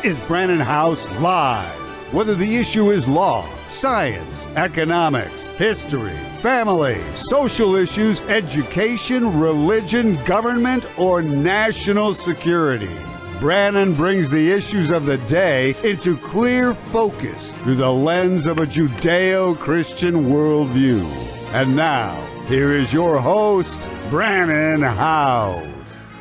is Brannon House Live. Whether the issue is law, science, economics, history, family, social issues, education, religion, government, or national security, Brannon brings the issues of the day into clear focus through the lens of a Judeo-Christian worldview. And now, here is your host, Brannon House.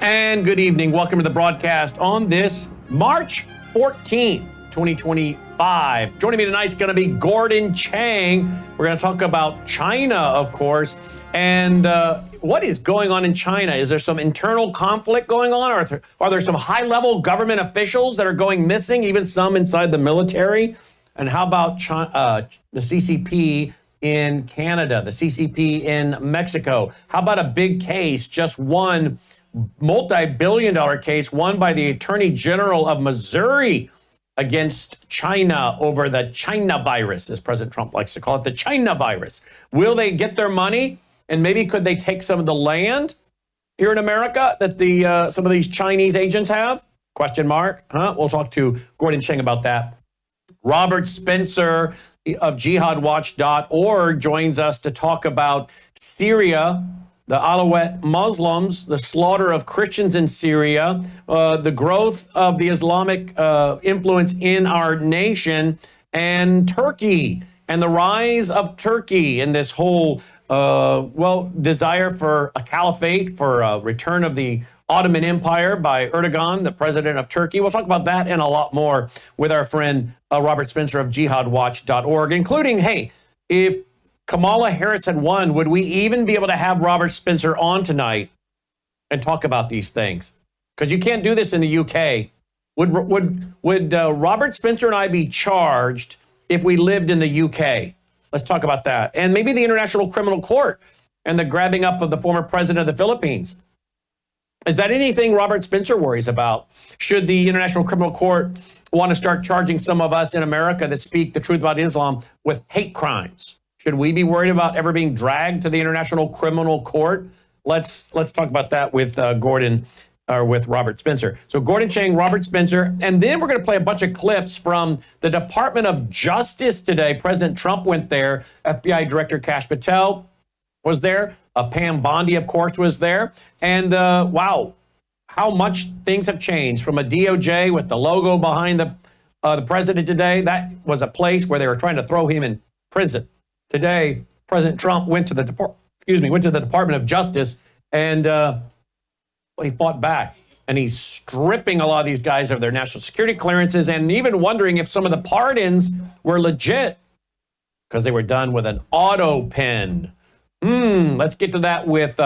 And good evening. Welcome to the broadcast on this March 14th, 2025. Joining me tonight is going to be Gordon Chang. We're going to talk about China, of course, and what is going on in China. Is there some internal conflict going on? Are there some high-level government officials that are going missing, even some inside the military? And how about the CCP in Canada, the CCP in Mexico? How about a big case, just one multi-billion-dollar case won by the Attorney General of Missouri against China over the China virus, as President Trump likes to call it, the China virus? Will they get their money? And maybe could they take some of the land here in America that some of these Chinese agents have? Question mark. We'll talk to Gordon Chang about that. Robert Spencer of jihadwatch.org joins us to talk about Syria, the Alawite Muslims, the slaughter of Christians in Syria, the growth of the Islamic influence in our nation, and Turkey, and the rise of Turkey in this whole, desire for a caliphate, for a return of the Ottoman Empire by Erdogan, the president of Turkey. We'll talk about that and a lot more with our friend Robert Spencer of jihadwatch.org, including, hey, if Kamala Harris had won, would we even be able to have Robert Spencer on tonight and talk about these things? Because you can't do this in the UK. Would Robert Spencer and I be charged if we lived in the UK? Let's talk about that. And maybe the International Criminal Court and the grabbing up of the former president of the Philippines. Is that anything Robert Spencer worries about? Should the International Criminal Court want to start charging some of us in America that speak the truth about Islam with hate crimes? Should we be worried about ever being dragged to the International Criminal Court? Let's talk about that with with Robert Spencer. So Gordon Chang, Robert Spencer, and then we're going to play a bunch of clips from the Department of Justice today. President Trump went there. FBI Director Kash Patel was there. Pam Bondi, of course, was there. And wow, how much things have changed from a DOJ with the logo behind the president today. That was a place where they were trying to throw him in prison. Today, President Trump went to the Department of Justice, and he fought back. And he's stripping a lot of these guys of their national security clearances, and even wondering if some of the pardons were legit because they were done with an auto pen. Let's get to that with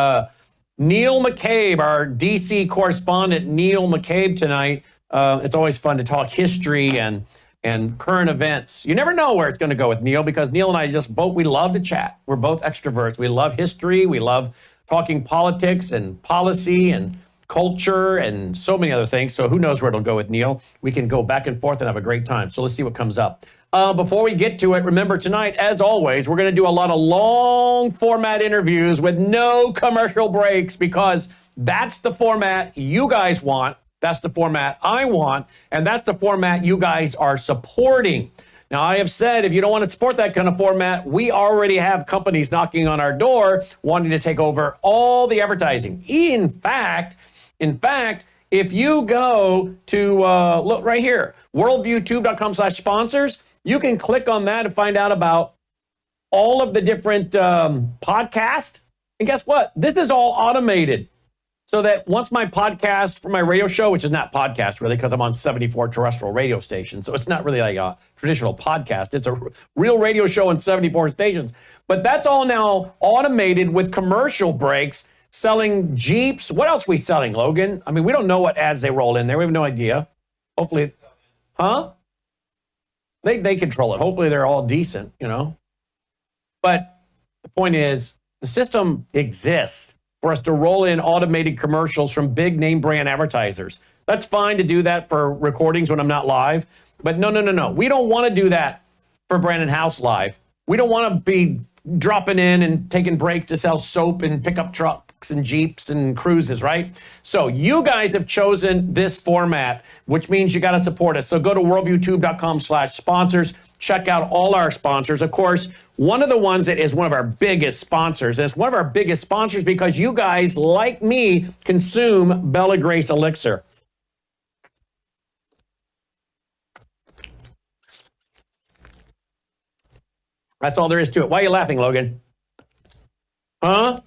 Neil McCabe, our DC correspondent. Neil McCabe tonight. It's always fun to talk history and current events. You never know where it's going to go with Neil, because Neil and I we love to chat. We're both extroverts. We love history. We love talking politics and policy and culture and so many other things. So who knows where it'll go with Neil. We can go back and forth and have a great time. So let's see what comes up. Before we get to it, remember tonight, as always, we're going to do a lot of long format interviews with no commercial breaks, because that's the format you guys want. That's the format I want, and that's the format you guys are supporting. Now, I have said, if you don't want to support that kind of format, we already have companies knocking on our door wanting to take over all the advertising. In fact, if you go to, look right here, worldviewtube.com/sponsors, you can click on that and find out about all of the different podcasts. And guess what? This is all automated. So that once my podcast for my radio show, which is not podcast really, because I'm on 74 terrestrial radio stations, so it's not really like a traditional podcast. It's a real radio show on 74 stations. But that's all now automated with commercial breaks, selling Jeeps. What else are we selling, Logan? I mean, we don't know what ads they roll in there. We have no idea. Hopefully, They control it. Hopefully they're all decent, But the point is, the system exists for us to roll in automated commercials from big name brand advertisers. That's fine to do that for recordings when I'm not live. But no. We don't want to do that for Brannon House Live. We don't want to be dropping in and taking breaks to sell soap and pickup truck trucks and Jeeps and cruises, right? So you guys have chosen this format, which means you got to support us. So go to worldviewtube.com/sponsors. Check out all our sponsors. Of course, one of the ones that is one of our biggest sponsors, and it's one of our biggest sponsors because you guys, like me, consume Bella Grace Elixir. That's all there is to it. Why are you laughing, Logan? Huh?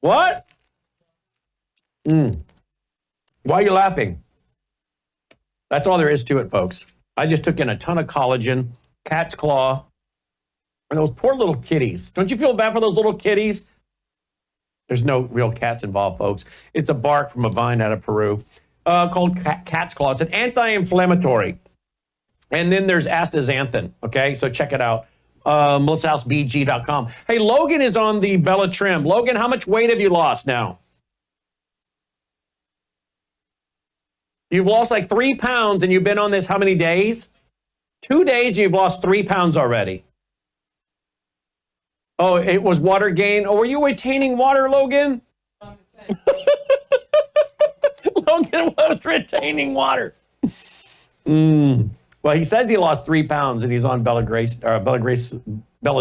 What? Why are you laughing? That's all there is to it, folks. I just took in a ton of collagen, cat's claw, and those poor little kitties. Don't you feel bad for those little kitties? There's no real cats involved, folks. It's a bark from a vine out of Peru called cat's claw. It's an anti-inflammatory. And then there's astaxanthin, okay? So check it out. MelissaHouseBG.com. Hey, Logan is on the Bella Trim. Logan, how much weight have you lost now? You've lost like 3 pounds and you've been on this how many days? 2 days and you've lost 3 pounds already. Oh, it was water gain. Oh, were you retaining water, Logan? Logan was retaining water. Well, he says he lost 3 pounds and he's on Bella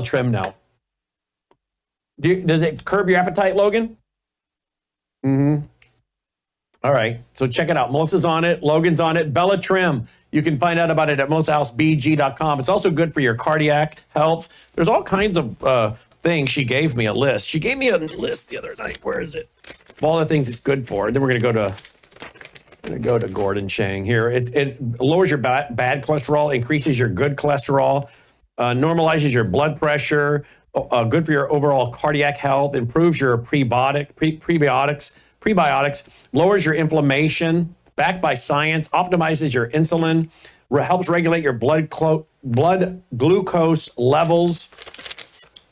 Trim now. Does it curb your appetite, Logan? All right, so check it out. Melissa's on it. Logan's on it. Bella Trim. You can find out about it at MelissaHouseBG.com. It's also good for your cardiac health. There's all kinds of things. She gave me a list. She gave me a list the other night. Where is it? Of all the things it's good for. And then we're going to go to Gordon Chang here. It lowers your bad cholesterol, increases your good cholesterol, normalizes your blood pressure, good for your overall cardiac health, improves your prebiotics, lowers your inflammation, backed by science, optimizes your insulin, helps regulate your blood glucose levels.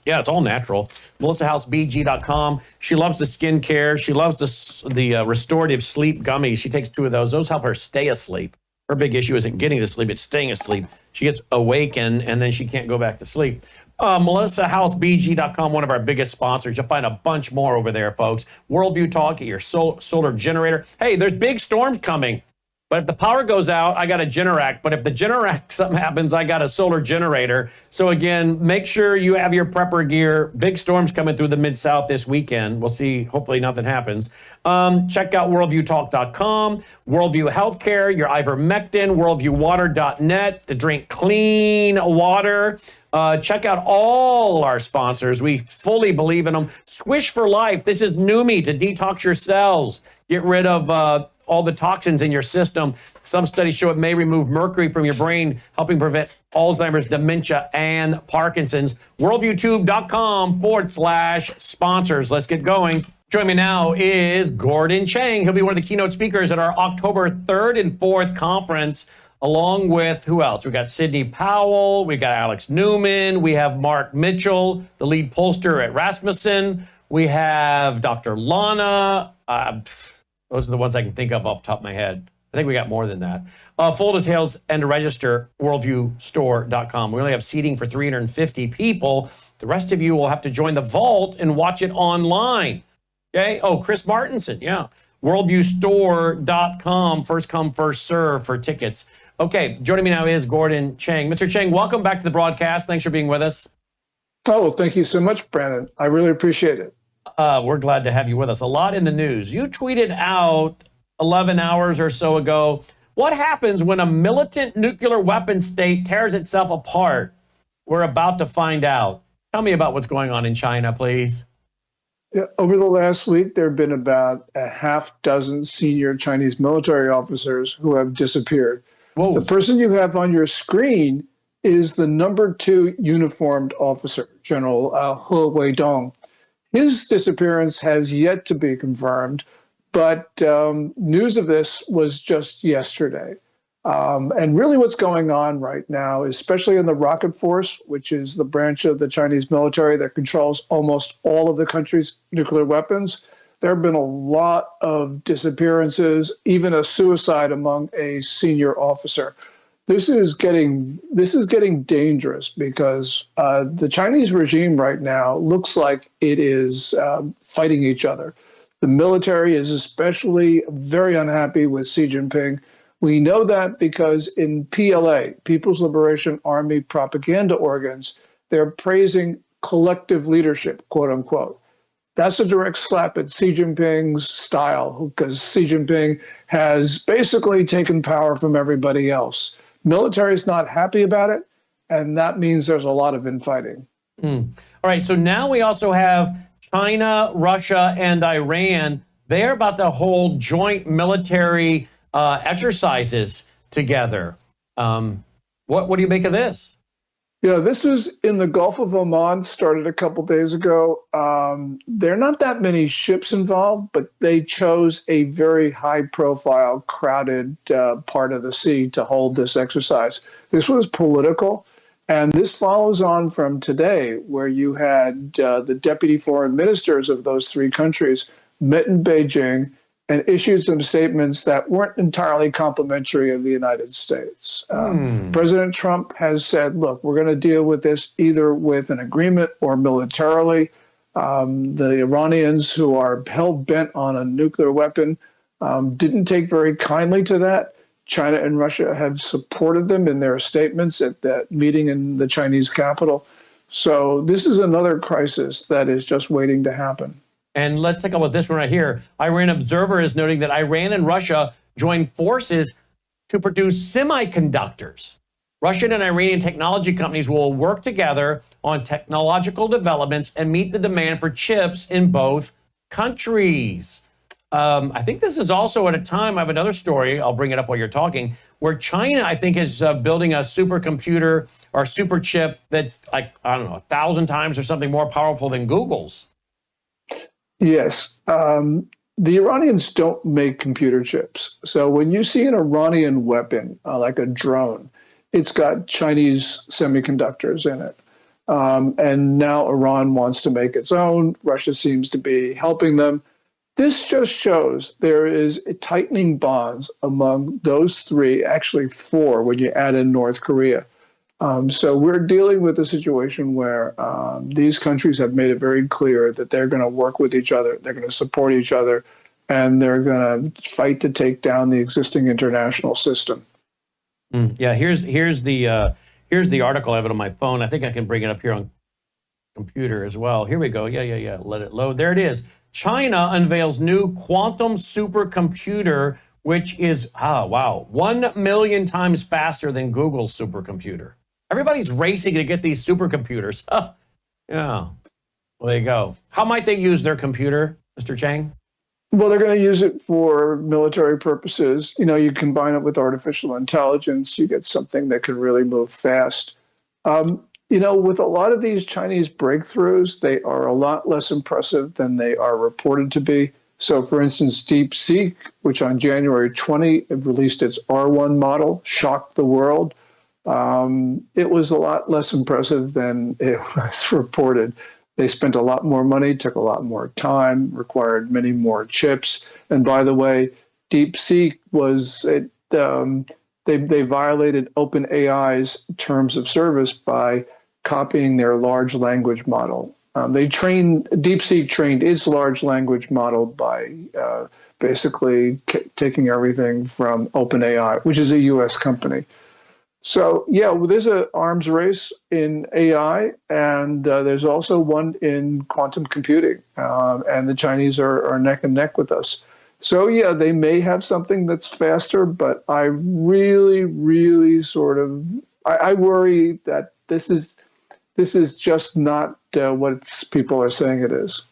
Yeah, it's all natural. MelissaHouseBG.com. She loves the skincare. She loves the restorative sleep gummies. She takes 2 of those. Those help her stay asleep. Her big issue isn't getting to sleep, it's staying asleep. She gets awakened and then she can't go back to sleep. MelissaHouseBG.com, one of our biggest sponsors. You'll find a bunch more over there, folks. Worldview Talk, get your solar generator. Hey, there's big storms coming. But if the power goes out, I got a Generac. But if the Generac, something happens, I got a solar generator. So again, make sure you have your prepper gear. Big storms coming through the Mid-South this weekend. We'll see. Hopefully nothing happens. Check out worldviewtalk.com, Worldview Healthcare, your ivermectin, worldviewwater.net to drink clean water. Check out all our sponsors. We fully believe in them. Squish for Life. This is Numi to detox your cells. Get rid of all the toxins in your system. Some studies show it may remove mercury from your brain, helping prevent Alzheimer's, dementia, and Parkinson's. Worldviewtube.com/sponsors. Let's get going. Joining me now is Gordon Chang. He'll be one of the keynote speakers at our October 3rd and 4th conference, along with who else? We got Sidney Powell, we got Alex Newman, we have Mark Mitchell, the lead pollster at Rasmussen. We have Dr. Lana. Those are the ones I can think of off the top of my head. I think we got more than that. Full details and to register, worldviewstore.com. We only have seating for 350 people. The rest of you will have to join the vault and watch it online. Okay? Oh, Chris Martinson, yeah. Worldviewstore.com. First come, first serve for tickets. Okay, joining me now is Gordon Chang. Mr. Chang, welcome back to the broadcast. Thanks for being with us. Oh, thank you so much, Brandon. I really appreciate it. We're glad to have you with us. A lot in the news. You tweeted out 11 hours or so ago, what happens when a militant nuclear weapon state tears itself apart? We're about to find out. Tell me about what's going on in China, please. Yeah, over the last week, there have been about a half dozen senior Chinese military officers who have disappeared. Whoa. The person you have on your screen is the number 2 uniformed officer, General He Weidong. His disappearance has yet to be confirmed, but news of this was just yesterday. And really what's going on right now, especially in the Rocket Force, which is the branch of the Chinese military that controls almost all of the country's nuclear weapons, there have been a lot of disappearances, even a suicide among a senior officer. this is getting dangerous because the Chinese regime right now looks like it is fighting each other. The military is especially very unhappy with Xi Jinping. We know that because in PLA, People's Liberation Army propaganda organs, they're praising collective leadership, quote unquote. That's a direct slap at Xi Jinping's style because Xi Jinping has basically taken power from everybody else. Military is not happy about it, and that means there's a lot of infighting. All right, so now we also have China, Russia, and Iran. They're about to hold joint military exercises together. What do you make of this? Yeah, this is in the Gulf of Oman, started a couple days ago. There are not that many ships involved, but they chose a very high-profile, crowded part of the sea to hold this exercise. This was political, and this follows on from today, where you had the deputy foreign ministers of those three countries met in Beijing and issued some statements that weren't entirely complimentary of the United States. President Trump has said, look, we're going to deal with this either with an agreement or militarily. The Iranians, who are hell-bent on a nuclear weapon, didn't take very kindly to that. China and Russia have supported them in their statements at that meeting in the Chinese capital. So this is another crisis that is just waiting to happen. And let's take a look at this one right here. Iran Observer is noting that Iran and Russia joined forces to produce semiconductors. Russian and Iranian technology companies will work together on technological developments and meet the demand for chips in both countries. I think this is also at a time, I have another story, I'll bring it up while you're talking, where China, I think, is building a supercomputer or super chip that's like, I don't know, 1,000 times or something more powerful than Google's. Yes. The Iranians don't make computer chips. So when you see an Iranian weapon, like a drone, it's got Chinese semiconductors in it. And now Iran wants to make its own. Russia seems to be helping them. This just shows there is tightening bonds among those three, actually four, when you add in North Korea. So we're dealing with a situation where these countries have made it very clear that they're going to work with each other, they're going to support each other, and they're going to fight to take down the existing international system. Yeah, here's the article. I have it on my phone. I think I can bring it up here on computer as well. Here we go. Yeah. Let it load. There it is. China unveils new quantum supercomputer, which is 1 million times faster than Google's supercomputer. Everybody's racing to get these supercomputers. Yeah. Well, there you go. How might they use their computer, Mr. Chang? Well, they're going to use it for military purposes. You know, you combine it with artificial intelligence, you get something that can really move fast. With a lot of these Chinese breakthroughs, they are a lot less impressive than they are reported to be. So, for instance, DeepSeek, which on January 20 released its R1 model, shocked the world. It was a lot less impressive than it was reported. They spent a lot more money, took a lot more time, required many more chips. And by the way, DeepSeek they violated OpenAI's terms of service by copying their large language model. DeepSeek trained its large language model by basically taking everything from OpenAI, which is a U.S. company. So, there's an arms race in AI, and there's also one in quantum computing, and the Chinese are neck and neck with us. So, they may have something that's faster, but I really, really I worry that this is just not what people are saying it is.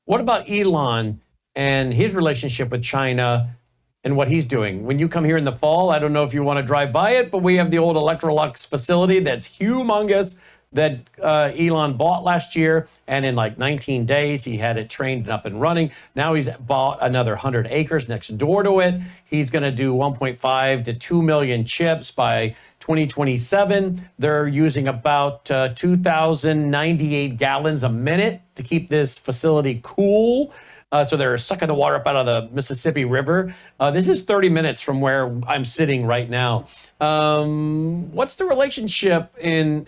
What about Elon and his relationship with China and what he's doing? When you come here in the fall, I don't know if you want to drive by it, but we have the old Electrolux facility that's humongous that Elon bought last year. And in like 19 days, he had it trained and up and running. Now he's bought another 100 acres next door to it. He's going to do 1.5 to 2 million chips by 2027. They're using about 2,098 gallons a minute to keep this facility cool. So they're sucking the water up out of the Mississippi River. This is 30 minutes from where I'm sitting right now. What's the relationship in,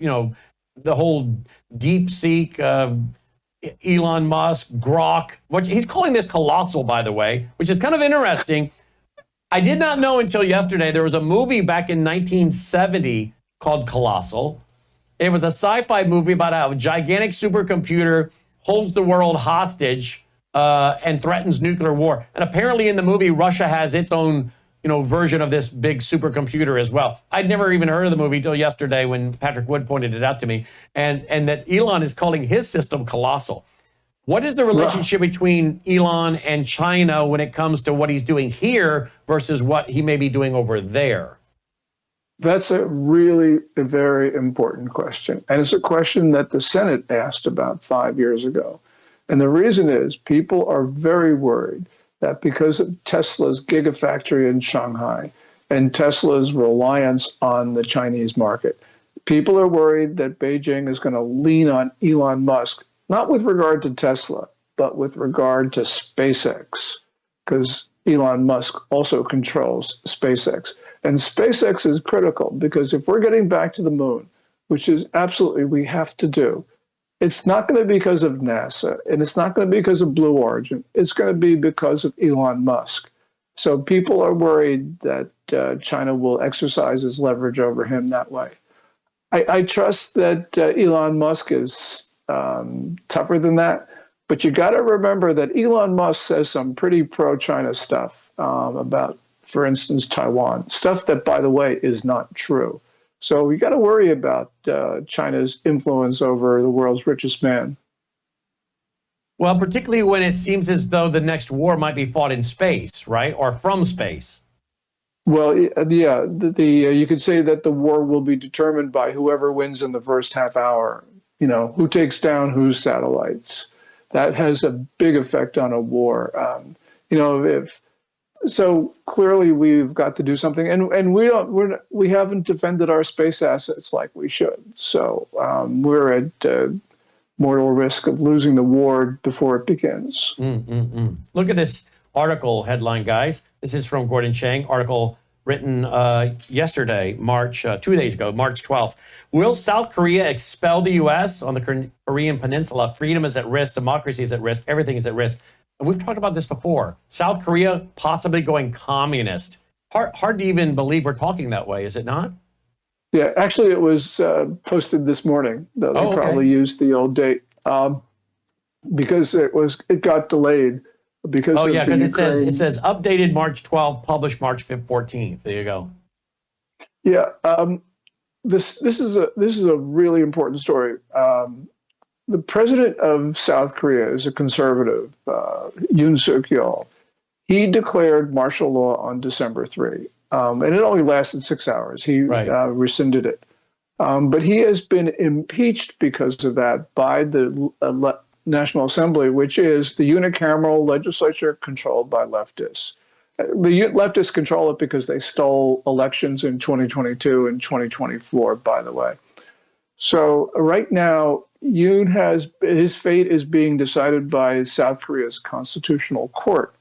the whole DeepSeek, Elon Musk, Grok? He's calling this colossal, by the way, which is kind of interesting. I did not know until yesterday there was a movie back in 1970 called Colossal. It was a sci-fi movie about how a gigantic supercomputer holds the world hostage and threatens nuclear war. And apparently in the movie, Russia has its own version of this big supercomputer as well. I'd never even heard of the movie until yesterday when Patrick Wood pointed it out to me. And that Elon is calling his system Colossal. What is the relationship between Elon and China when it comes to what he's doing here versus what he may be doing over there? That's a very important question. And it's a question that the Senate asked about 5 years ago. And the reason is people are very worried that because of Tesla's gigafactory in Shanghai and Tesla's reliance on the Chinese market, people are worried that Beijing is going to lean on Elon Musk, not with regard to Tesla, but with regard to SpaceX, because Elon Musk also controls SpaceX. And SpaceX is critical because if we're getting back to the moon, which is absolutely we have to do, it's not going to be because of NASA, and it's not going to be because of Blue Origin. It's going to be because of Elon Musk. So people are worried that China will exercise its leverage over him that way. I trust that Elon Musk is tougher than that, but you got to remember that Elon Musk says some pretty pro-China stuff about, for instance, Taiwan, stuff that, by the way, is not true. So we got to worry about China's influence over the world's richest man. Well, particularly when it seems as though the next war might be fought in space, right? Or from space. Well, yeah, you could say that the war will be determined by whoever wins in the first half hour. Who takes down whose satellites. That has a big effect on a war. So clearly we've got to do something, and we haven't defended our space assets like we should. So we're at mortal risk of losing the war before it begins. Look at this article headline, guys. This is from Gordon Chang, article written yesterday, 2 days ago, March 12th. Will South Korea expel the U.S. on the Korean Peninsula? Freedom is at risk. Democracy is at risk. Everything is at risk. And we've talked about this before. South Korea possibly going communist. Hard to even believe we're talking that way, is it not? Yeah, actually, it was posted this morning. Though they probably used the old date because it got delayed because of because Ukraine. it says updated March 12th, published March 14th. There you go. Yeah, this is a really important story. The president of South Korea is a conservative, Yoon Suk-yeol. He declared martial law on December 3, and it only lasted 6 hours. He rescinded it. But he has been impeached because of that by the National Assembly, which is the unicameral legislature controlled by leftists. The leftists control it because they stole elections in 2022 and 2024, by the way. So right now, his fate is being decided by South Korea's constitutional court.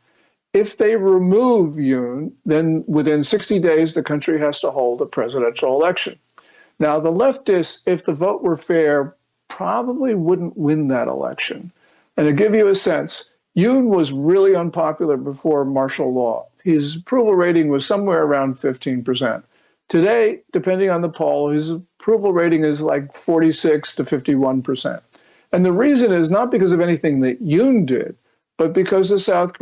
If they remove Yoon, then within 60 days, the country has to hold a presidential election. Now, the leftists, if the vote were fair, probably wouldn't win that election. And to give you a sense, Yoon was really unpopular before martial law. His approval rating was somewhere around 15%. Today, depending on the poll, his approval rating is like 46 to 51%. And the reason is not because of anything that Yoon did, but because the South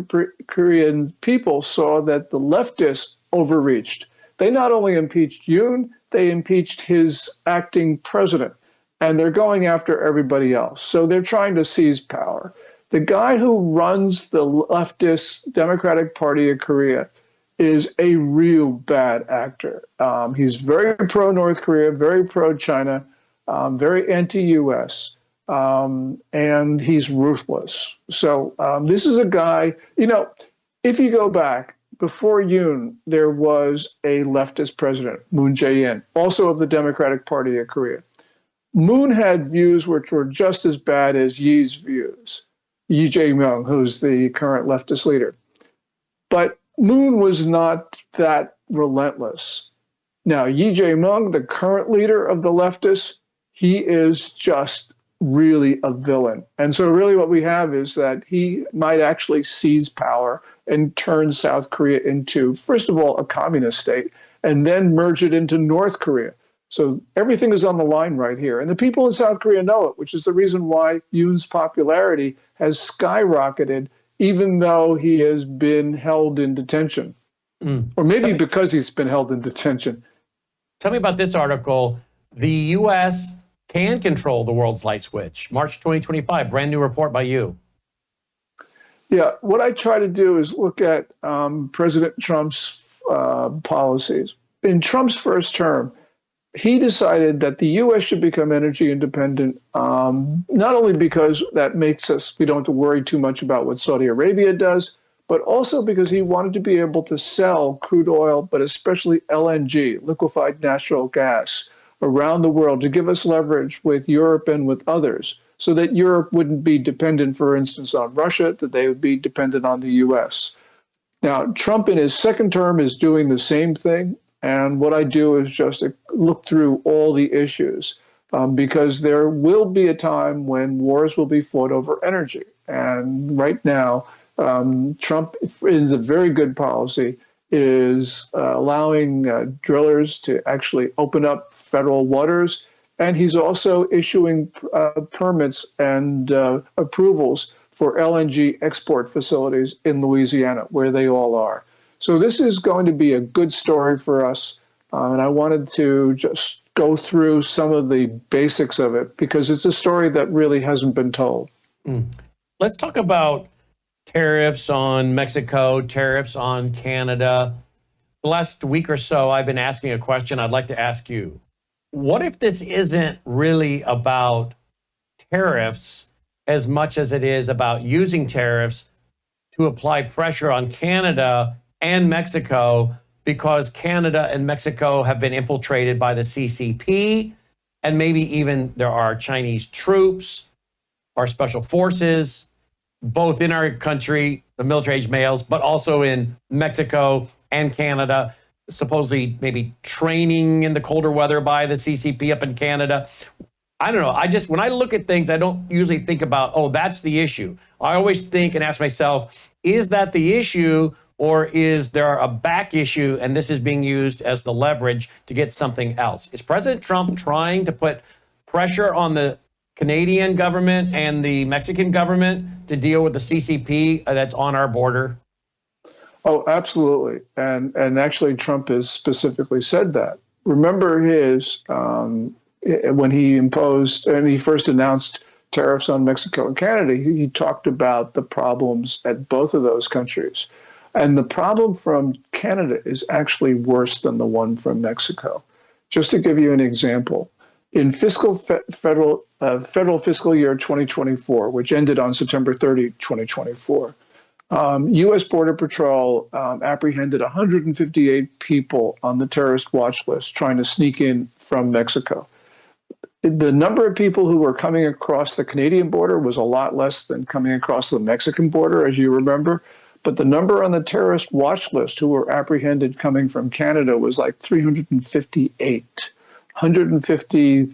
Korean people saw that the leftists overreached. They not only impeached Yoon, they impeached his acting president, and they're going after everybody else. So they're trying to seize power. The guy who runs the leftist Democratic Party of Korea is a real bad actor. He's very pro-North Korea, very pro-China, very anti-U.S., and he's ruthless. So this is a guy, if you go back, before Yoon, there was a leftist president, Moon Jae-in, also of the Democratic Party of Korea. Moon had views which were just as bad as Ye's views. Yi Jae-myung, who's the current leftist leader. But Moon was not that relentless. Now, Yi Jae-myung, the current leader of the leftists, he is just really a villain. And so really what we have is that he might actually seize power and turn South Korea into, first of all, a communist state, and then merge it into North Korea. So everything is on the line right here. And the people in South Korea know it, which is the reason why Yoon's popularity has skyrocketed, even though he has been held in detention. Or maybe because he's been held in detention. Tell me about this article. The U.S. can control the world's light switch. March 2025, brand new report by you. Yeah, what I try to do is look at President Trump's policies. In Trump's first term, he decided that the U.S. should become energy independent, not only because that makes us, we don't have to worry too much about what Saudi Arabia does, but also because he wanted to be able to sell crude oil, but especially LNG, liquefied natural gas, around the world to give us leverage with Europe and with others, so that Europe wouldn't be dependent, for instance, on Russia, that they would be dependent on the U.S. Now, Trump in his second term is doing the same thing. And what I do is just look through all the issues, because there will be a time when wars will be fought over energy. And right now, Trump is a very good policy, is allowing drillers to actually open up federal waters. And he's also issuing permits and approvals for LNG export facilities in Louisiana, where they all are. So this is going to be a good story for us. And I wanted to just go through some of the basics of it, because it's a story that really hasn't been told. Let's talk about tariffs on Mexico, tariffs on Canada. The last week or so, I've been asking a question I'd like to ask you. What if this isn't really about tariffs as much as it is about using tariffs to apply pressure on Canada and Mexico, because Canada and Mexico have been infiltrated by the CCP, and maybe even there are Chinese troops or special forces, both in our country, the military-age males, but also in Mexico and Canada, supposedly maybe training in the colder weather by the CCP up in Canada. I don't know. When I look at things, I don't usually think about, oh, that's the issue. I always think and ask myself, is that the issue, or is there a back issue and this is being used as the leverage to get something else? Is President Trump trying to put pressure on the Canadian government and the Mexican government to deal with the CCP that's on our border? Oh, absolutely. And actually, Trump has specifically said that. Remember when he imposed and he first announced tariffs on Mexico and Canada, he talked about the problems at both of those countries. And the problem from Canada is actually worse than the one from Mexico. Just to give you an example, in federal fiscal year 2024, which ended on September 30, 2024, U.S. Border Patrol apprehended 158 people on the terrorist watch list trying to sneak in from Mexico. The number of people who were coming across the Canadian border was a lot less than coming across the Mexican border, as you remember. But the number on the terrorist watch list who were apprehended coming from Canada was like 358, 150,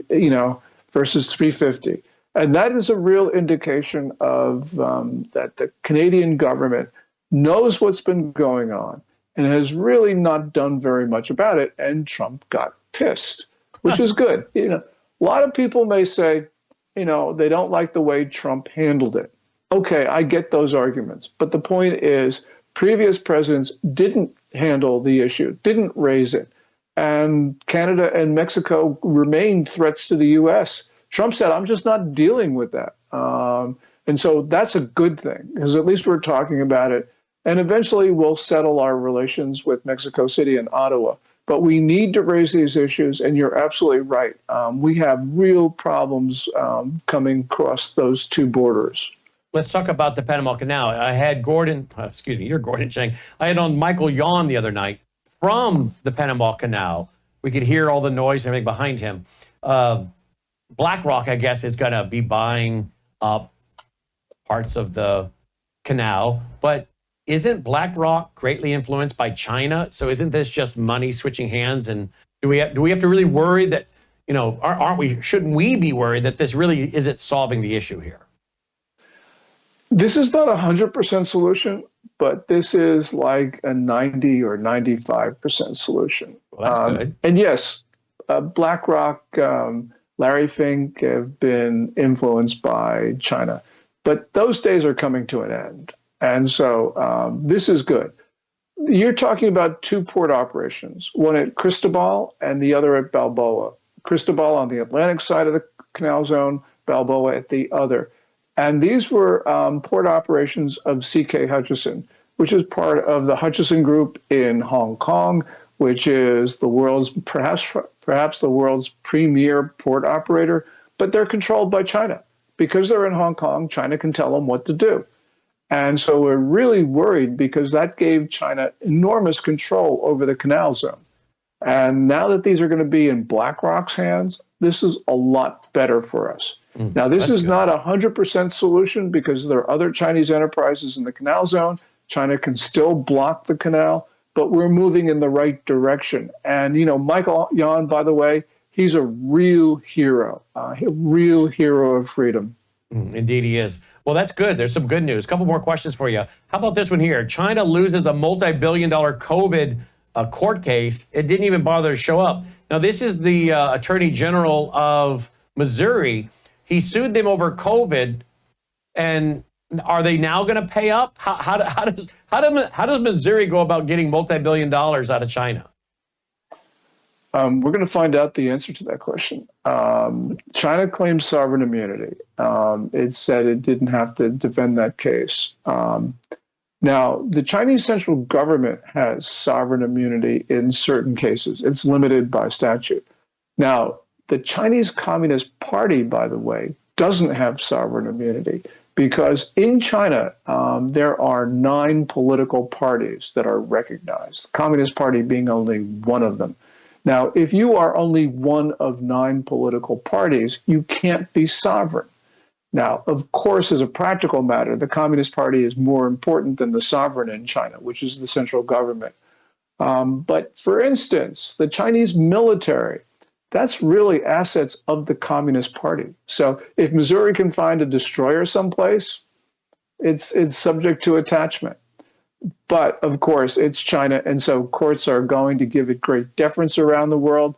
versus 350. And that is a real indication of that the Canadian government knows what's been going on and has really not done very much about it. And Trump got pissed, which is good. A lot of people may say, they don't like the way Trump handled it. Okay, I get those arguments. But the point is, previous presidents didn't handle the issue, didn't raise it. And Canada and Mexico remained threats to the U.S. Trump said, I'm just not dealing with that. And so that's a good thing, because at least we're talking about it. And eventually we'll settle our relations with Mexico City and Ottawa. But we need to raise these issues, and you're absolutely right. We have real problems coming across those two borders. Let's talk about the Panama Canal. I had you're Gordon Chang. I had on Michael Yon the other night from the Panama Canal. We could hear all the noise and everything behind him. BlackRock, I guess, is going to be buying part parts of the canal. But isn't BlackRock greatly influenced by China? So isn't this just money switching hands? And do we have to really worry that, shouldn't we be worried that this really isn't solving the issue here? This is not a 100% solution, but this is like a 90 or 95% solution. Well, that's good. And yes, BlackRock, Larry Fink have been influenced by China, but those days are coming to an end. And so this is good. You're talking about two port operations, one at Cristobal and the other at Balboa. Cristobal on the Atlantic side of the canal zone, Balboa at the other. And these were port operations of C.K. Hutchison, which is part of the Hutchison Group in Hong Kong, which is the world's perhaps the world's premier port operator. But they're controlled by China. Because they're in Hong Kong, China can tell them what to do. And so we're really worried because that gave China enormous control over the canal zone. And now that these are going to be in BlackRock's hands, this is a lot better for us. Now, this is not a 100% solution because there are other Chinese enterprises in the canal zone. China can still block the canal, but we're moving in the right direction. And, Michael Yon, by the way, he's a real hero of freedom. Indeed, he is. Well, that's good. There's some good news. A couple more questions for you. How about this one here? China loses a multi-billion-dollar COVID court case. It didn't even bother to show up. Now, this is the Attorney General of Missouri. He sued them over COVID, and are they now going to pay up? How does Missouri go about getting multi-billion dollars out of China? We're going to find out the answer to that question. China claims sovereign immunity. It said it didn't have to defend that case. Now, the Chinese central government has sovereign immunity in certain cases. It's limited by statute. Now, the Chinese Communist Party, by the way, doesn't have sovereign immunity because in China, there are 9 political parties that are recognized, the Communist Party being only one of them. Now, if you are only one of 9 political parties, you can't be sovereign. Now, of course, as a practical matter, the Communist Party is more important than the sovereign in China, which is the central government. But for instance, the Chinese military, that's really assets of the Communist Party. So if Missouri can find a destroyer someplace, it's subject to attachment. But of course, it's China, and so courts are going to give it great deference around the world.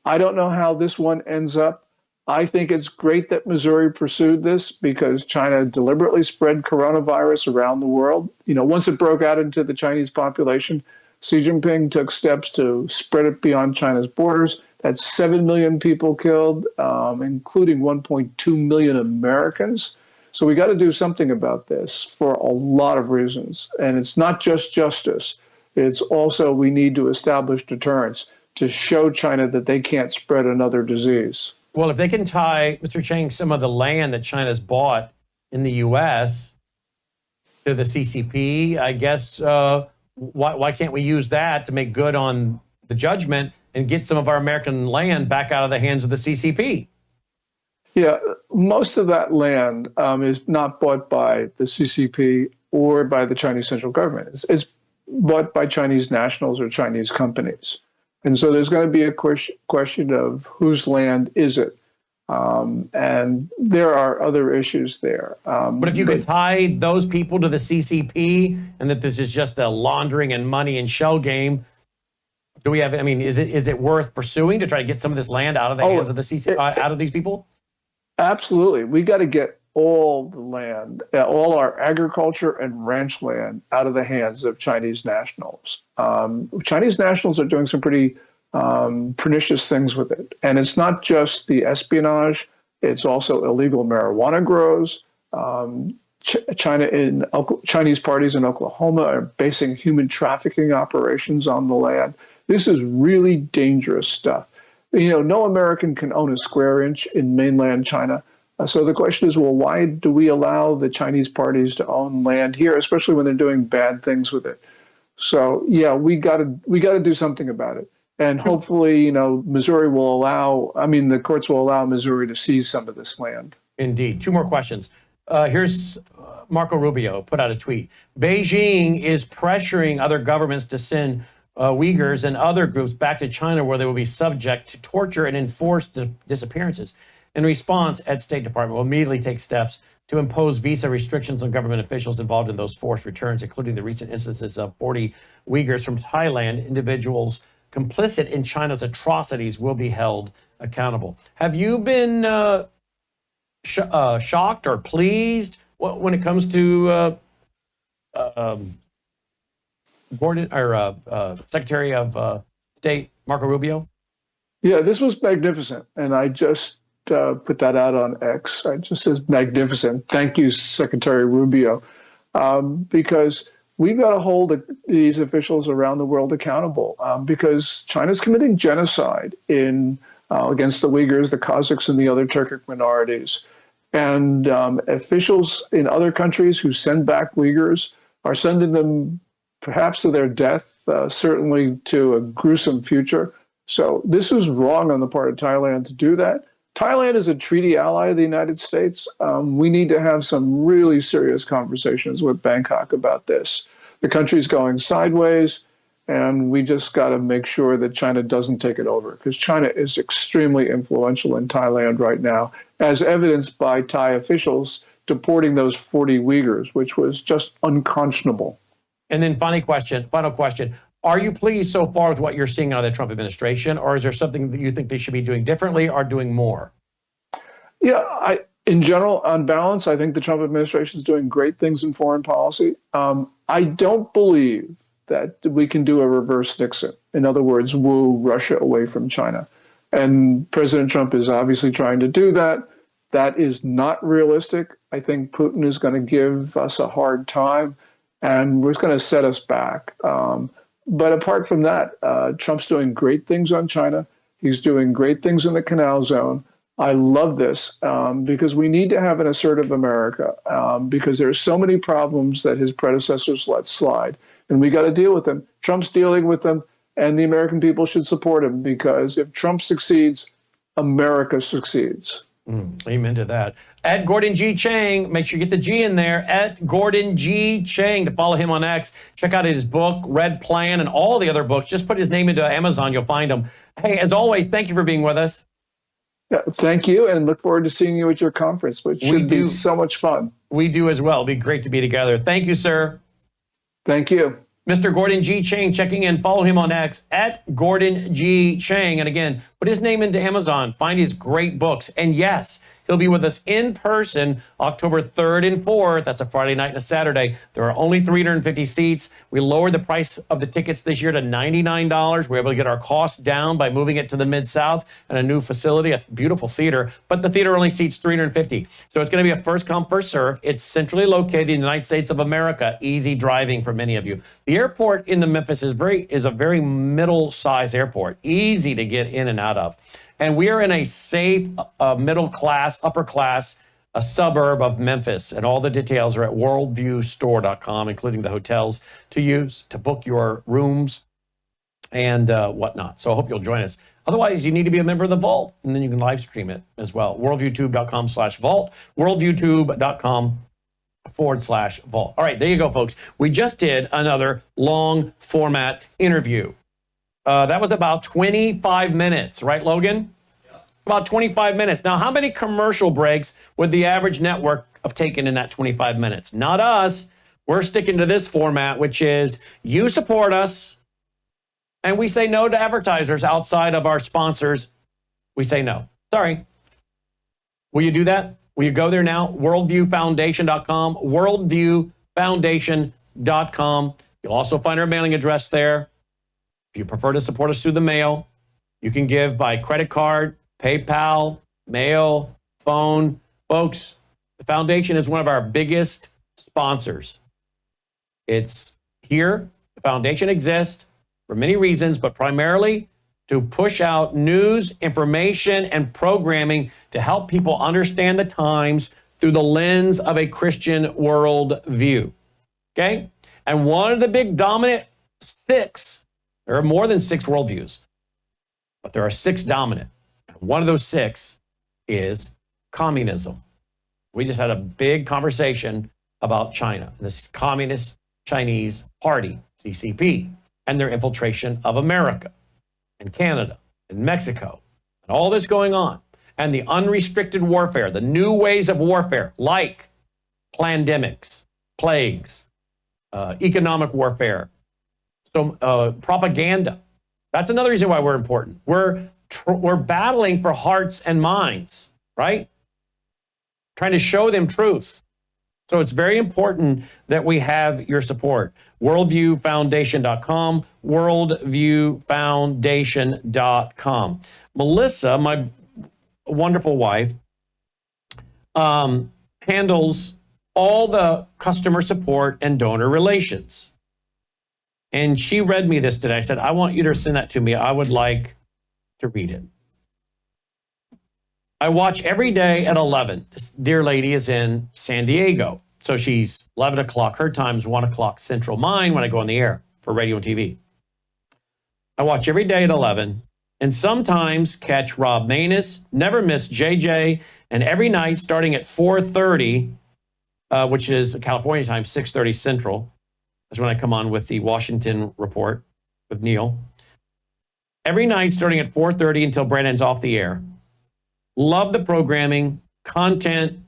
I don't know how this one ends up. I think it's great that Missouri pursued this because China deliberately spread coronavirus around the world. Once it broke out into the Chinese population, Xi Jinping took steps to spread it beyond China's borders. That's 7 million people killed, including 1.2 million Americans. So we got to do something about this for a lot of reasons. And it's not just justice. It's also we need to establish deterrence to show China that they can't spread another disease. Well, if they can tie, Mr. Chang, some of the land that China's bought in the U.S. to the CCP, I guess, why can't we use that to make good on the judgment and get some of our American land back out of the hands of the CCP? Yeah, most of that land is not bought by the CCP or by the Chinese central government. It's bought by Chinese nationals or Chinese companies. And so there's going to be a question of whose land is it? And there are other issues there. But if you could tie those people to the CCP and that this is just a laundering and money and shell game, is it worth pursuing to try to get some of this land out of the hands of the CCP, out of these people? Absolutely. We got to get all the land, all our agriculture and ranch land out of the hands of Chinese nationals. Chinese nationals are doing some pretty pernicious things with it. And it's not just the espionage, it's also illegal marijuana grows. Chinese parties in Oklahoma are basing human trafficking operations on the land. This is really dangerous stuff. No American can own a square inch in mainland China. So the question is, well, why do we allow the Chinese parties to own land here, especially when they're doing bad things with it? So, yeah, we got to do something about it. And hopefully, Missouri will the courts will allow Missouri to seize some of this land. Indeed. 2 more questions. Here's Marco Rubio put out a tweet. Beijing is pressuring other governments to send Uyghurs and other groups back to China where they will be subject to torture and enforced disappearances. In response, Ed State Department will immediately take steps to impose visa restrictions on government officials involved in those forced returns, including the recent instances of 40 Uyghurs from Thailand. Individuals complicit in China's atrocities will be held accountable. Have you been shocked or pleased when it comes to Gordon or Secretary of State Marco Rubio? Yeah, this was magnificent, and I just put that out on X. It just says magnificent. Thank you, Secretary Rubio, because we've got to hold these officials around the world accountable, because China's committing genocide against the Uyghurs, the Kazakhs, and the other Turkic minorities. And officials in other countries who send back Uyghurs are sending them perhaps to their death, certainly to a gruesome future. So this is wrong on the part of Thailand to do that. Thailand is a treaty ally of the United States. We need to have some really serious conversations with Bangkok about this. The country's going sideways, and we just got to make sure that China doesn't take it over, because China is extremely influential in Thailand right now, as evidenced by Thai officials deporting those 40 Uyghurs, which was just unconscionable. And then final question. Are you pleased so far with what you're seeing out of the Trump administration, or is there something that you think they should be doing differently or doing more? Yeah, in general, on balance, I think the Trump administration is doing great things in foreign policy. I don't believe that we can do a reverse Nixon. In other words, woo Russia away from China. And President Trump is obviously trying to do that. That is not realistic. I think Putin is going to give us a hard time, and it's going to set us back. But apart from that, Trump's doing great things on China. He's doing great things in the Canal Zone. I love this because we need to have an assertive America because there's so many problems that his predecessors let slide, and we got to deal with them. Trump's dealing with them, and the American people should support him, because if Trump succeeds, America succeeds. Amen to that. At Gordon G. Chang, make sure you get the G in there. At Gordon G. Chang to follow him on X. Check out his book, Red Plan, and all the other books. Just put his name into Amazon. You'll find him. Hey, as always, thank you for being with us. Yeah, thank you, and look forward to seeing you at your conference, which should be so much fun. We do as well. It'll be great to be together. Thank you, sir. Thank you. Mr. Gordon G. Chang checking in. Follow him on X at Gordon G. Chang. And again, put his name into Amazon. Find his great books. And yes, he'll be with us in person October 3rd and 4th. That's a Friday night and a Saturday. There are only 350 seats. We lowered the price of the tickets this year to $99. We're able to get our costs down by moving it to the Mid-South and a new facility, a beautiful theater. But the theater only seats 350. So it's going to be a first come, first serve. It's centrally located in the United States of America. Easy driving for many of you. The airport in the Memphis is a very middle-sized airport. Easy to get in and out of. And we are in a safe, middle class, upper class, a suburb of Memphis. And all the details are at worldviewstore.com, including the hotels to use to book your rooms and whatnot. So I hope you'll join us. Otherwise, you need to be a member of the Vault, and then you can live stream it as well. worldviewtube.com/vault, worldviewtube.com/vault. All right, there you go, folks. We just did another long format interview. That was about 25 minutes, right, Logan? Yeah. About 25 minutes. Now, how many commercial breaks would the average network have taken in that 25 minutes? Not us. We're sticking to this format, which is you support us, and we say no to advertisers outside of our sponsors. We say no. Sorry. Will you do that? Will you go there now? Worldviewfoundation.com, worldviewfoundation.com. You'll also find our mailing address there. If you prefer to support us through the mail, you can give by credit card, PayPal, mail, phone. Folks, the foundation is one of our biggest sponsors. It's here. The foundation exists for many reasons, but primarily to push out news, information, and programming to help people understand the times through the lens of a Christian worldview. Okay? And one of the big dominant six, there are more than 6 worldviews, but there are 6 dominant. And one of those 6 is communism. We just had a big conversation about China, this Communist Chinese Party, CCP, and their infiltration of America and Canada and Mexico and all this going on, and the unrestricted warfare, the new ways of warfare, like pandemics, plagues, economic warfare, so propaganda. That's another reason why we're important. We're battling for hearts and minds, right? Trying to show them truth. So it's very important that we have your support. Worldviewfoundation.com, worldviewfoundation.com. Melissa, my wonderful wife, handles all the customer support and donor relations. And she read me this today. I said, I want you to send that to me. I would like to read it. I watch every day at 11. This dear lady is in San Diego. So she's 11 o'clock. Her time's 1 o'clock Central. Mine when I go on the air for radio and TV. I watch every day at 11 and sometimes catch Rob Maness, never miss JJ, and every night starting at 4:30, which is California time, 6:30 Central. That's when I come on with the Washington Report with Neil. Every night starting at 4:30 until Brandon's off the air. Love the programming, content,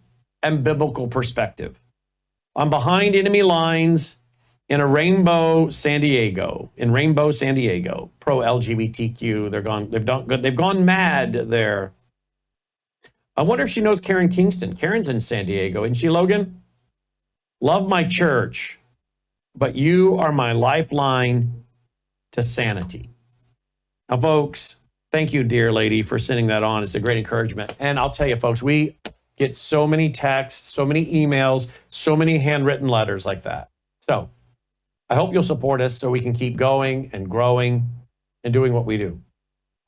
and biblical perspective. I'm behind enemy lines in Rainbow, San Diego. Pro LGBTQ. They've gone mad there. I wonder if she knows Karen Kingston. Karen's in San Diego, isn't she, Logan? Love my church, but you are my lifeline to sanity. Now, folks, thank you, dear lady, for sending that on. It's a great encouragement. And I'll tell you, folks, we get so many texts, so many emails, so many handwritten letters like that. So I hope you'll support us so we can keep going and growing and doing what we do.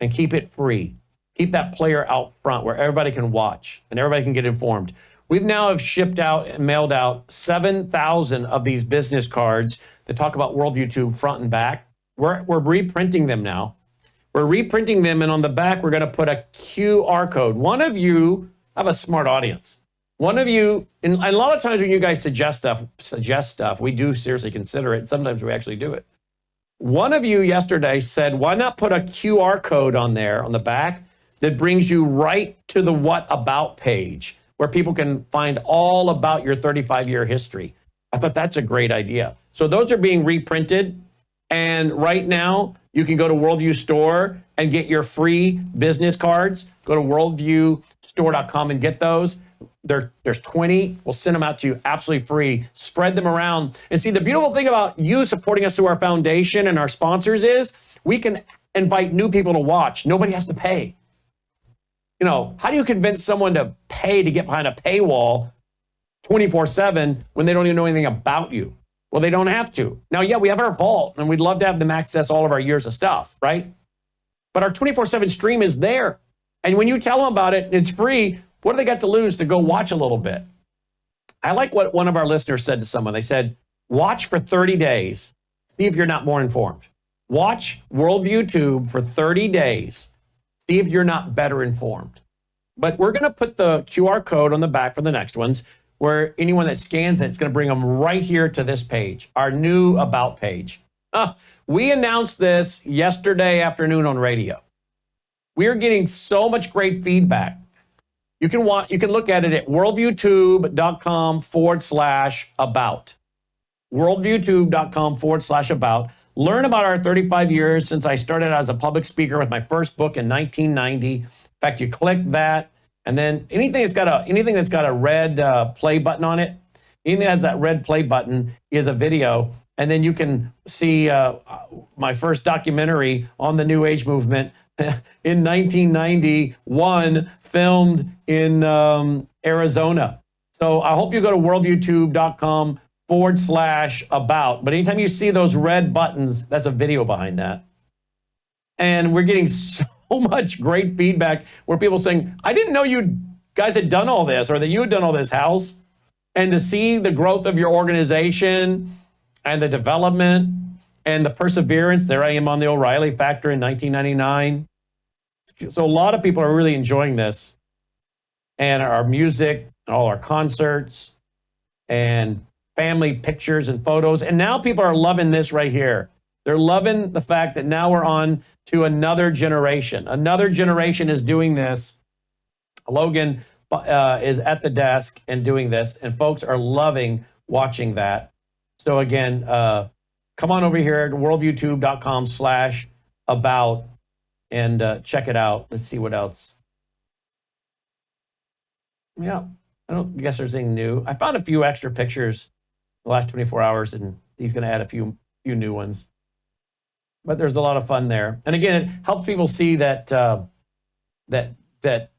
And keep it free. Keep that player out front where everybody can watch and everybody can get informed. We've now have shipped out and mailed out 7,000 of these business cards that talk about Worldview Tube front and back. We're reprinting them now. We're reprinting them, and on the back, we're going to put a QR code. One of you, I have a smart audience. One of you, and a lot of times when you guys suggest stuff, we do seriously consider it. Sometimes we actually do it. One of you yesterday said, why not put a QR code on there on the back that brings you right to the What About page, where people can find all about your 35-year history. I thought that's a great idea. So those are being reprinted. And right now, you can go to Worldview Store and get your free business cards. Go to worldviewstore.com and get those. There's 20. We'll send them out to you absolutely free. Spread them around. And see, the beautiful thing about you supporting us through our foundation and our sponsors is we can invite new people to watch. Nobody has to pay. You know, how do you convince someone to pay to get behind a paywall 24/7 when they don't even know anything about you? Well, they don't have to. Now, yeah, we have our vault, and we'd love to have them access all of our years of stuff, right? But our 24/7 stream is there. And when you tell them about it, it's free. What do they got to lose to go watch a little bit? I like what one of our listeners said to someone. They said, watch for 30 days. See if you're not more informed. Watch Worldview Tube for 30 days. See if you're not better informed. But we're going to put the QR code on the back for the next ones, where anyone that scans it, it's going to bring them right here to this page, our new About page. We announced this yesterday afternoon on radio. We are getting so much great feedback. You can look at it at worldviewtube.com/about. Worldviewtube.com/about. Learn about our 35 years since I started as a public speaker with my first book in 1990. In fact, you click that, and then anything that's got a red play button on it, anything that has that red play button is a video, and then you can see my first documentary on the New Age movement in 1991, filmed in Arizona. So I hope you go to worldviewtube.com/about. But anytime you see those red buttons, that's a video behind that. And we're getting so much great feedback where people saying, I didn't know you guys had done all this, or that you had done all this, House. And to see the growth of your organization and the development and the perseverance. There I am on the O'Reilly Factor in 1999. So a lot of people are really enjoying this. And our music all our concerts and family pictures and photos. And now people are loving this right here. They're loving the fact that now we're on to another generation. Another generation is doing this. Logan is at the desk and doing this, and folks are loving watching that. So again, come on over here at worldviewtube.com/about and check it out. Let's see what else. Yeah, I don't guess there's anything new. I found a few extra pictures the last 24 hours, and he's going to add a few new ones. But there's a lot of fun there. And again, it helps people see that that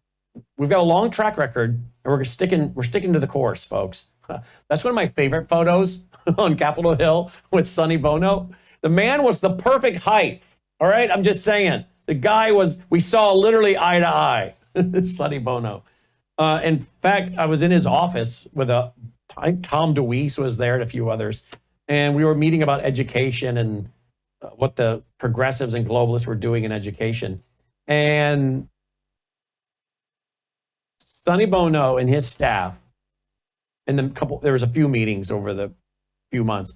we've got a long track record, and we're sticking to the course, folks. That's one of my favorite photos on Capitol Hill with Sonny Bono. The man was the perfect height. All right, I'm just saying. The guy was, we saw literally eye to eye, Sonny Bono. In fact, I was in his office with I think Tom DeWeese was there and a few others, and we were meeting about education and what the progressives and globalists were doing in education. And Sonny Bono and his staff, and there was a few meetings over the few months,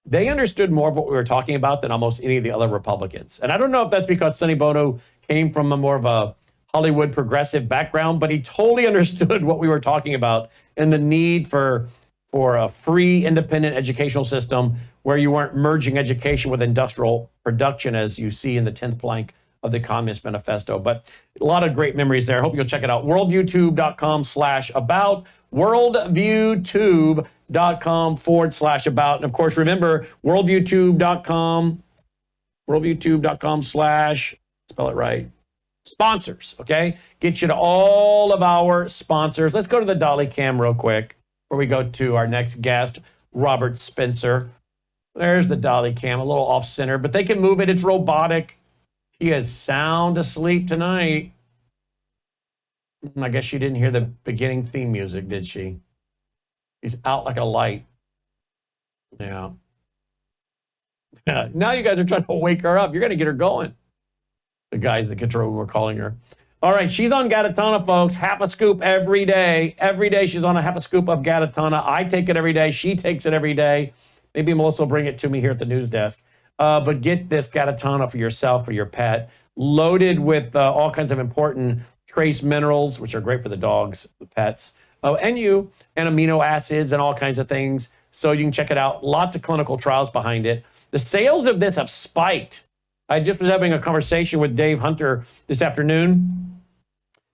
they understood more of what we were talking about than almost any of the other Republicans. And I don't know if that's because Sonny Bono came from a more of a Hollywood progressive background, but he totally understood what we were talking about and the need for a free, independent educational system where you weren't merging education with industrial production, as you see in the 10th plank of the Communist Manifesto. But a lot of great memories there. I hope you'll check it out. worldviewtube.com/about, worldviewtube.com/about. And of course, remember, worldviewtube.com, spell it right, sponsors, okay? Get you to all of our sponsors. Let's go to the dolly cam real quick before we go to our next guest, Robert Spencer. There's the dolly cam, a little off center, but they can move it. It's robotic. She is sound asleep tonight. I guess she didn't hear the beginning theme music, did she? She's out like a light. Yeah. Now you guys are trying to wake her up. You're going to get her going. The guys in the control room were calling her. All right, she's on Gatana, folks. Half a scoop every day. Every day she's on a half a scoop of Gatana. I take it every day. She takes it every day. Maybe Melissa will bring it to me here at the news desk. But get this Gatana for yourself or your pet, loaded with all kinds of important trace minerals, which are great for the dogs, the pets, and you, and amino acids and all kinds of things. So you can check it out. Lots of clinical trials behind it. The sales of this have spiked. I just was having a conversation with Dave Hunter this afternoon,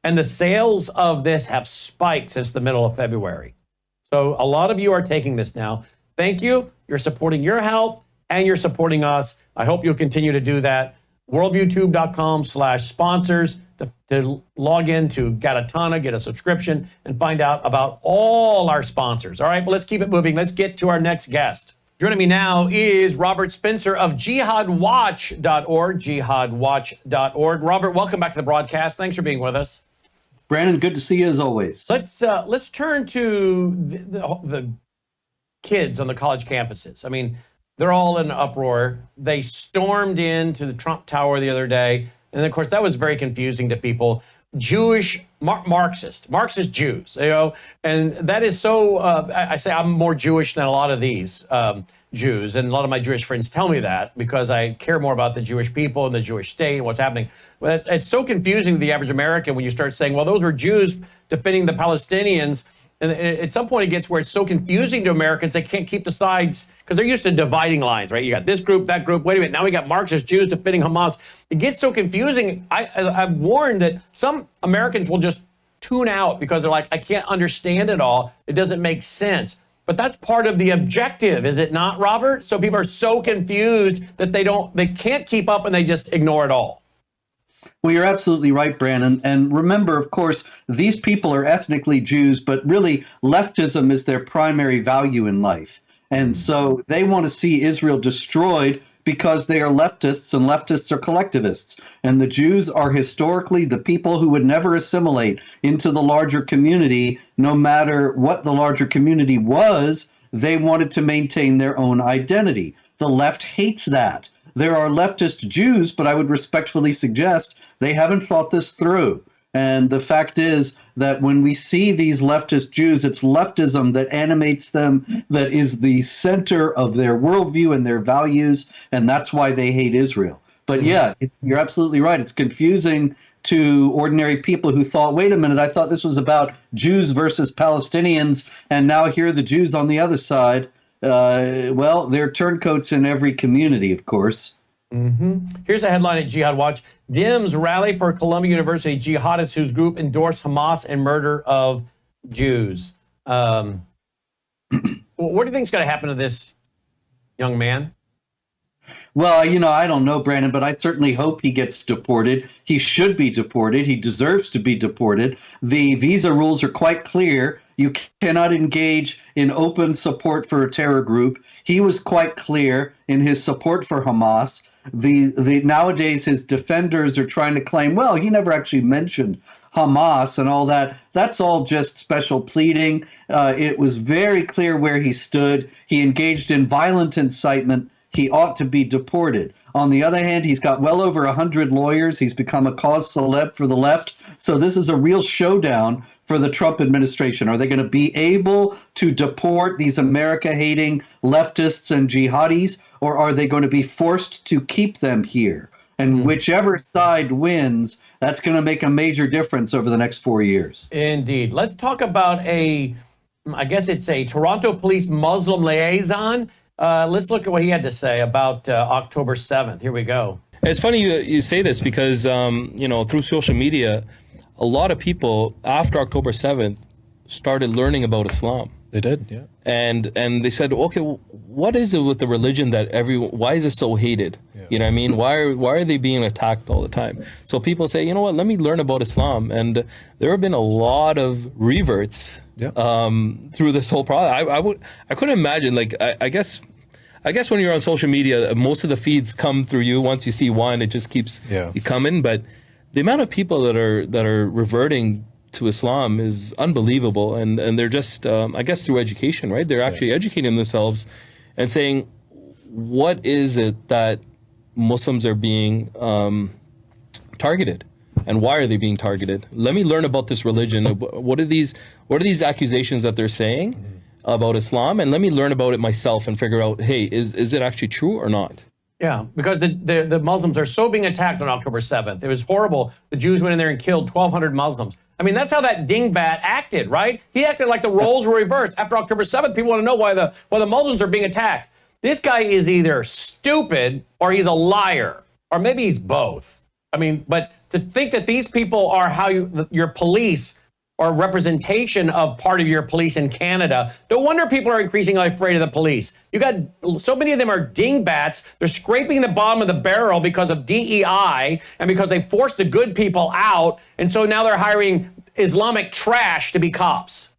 and the sales of this have spiked since the middle of February. So a lot of you are taking this now. Thank you. You're supporting your health and you're supporting us. I hope you'll continue to do that. worldviewtube.com/sponsors to log in to Gatana, get a subscription, and find out about all our sponsors. All right, but let's keep it moving. Let's get to our next guest. Joining me now is Robert Spencer of jihadwatch.org, jihadwatch.org. Robert, welcome back to the broadcast. Thanks for being with us. Brandon, good to see you as always. Let's turn to the kids on the college campuses. I mean, they're all in an uproar. They stormed into the Trump Tower the other day. And of course, that was very confusing to people. Jewish, Marxist Jews, you know, and that is so, I say I'm more Jewish than a lot of these Jews. And a lot of my Jewish friends tell me that because I care more about the Jewish people and the Jewish state and what's happening. But it's so confusing to the average American when you start saying, well, those were Jews defending the Palestinians. And at some point it gets where it's so confusing to Americans, they can't keep the sides because they're used to dividing lines, right? You got this group, that group. Wait a minute, now we got Marxist Jews defending Hamas. It gets so confusing. I've warned that some Americans will just tune out because they're like, I can't understand it all. It doesn't make sense. But that's part of the objective, is it not, Robert? So people are so confused that they can't keep up and they just ignore it all. Well, you're absolutely right, Brandon. And remember, of course, these people are ethnically Jews, but really leftism is their primary value in life. And so they want to see Israel destroyed because they are leftists, and leftists are collectivists. And the Jews are historically the people who would never assimilate into the larger community, no matter what the larger community was. They wanted to maintain their own identity. The left hates that. There are leftist Jews, but I would respectfully suggest they haven't thought this through. And the fact is that when we see these leftist Jews, it's leftism that animates them, that is the center of their worldview and their values, and that's why they hate Israel. But yeah, you're absolutely right. It's confusing to ordinary people who thought, wait a minute, I thought this was about Jews versus Palestinians, and now here are the Jews on the other side. Well, they're turncoats in every community, of course. Here's a headline at Jihad Watch. Dems rally for Columbia University jihadists whose group endorsed Hamas and murder of Jews. What do you think is going to happen to this young man? Well, I don't know, Brandon, but I certainly hope he gets deported. He should be deported. He deserves to be deported. The visa rules are quite clear. You cannot engage in open support for a terror group. He was quite clear in his support for Hamas. The nowadays his defenders are trying to claim, well, he never actually mentioned Hamas and all that. That's all just special pleading. It was very clear where he stood. He engaged in violent incitement. He ought to be deported. On the other hand, he's got well over 100 lawyers. He's become a cause celeb for the left. So this is a real showdown for the Trump administration. Are they going to be able to deport these America-hating leftists and jihadis, or are they going to be forced to keep them here? And whichever side wins, that's going to make a major difference over the next 4 years. Indeed. Let's talk about I guess it's a Toronto police Muslim liaison. Let's look at what he had to say about October 7th. Here we go. It's funny you say this because, through social media, a lot of people after October 7th started learning about Islam. They did, yeah. And they said, okay, what is it with the religion that why is it so hated? Yeah. You know what I mean? Why are they being attacked all the time? So people say, you know what, let me learn about Islam. And there have been a lot of reverts through this whole process. I couldn't imagine, I guess when you're on social media, most of the feeds come through you. Once you see one, it just keeps coming. But the amount of people that are reverting to Islam is unbelievable, and they're just I guess through education, right? They're actually educating themselves and saying, what is it that Muslims are being targeted, and why are they being targeted? Let me learn about this religion. What are these accusations that they're saying about Islam, and let me learn about it myself and figure out, hey, is it actually true or not? Yeah, because the Muslims are so being attacked on October 7th. It was horrible. The Jews went in there and killed 1,200 Muslims. I mean, that's how that dingbat acted, right? He acted like the roles were reversed. After October 7th, people want to know why the Muslims are being attacked. This guy is either stupid or he's a liar, or maybe he's both. I mean, but to think that these people are how your police or representation of part of your police in Canada. No wonder people are increasingly afraid of the police. You got so many of them are dingbats. They're scraping the bottom of the barrel because of DEI and because they forced the good people out. And so now they're hiring Islamic trash to be cops.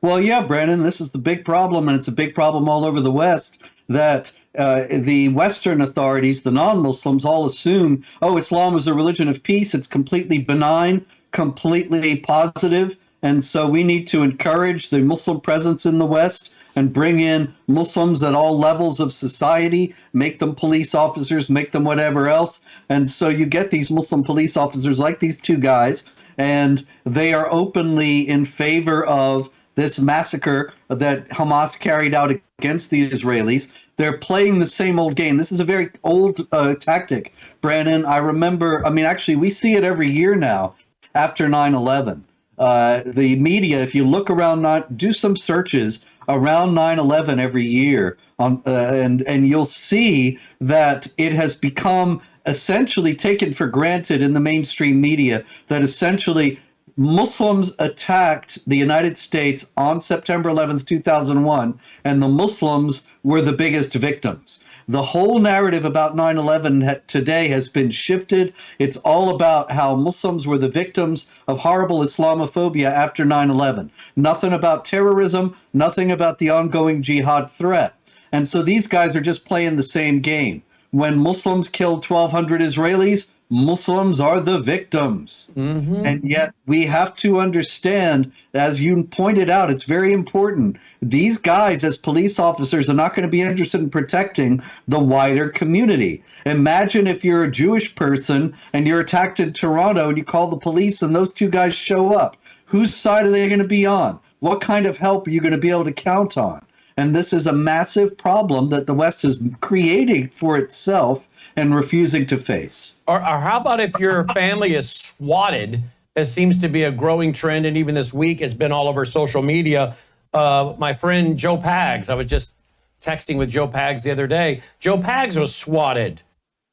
Well, yeah, Brandon, this is the big problem, and it's a big problem all over the West, that the Western authorities, the non-Muslims, all assume, Islam is a religion of peace. It's completely benign, completely positive. And so we need to encourage the Muslim presence in the West and bring in Muslims at all levels of society, make them police officers, make them whatever else. And so you get these Muslim police officers like these two guys, and they are openly in favor of this massacre that Hamas carried out against the Israelis. They're playing the same old game. This is a very old tactic, Brandon. Actually, we see it every year now after 9/11. The media, if you look around, do some searches around 9/11 every year, and you'll see that it has become essentially taken for granted in the mainstream media that essentially Muslims attacked the United States on September 11th, 2001, and the Muslims were the biggest victims. The whole narrative about 9/11 today has been shifted. It's all about how Muslims were the victims of horrible Islamophobia after 9/11. Nothing about terrorism, nothing about the ongoing jihad threat. And so these guys are just playing the same game. When Muslims killed 1,200 Israelis, Muslims are the victims. And yet we have to understand, as you pointed out, it's very important. These guys, as police officers, are not going to be interested in protecting the wider community. Imagine if you're a Jewish person and you're attacked in Toronto and you call the police and those two guys show up. Whose side are they going to be on? What kind of help are you going to be able to count on? And this is a massive problem that the West is creating for itself and refusing to face. Or how about if your family is swatted, as seems to be a growing trend, and even this week has been all over social media. My friend Joe Pags, I was just texting with Joe Pags the other day. Joe Pags was swatted,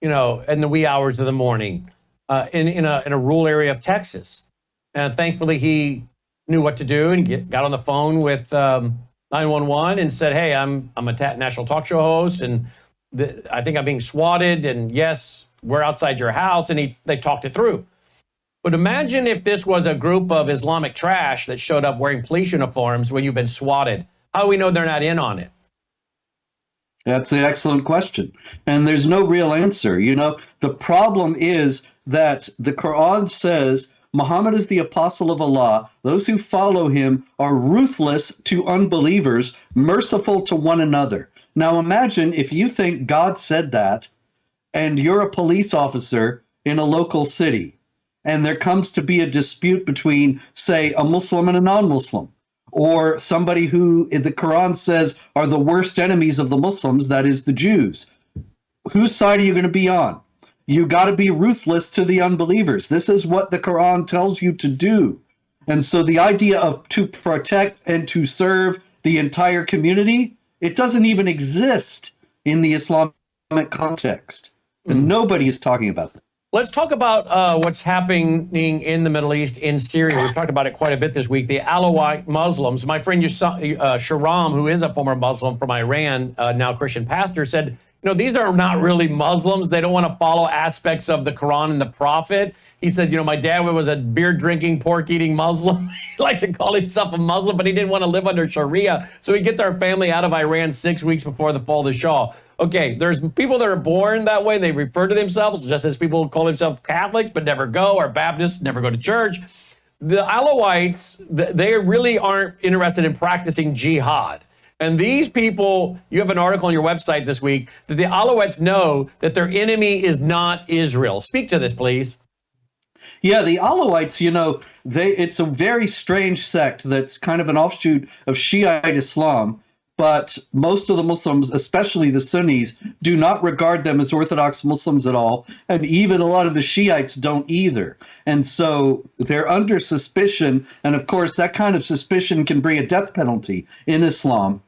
in the wee hours of the morning in a rural area of Texas. And thankfully, he knew what to do and got on the phone with 911 and said, hey, I'm a national talk show host, and I think I'm being swatted, and yes, we're outside your house, and they talked it through. But imagine if this was a group of Islamic trash that showed up wearing police uniforms when you've been swatted. How do we know they're not in on it? That's an excellent question. And there's no real answer. The problem is that the Quran says Muhammad is the apostle of Allah. Those who follow him are ruthless to unbelievers, merciful to one another. Now imagine if you think God said that and you're a police officer in a local city and there comes to be a dispute between, say, a Muslim and a non-Muslim, or somebody who the Quran says are the worst enemies of the Muslims, that is the Jews. Whose side are you going to be on? You got to be ruthless to the unbelievers. This is what the Quran tells you to do. And so the idea of to protect and to serve the entire community, it doesn't even exist in the Islamic context. And nobody is talking about that. Let's talk about what's happening in the Middle East, in Syria. We've talked about it quite a bit this week. The Alawite Muslims. My friend Sharam, who is a former Muslim from Iran, now Christian pastor, said, these are not really Muslims. They don't want to follow aspects of the Quran and the Prophet. He said, my dad was a beer-drinking, pork-eating Muslim. He liked to call himself a Muslim, but he didn't want to live under Sharia. So he gets our family out of Iran 6 weeks before the fall of the Shah. Okay, there's people that are born that way. They refer to themselves just as people call themselves Catholics, but never go, or Baptists, never go to church. The Alawites, they really aren't interested in practicing jihad. And these people, you have an article on your website this week, that the Alawites know that their enemy is not Israel. Speak to this, please. Yeah, the Alawites, it's a very strange sect that's kind of an offshoot of Shiite Islam. But most of the Muslims, especially the Sunnis, do not regard them as Orthodox Muslims at all. And even a lot of the Shiites don't either. And so they're under suspicion. And of course, that kind of suspicion can bring a death penalty in Islam.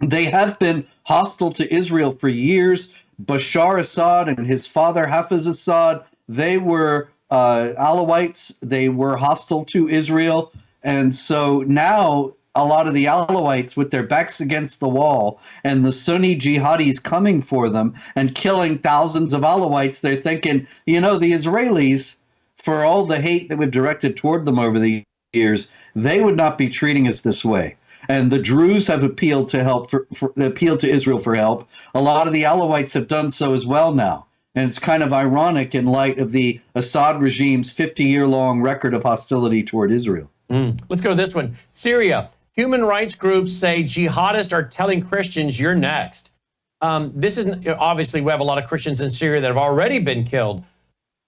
They have been hostile to Israel for years. Bashar Assad and his father, Hafiz Assad, they were Alawites. They were hostile to Israel. And so now a lot of the Alawites, with their backs against the wall and the Sunni jihadis coming for them and killing thousands of Alawites, they're thinking, the Israelis, for all the hate that we've directed toward them over the years, they would not be treating us this way. And the Druze have appealed to Israel for help. A lot of the Alawites have done so as well now. And it's kind of ironic in light of the Assad regime's 50-year-long record of hostility toward Israel. Let's go to this one. Syria. Human rights groups say jihadists are telling Christians you're next. This is obviously, we have a lot of Christians in Syria that have already been killed.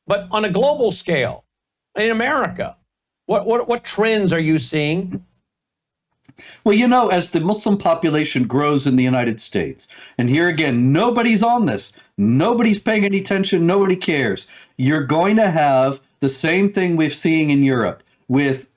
But on a global scale, in America, what trends are you seeing? Well, as the Muslim population grows in the United States, and here again, nobody's on this. Nobody's paying any attention. Nobody cares. You're going to have the same thing we're seeing in Europe with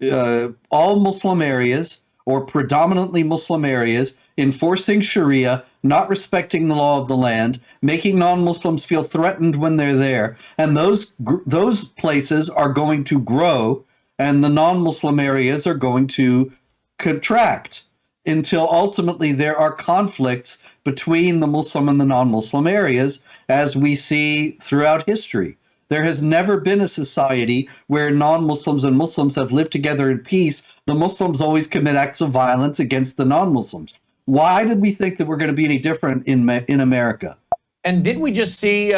all Muslim areas or predominantly Muslim areas enforcing Sharia, not respecting the law of the land, making non-Muslims feel threatened when they're there. And those places are going to grow, and the non-Muslim areas are going to contract until ultimately there are conflicts between the Muslim and the non-Muslim areas, as we see throughout history. There has never been a society where non-Muslims and Muslims have lived together in peace. The Muslims always commit acts of violence against the non-Muslims. Why did we think that we're going to be any different in America? And didn't we just see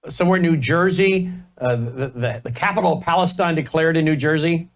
somewhere in New Jersey, the capital of Palestine declared in New Jersey?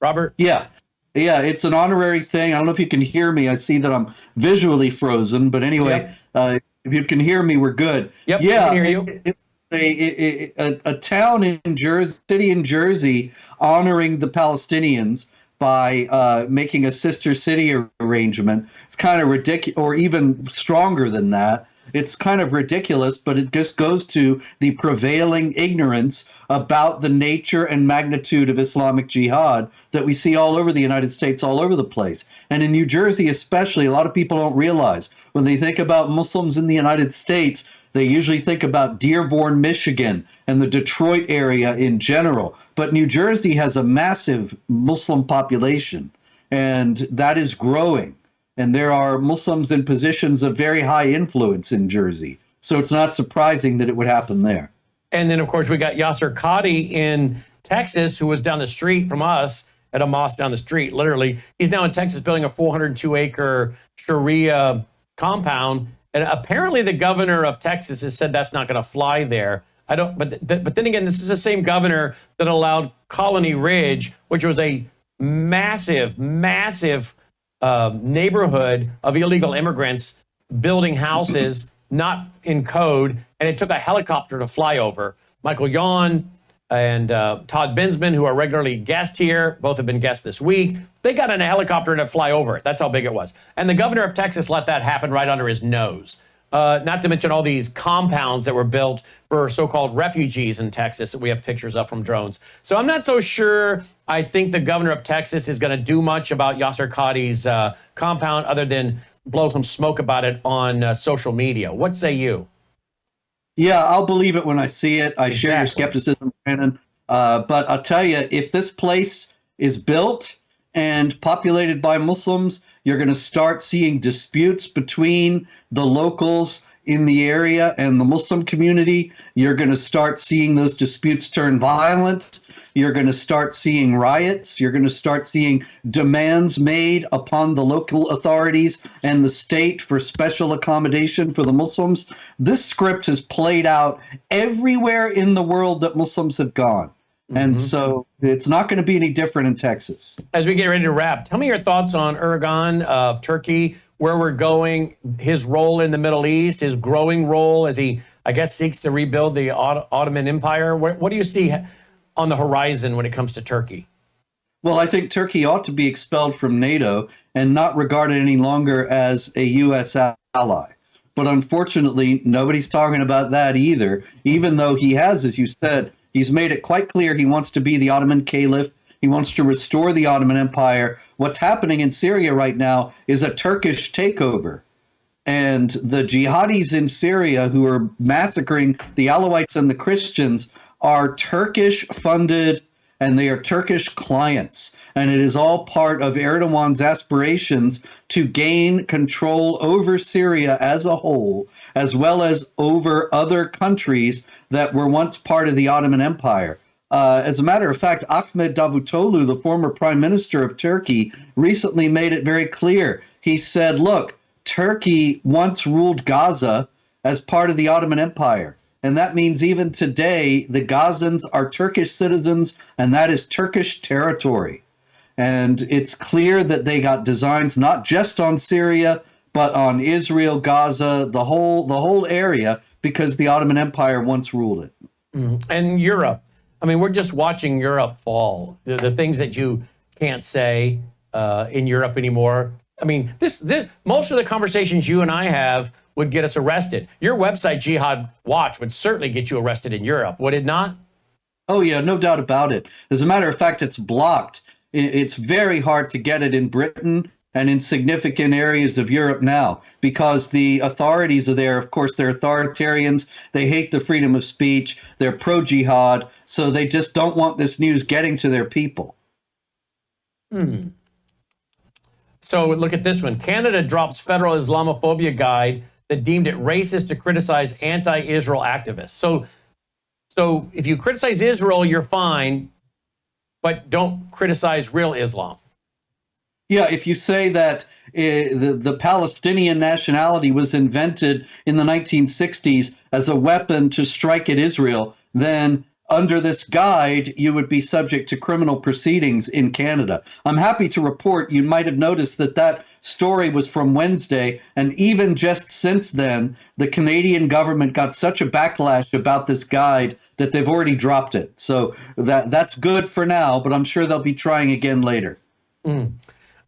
Robert? Yeah. Yeah, it's an honorary thing. I don't know if you can hear me. I see that I'm visually frozen, but anyway, if you can hear me, we're good. Yep, yeah, we can hear you. A town in Jersey, city in Jersey, honoring the Palestinians by making a sister city arrangement. It's kind of ridiculous, or even stronger than that. It's kind of ridiculous, but it just goes to the prevailing ignorance about the nature and magnitude of Islamic jihad that we see all over the United States, all over the place. And in New Jersey especially, a lot of people don't realize when they think about Muslims in the United States, they usually think about Dearborn, Michigan, and the Detroit area in general. But New Jersey has a massive Muslim population, and that is growing. And there are Muslims in positions of very high influence in Jersey. So it's not surprising that it would happen there. And then, of course, we got Yasser Qadi in Texas, who was down the street from us at a mosque down the street, literally. He's now in Texas building a 402-acre Sharia compound. And apparently the governor of Texas has said that's not going to fly there. But then again, this is the same governor that allowed Colony Ridge, which was a massive neighborhood of illegal immigrants building houses not in code, and it took a helicopter to fly over. Michael Yon and Todd Bensman, who are regularly guests here, both have been guests this week, they got in a helicopter and to fly over it. That's how big it was. And the governor of Texas let that happen right under his nose. Not to mention all these compounds that were built for so-called refugees in Texas that we have pictures of from drones. So I'm not so sure I think the governor of Texas is going to do much about Yasser Qadi's compound other than blow some smoke about it on social media. What say you? Yeah, I'll believe it when I see it. I share your skepticism, Brandon. But I'll tell you, if this place is built and populated by Muslims, you're going to start seeing disputes between the locals in the area and the Muslim community. You're going to start seeing those disputes turn violent. You're going to start seeing riots. You're going to start seeing demands made upon the local authorities and the state for special accommodation for the Muslims. This script has played out everywhere in the world that Muslims have gone. And so it's not going to be any different in Texas. As we get ready to wrap, tell me your thoughts on Erdogan of Turkey, where we're going, his role in the Middle East, his growing role as he, I guess, seeks to rebuild the Ottoman Empire. What do you see on the horizon when it comes to Turkey? Well, I think Turkey ought to be expelled from NATO and not regarded any longer as a U.S. ally. But unfortunately, nobody's talking about that either, even though he has, as you said, he's made it quite clear he wants to be the Ottoman Caliph. He wants to restore the Ottoman Empire. What's happening in Syria right now is a Turkish takeover. And the jihadis in Syria who are massacring the Alawites and the Christians are Turkish-funded, and they are Turkish clients. And it is all part of Erdogan's aspirations to gain control over Syria as a whole, as well as over other countries that were once part of the Ottoman Empire. As a matter of fact, Ahmet Davutoglu, the former prime minister of Turkey, recently made it very clear. He said, look, Turkey once ruled Gaza as part of the Ottoman Empire. And that means even today, the Gazans are Turkish citizens, and that is Turkish territory. And it's clear that they got designs not just on Syria, but on Israel, Gaza, the whole area, because the Ottoman Empire once ruled it. And Europe. I mean, we're just watching Europe fall. The things that you can't say in Europe anymore. I mean, this most of the conversations you and I have would get us arrested. Your website, Jihad Watch, would certainly get you arrested in Europe, would it not? Oh, yeah, no doubt about it. As a matter of fact, it's blocked. It's very hard to get it in Britain and in significant areas of Europe now because the authorities are there. Of course, they're authoritarians. They hate the freedom of speech. They're pro-jihad. So they just don't want this news getting to their people. So look at this one. Canada drops federal Islamophobia guide that deemed it racist to criticize anti-Israel activists. So if you criticize Israel, you're fine, but don't criticize real Islam. Yeah, if you say that the Palestinian nationality was invented in the 1960s as a weapon to strike at Israel, then under this guide, you would be subject to criminal proceedings in Canada. I'm happy to report you might have noticed that story was from Wednesday, and even just since then, the Canadian government got such a backlash about this guide that they've already dropped it. So that's good for now, but I'm sure they'll be trying again later.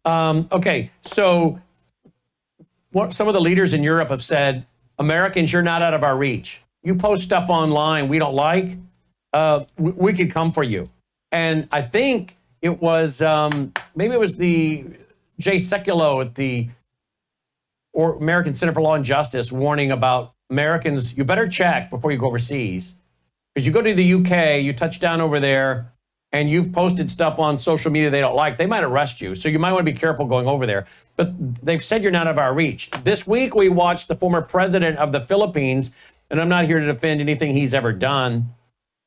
Okay, so what some of the leaders in Europe have said, Americans, you're not out of our reach. You post stuff online we don't like, we could come for you. And I think it was, maybe it was the Jay Sekulow at the American Center for Law and Justice warning about Americans, you better check before you go overseas. Because you go to the UK, you touch down over there, and you've posted stuff on social media they don't like, they might arrest you. So you might want to be careful going over there. But they've said you're not out of our reach. This week, we watched the former president of the Philippines, and I'm not here to defend anything he's ever done,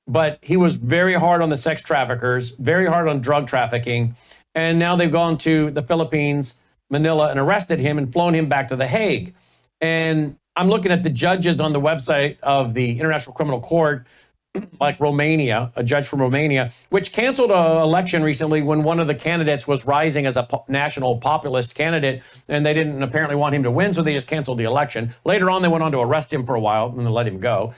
but he was very hard on the sex traffickers, very hard on drug trafficking. And now they've gone to the Philippines, Manila, and arrested him and flown him back to The Hague. And I'm looking at the judges on the website of the International Criminal Court, like Romania, a judge from Romania, which canceled an election recently when one of the candidates was rising as a national populist candidate, and they didn't apparently want him to win, so they just canceled the election. Later on, they went on to arrest him for a while and then let him go.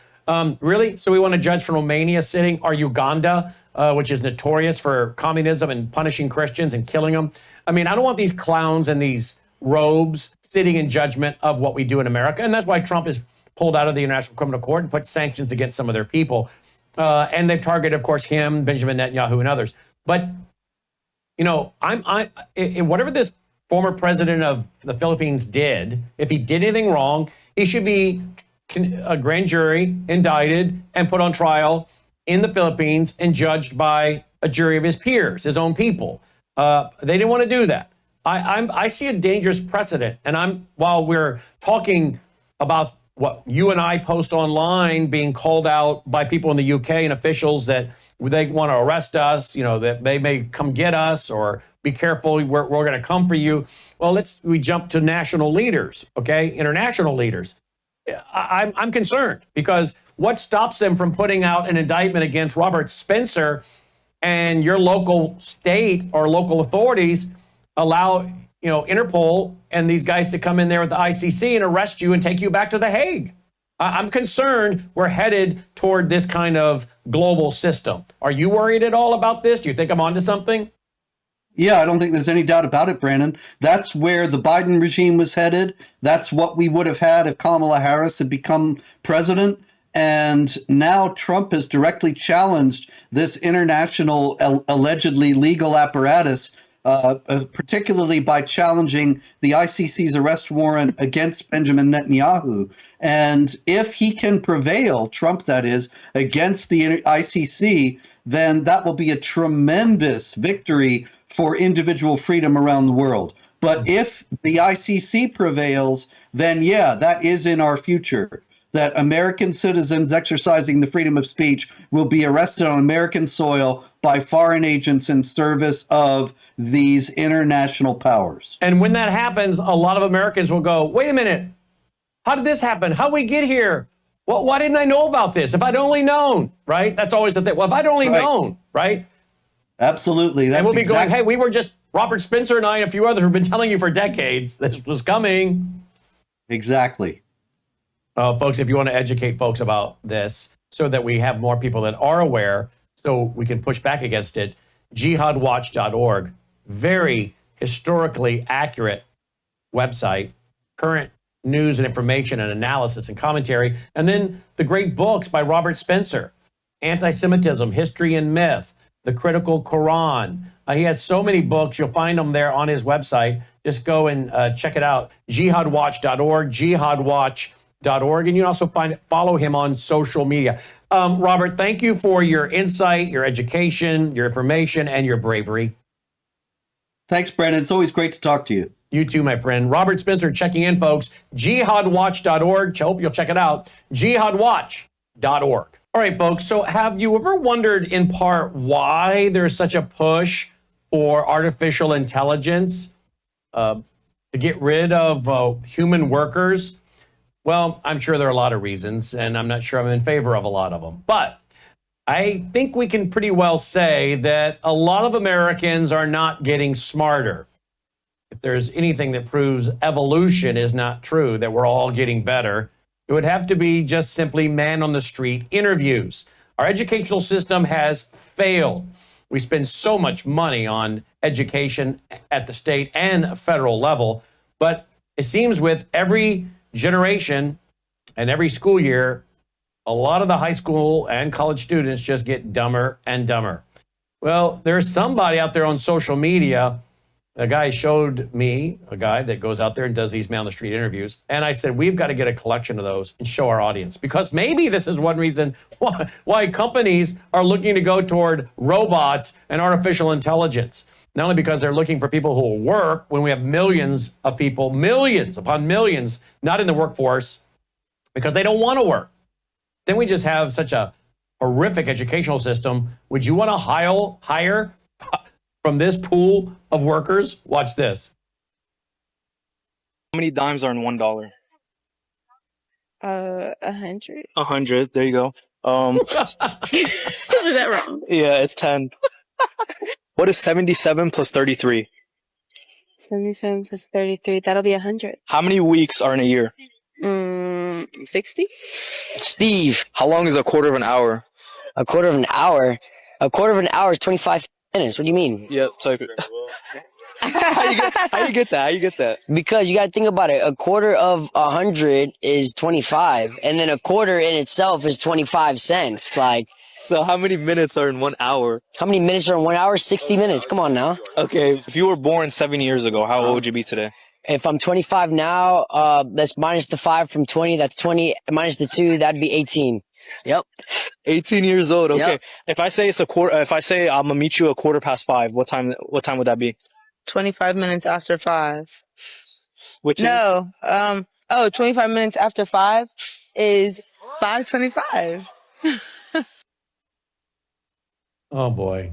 Really? So we want a judge from Romania sitting, or Uganda, which is notorious for communism and punishing Christians and killing them. I mean, I don't want these clowns in these robes sitting in judgment of what we do in America, and that's why Trump is pulled out of the International Criminal Court and put sanctions against some of their people. And they've targeted, of course, him, Benjamin Netanyahu, and others. But, you know, whatever this former president of the Philippines did, if he did anything wrong, he should be a grand jury indicted and put on trial in the Philippines and judged by a jury of his peers, his own people. They didn't want to do that. I see a dangerous precedent. And while we're talking about what you and I post online being called out by people in the UK and officials that they want to arrest us, you know, that they may come get us or be careful, we're going to come for you. Well, we jump to national leaders, okay, international leaders. I'm concerned because what stops them from putting out an indictment against Robert Spencer and your local state or local authorities allow, you know, Interpol and these guys to come in there with the ICC and arrest you and take you back to The Hague? I'm concerned we're headed toward this kind of global system. Are you worried at all about this? Do you think I'm onto something? Yeah, I don't think there's any doubt about it, Brandon. That's where the Biden regime was headed. That's what we would have had if Kamala Harris had become president. And now Trump has directly challenged this international, allegedly legal apparatus, particularly by challenging the ICC's arrest warrant against Benjamin Netanyahu. And if he can prevail, Trump that is, against the ICC, then that will be a tremendous victory for individual freedom around the world. But if the ICC prevails, then yeah, that is in our future. That American citizens exercising the freedom of speech will be arrested on American soil by foreign agents in service of these international powers. And when that happens, a lot of Americans will go, wait a minute, how did this happen? How did we get here? Well, why didn't I know about this? If I'd only known, right? That's always the thing. Well, if I'd only known, right? Absolutely. And we'll be going, hey, we were just, Robert Spencer and I and a few others have been telling you for decades this was coming. Exactly. Folks, if you want to educate folks about this so that we have more people that are aware so we can push back against it, jihadwatch.org, very historically accurate website, current news and information and analysis and commentary, and then the great books by Robert Spencer, Anti-Semitism, History and Myth, The Critical Quran. He has so many books. You'll find them there on his website. Just go and check it out, jihadwatch.org, jihadwatch.org. And you can also follow him on social media. Robert, thank you for your insight, your education, your information, and your bravery. Thanks, Brandon. It's always great to talk to you. You too, my friend. Robert Spencer checking in, folks. Jihadwatch.org. Hope you'll check it out. Jihadwatch.org. All right, folks. So have you ever wondered in part why there's such a push for artificial intelligence to get rid of human workers? Well, I'm sure there are a lot of reasons, and I'm not sure I'm in favor of a lot of them. But I think we can pretty well say that a lot of Americans are not getting smarter. If there's anything that proves evolution is not true, that we're all getting better, it would have to be just simply man on the street interviews. Our educational system has failed. We spend so much money on education at the state and federal level, but it seems with every generation and every school year, a lot of the high school and college students just get dumber and dumber. Well, there's somebody out there on social media. A guy showed me a guy that goes out there and does these man on the street interviews. And I said, we've got to get a collection of those and show our audience, because maybe this is one reason why companies are looking to go toward robots and artificial intelligence. Not only because they're looking for people who will work when we have millions of people, millions upon millions, not in the workforce because they don't want to work. Then we just have such a horrific educational system. Would you want to hire from this pool of workers? Watch this. How many dimes are in $1? 100. 100. There you go. Is that wrong? Yeah, it's 10. What is 77 plus 33? 77 plus 33. That'll be 100. How many weeks are in a year? 60. Steve, how long is a quarter of an hour? A quarter of an hour? A quarter of an hour is 25 minutes. What do you mean? Yep, type it. How you get that? How you get that? Because you got to think about it. A quarter of 100 is 25, and then a quarter in itself is 25 cents. Like, So how many minutes are in 1 hour? how many minutes are in 1 hour? 60 minutes. Come on now. Okay, if you were born 7 years ago, how old would you be today? If I'm 25 now, that's minus the 5 from 20. That's 20. Minus the 2, that'd be 18. Yep. 18 years old. Okay. Yep. If I say it's a quarter, if I say I'm gonna meet you a quarter past 5, what time would that be? 25 minutes after 5. Which No. 25 minutes after 5 is 5:25. Oh, boy.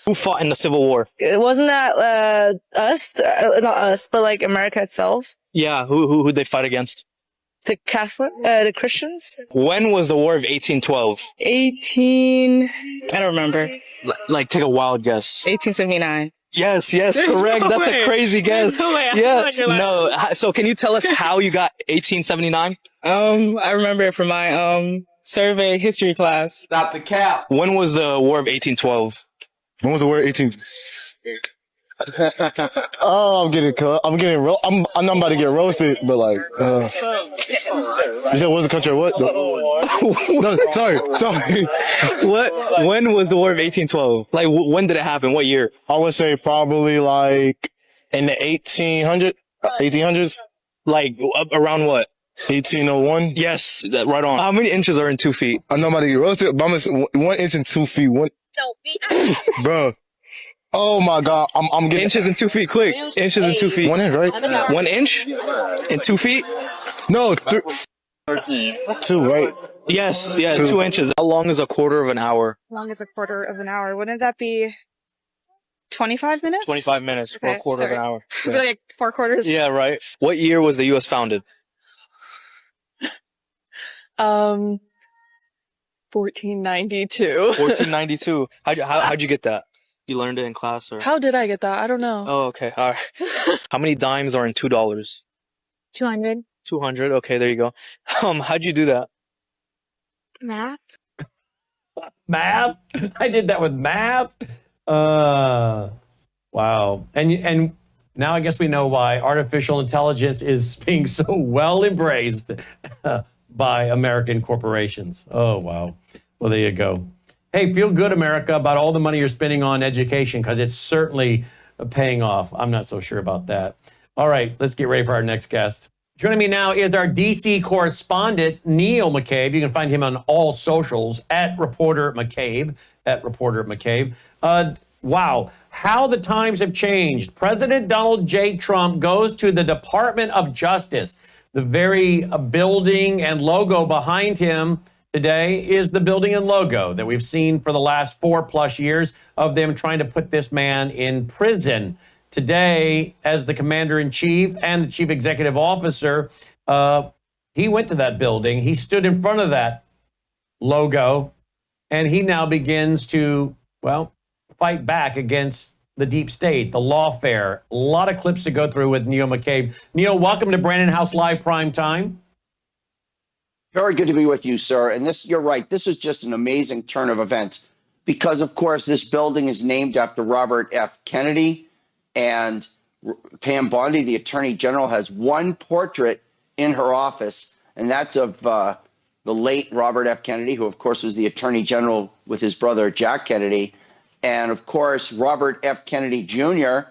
Who fought in the Civil War? Wasn't that us? Not us, but like America itself. Yeah, who they fight against? The the Christians. When was the War of 1812? 18. I don't remember. Like, take a wild guess. 1879. Yes, correct. That's a crazy guess. No way. Yeah, no. So can you tell us how you got 1879? I remember it from my survey history class. Stop the cap. When was the War of 1812? When was the word 18? Oh, I'm getting I'm not about to get roasted, but like, you said what's the country or what? No, sorry. When was the War of 1812? Like, when did it happen? What year? I would say probably like in the 1800s. Like, around what? 1801. Yes, right on. How many inches are in 2 feet? I'm not about to get roasted, but I'm just 1 inch and 2 feet. Bro. Oh my God. I'm getting Inches and 2 feet, quick. Inches and 2 feet. 1 inch, right? 1 inch in 2 feet? No, 2, right? Yes, 2 inches. How long is a quarter of an hour? Long as a quarter of an hour. Wouldn't that be 25 minutes? 25 minutes for a quarter of an hour. It'd be like 4 quarters. Yeah, right. What year was the U.S. founded? 1492. 1492. How'd you get that? You learned it in class, or? How did I get that? I don't know. Oh, okay. All right. How many dimes are in $2? 200. 200. Okay, there you go. How'd you do that? Math. Math? I did that with math? Wow. And now I guess we know why artificial intelligence is being so well embraced by American corporations. Oh, wow. Well, there you go. Hey, feel good, America, about all the money you're spending on education, because it's certainly paying off. I'm not so sure about that. All right, let's get ready for our next guest. Joining me now is our D.C. correspondent, Neil McCabe. You can find him on all socials, at Reporter McCabe, Wow, how the times have changed. President Donald J. Trump goes to the Department of Justice. The very building and logo behind him today is the building and logo that we've seen for the last 4+ years of them trying to put this man in prison. Today, as the commander-in-chief and the chief executive officer, he went to that building. He stood in front of that logo, and he now begins to, well, fight back against the deep state, the lawfare. A lot of clips to go through with Neil McCabe. Neil, welcome to Brandon House Live Prime Time. Very good to be with you, sir. And this, you're right, this is just an amazing turn of events because, of course, this building is named after Robert F. Kennedy, and Pam Bondi, the Attorney General, has one portrait in her office, and that's of the late Robert F. Kennedy, who, of course, was the Attorney General with his brother Jack Kennedy. And, of course, Robert F. Kennedy Jr.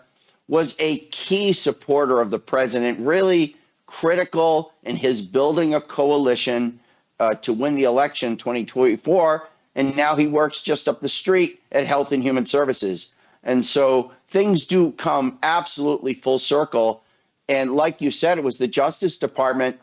was a key supporter of the president, really critical in his building a coalition to win the election in 2024. And now he works just up the street at Health and Human Services. And so things do come absolutely full circle. And like you said, it was the Justice Department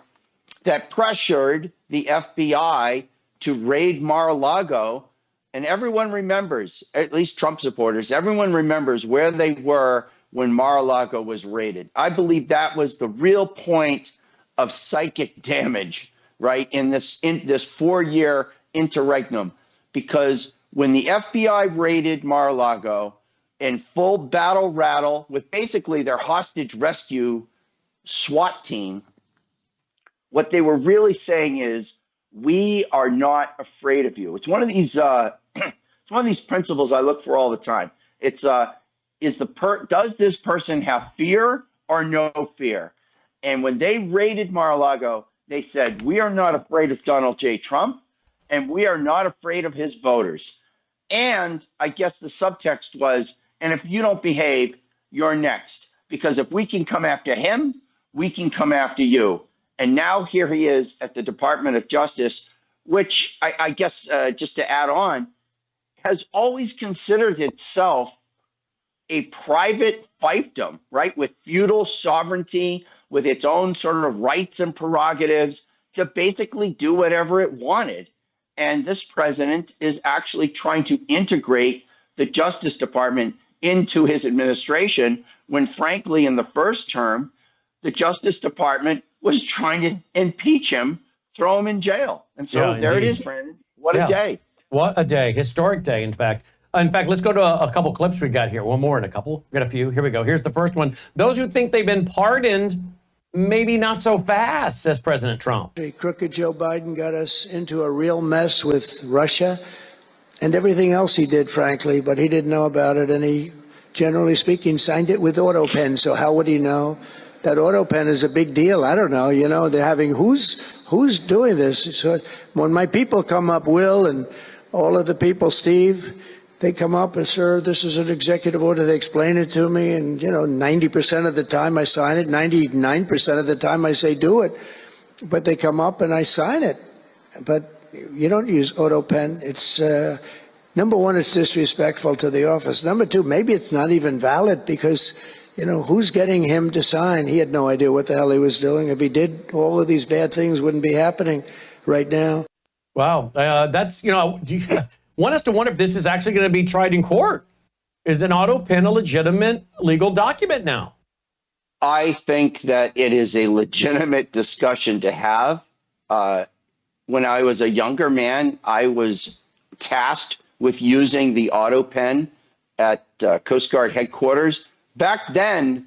that pressured the FBI to raid Mar-a-Lago. And everyone remembers, at least Trump supporters, everyone remembers where they were when Mar-a-Lago was raided. I believe that was the real point of psychic damage, right, in this 4-year interregnum. Because when the FBI raided Mar-a-Lago in full battle rattle with basically their hostage rescue SWAT team, what they were really saying is, we are not afraid of you. It's one of these it's one of these principles I look for all the time. It's does this person have fear or no fear? And when they raided Mar-a-Lago, they said, we are not afraid of Donald J. Trump, and we are not afraid of his voters. And I guess the subtext was, and if you don't behave, you're next. Because if we can come after him, we can come after you. And now here he is at the Department of Justice, which I guess just to add on, has always considered itself a private fiefdom, right, with feudal sovereignty, with its own sort of rights and prerogatives to basically do whatever it wanted. And this president is actually trying to integrate the Justice Department into his administration when, frankly, in the first term, the Justice Department was trying to impeach him, throw him in jail. And so there it is, Brandon. What a day. What a day. Historic day, in fact. Let's go to a couple clips we got here. One more and a couple. We got a few. Here we go. Here's the first one. Those who think they've been pardoned, maybe not so fast, says President Trump. Crooked Joe Biden got us into a real mess with Russia and everything else he did, frankly, but he didn't know about it. And he, generally speaking, signed it with AutoPen. So how would he know? That AutoPen is a big deal. I don't know. You know, they're having who's doing this? So when my people come up, Will and all of the people, Steve, they come up and, sir, this is an executive order. They explain it to me. And, 90% of the time I sign it. 99% of the time I say do it. But they come up and I sign it. But you don't use AutoPen. It's, number one, it's disrespectful to the office. Number two, maybe it's not even valid because, who's getting him to sign? He had no idea what the hell he was doing. If he did, all of these bad things wouldn't be happening right now. Wow. That's, want us to wonder if this is actually going to be tried in court. Is an AutoPen a legitimate legal document now? I think that it is a legitimate discussion to have. When I was a younger man, I was tasked with using the AutoPen at Coast Guard headquarters. Back then,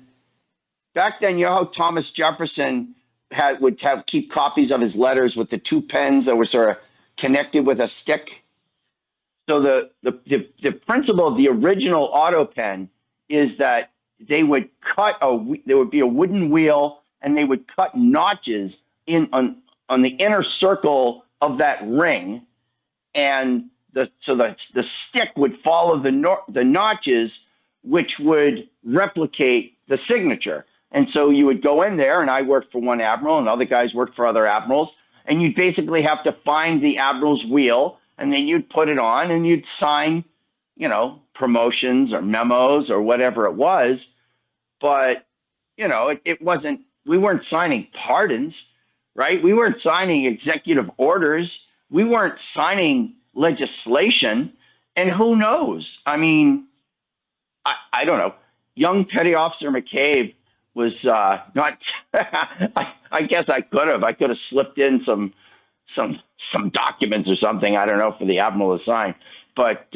you know how Thomas Jefferson would keep copies of his letters with the two pens that were sort of connected with a stick. So the principle of the original AutoPen is that they would there would be a wooden wheel and they would cut notches on the inner circle of that ring, and the stick would follow the notches, which would replicate the signature. And so you would go in there, and I worked for one admiral, and other guys worked for other admirals, and you'd basically have to find the admiral's wheel, and then you'd put it on, and you'd sign, promotions or memos or whatever it was. But, it wasn't, we weren't signing pardons, right? We weren't signing executive orders. We weren't signing legislation. And who knows? I mean, I don't know. Young Petty Officer McCabe was not, I guess I could have slipped in some some documents or something, I don't know, for the admiral to sign. But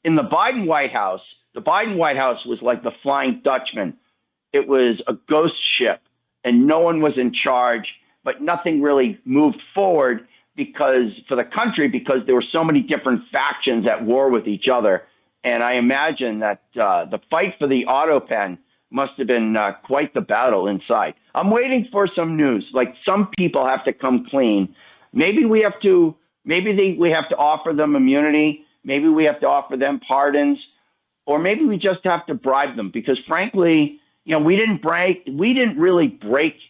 in the Biden White House was like the Flying Dutchman. It was a ghost ship, and no one was in charge, but nothing really moved forward for the country because there were so many different factions at war with each other. And I imagine that the fight for the auto pen must have been quite the battle inside. I'm waiting for some news. Like, some people have to come clean. Maybe we have to offer them immunity. Maybe we have to offer them pardons, or maybe we just have to bribe them, because frankly, we didn't really break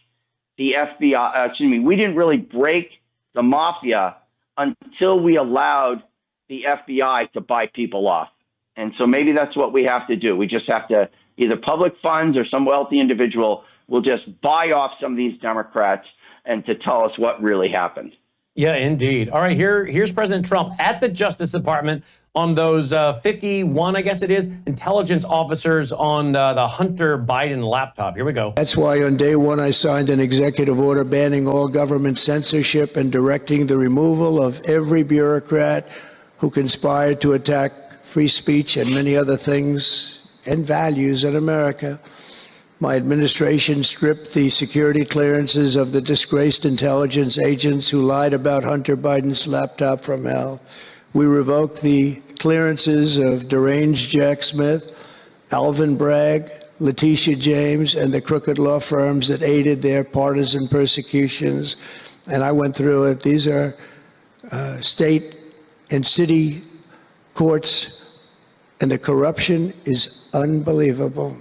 the FBI. We didn't really break the mafia until we allowed the FBI to buy people off. And so maybe that's what we have to do. We just have to, either public funds or some wealthy individual will just buy off some of these Democrats and to tell us what really happened. Yeah, indeed. All right, here's President Trump at the Justice Department on those 51, I guess it is, intelligence officers on the Hunter Biden laptop. Here we go. That's why on day one, I signed an executive order banning all government censorship and directing the removal of every bureaucrat who conspired to attack free speech and many other things and values in America. My administration stripped the security clearances of the disgraced intelligence agents who lied about Hunter Biden's laptop from hell. We revoked the clearances of deranged Jack Smith, Alvin Bragg, Letitia James, and the crooked law firms that aided their partisan persecutions. And I went through it. These are state and city courts, and the corruption is unbelievable.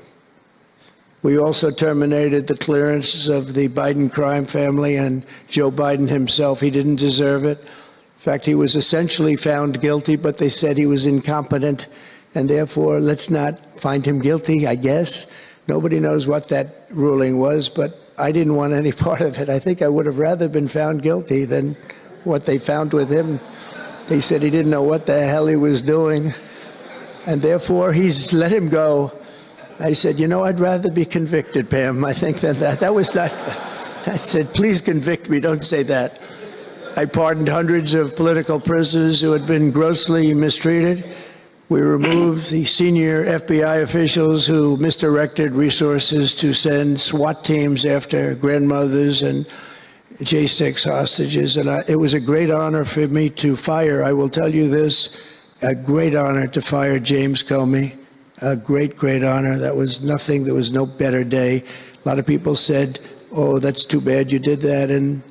We also terminated the clearances of the Biden crime family and Joe Biden himself. He didn't deserve it. In fact, he was essentially found guilty, but they said he was incompetent, and therefore let's not find him guilty, I guess. Nobody knows what that ruling was, but I didn't want any part of it. I think I would have rather been found guilty than what they found with him. They said he didn't know what the hell he was doing, and therefore he's let him go. I said, I'd rather be convicted, Pam, I think, than that. That was not, I said, please convict me, don't say that. I pardoned hundreds of political prisoners who had been grossly mistreated. We removed the senior FBI officials who misdirected resources to send SWAT teams after grandmothers and J6 hostages. And it was a great honor for me to fire, I will tell you this, a great honor to fire James Comey. A great, great honor. That was nothing. There was no better day. A lot of people said, oh, that's too bad you did that. And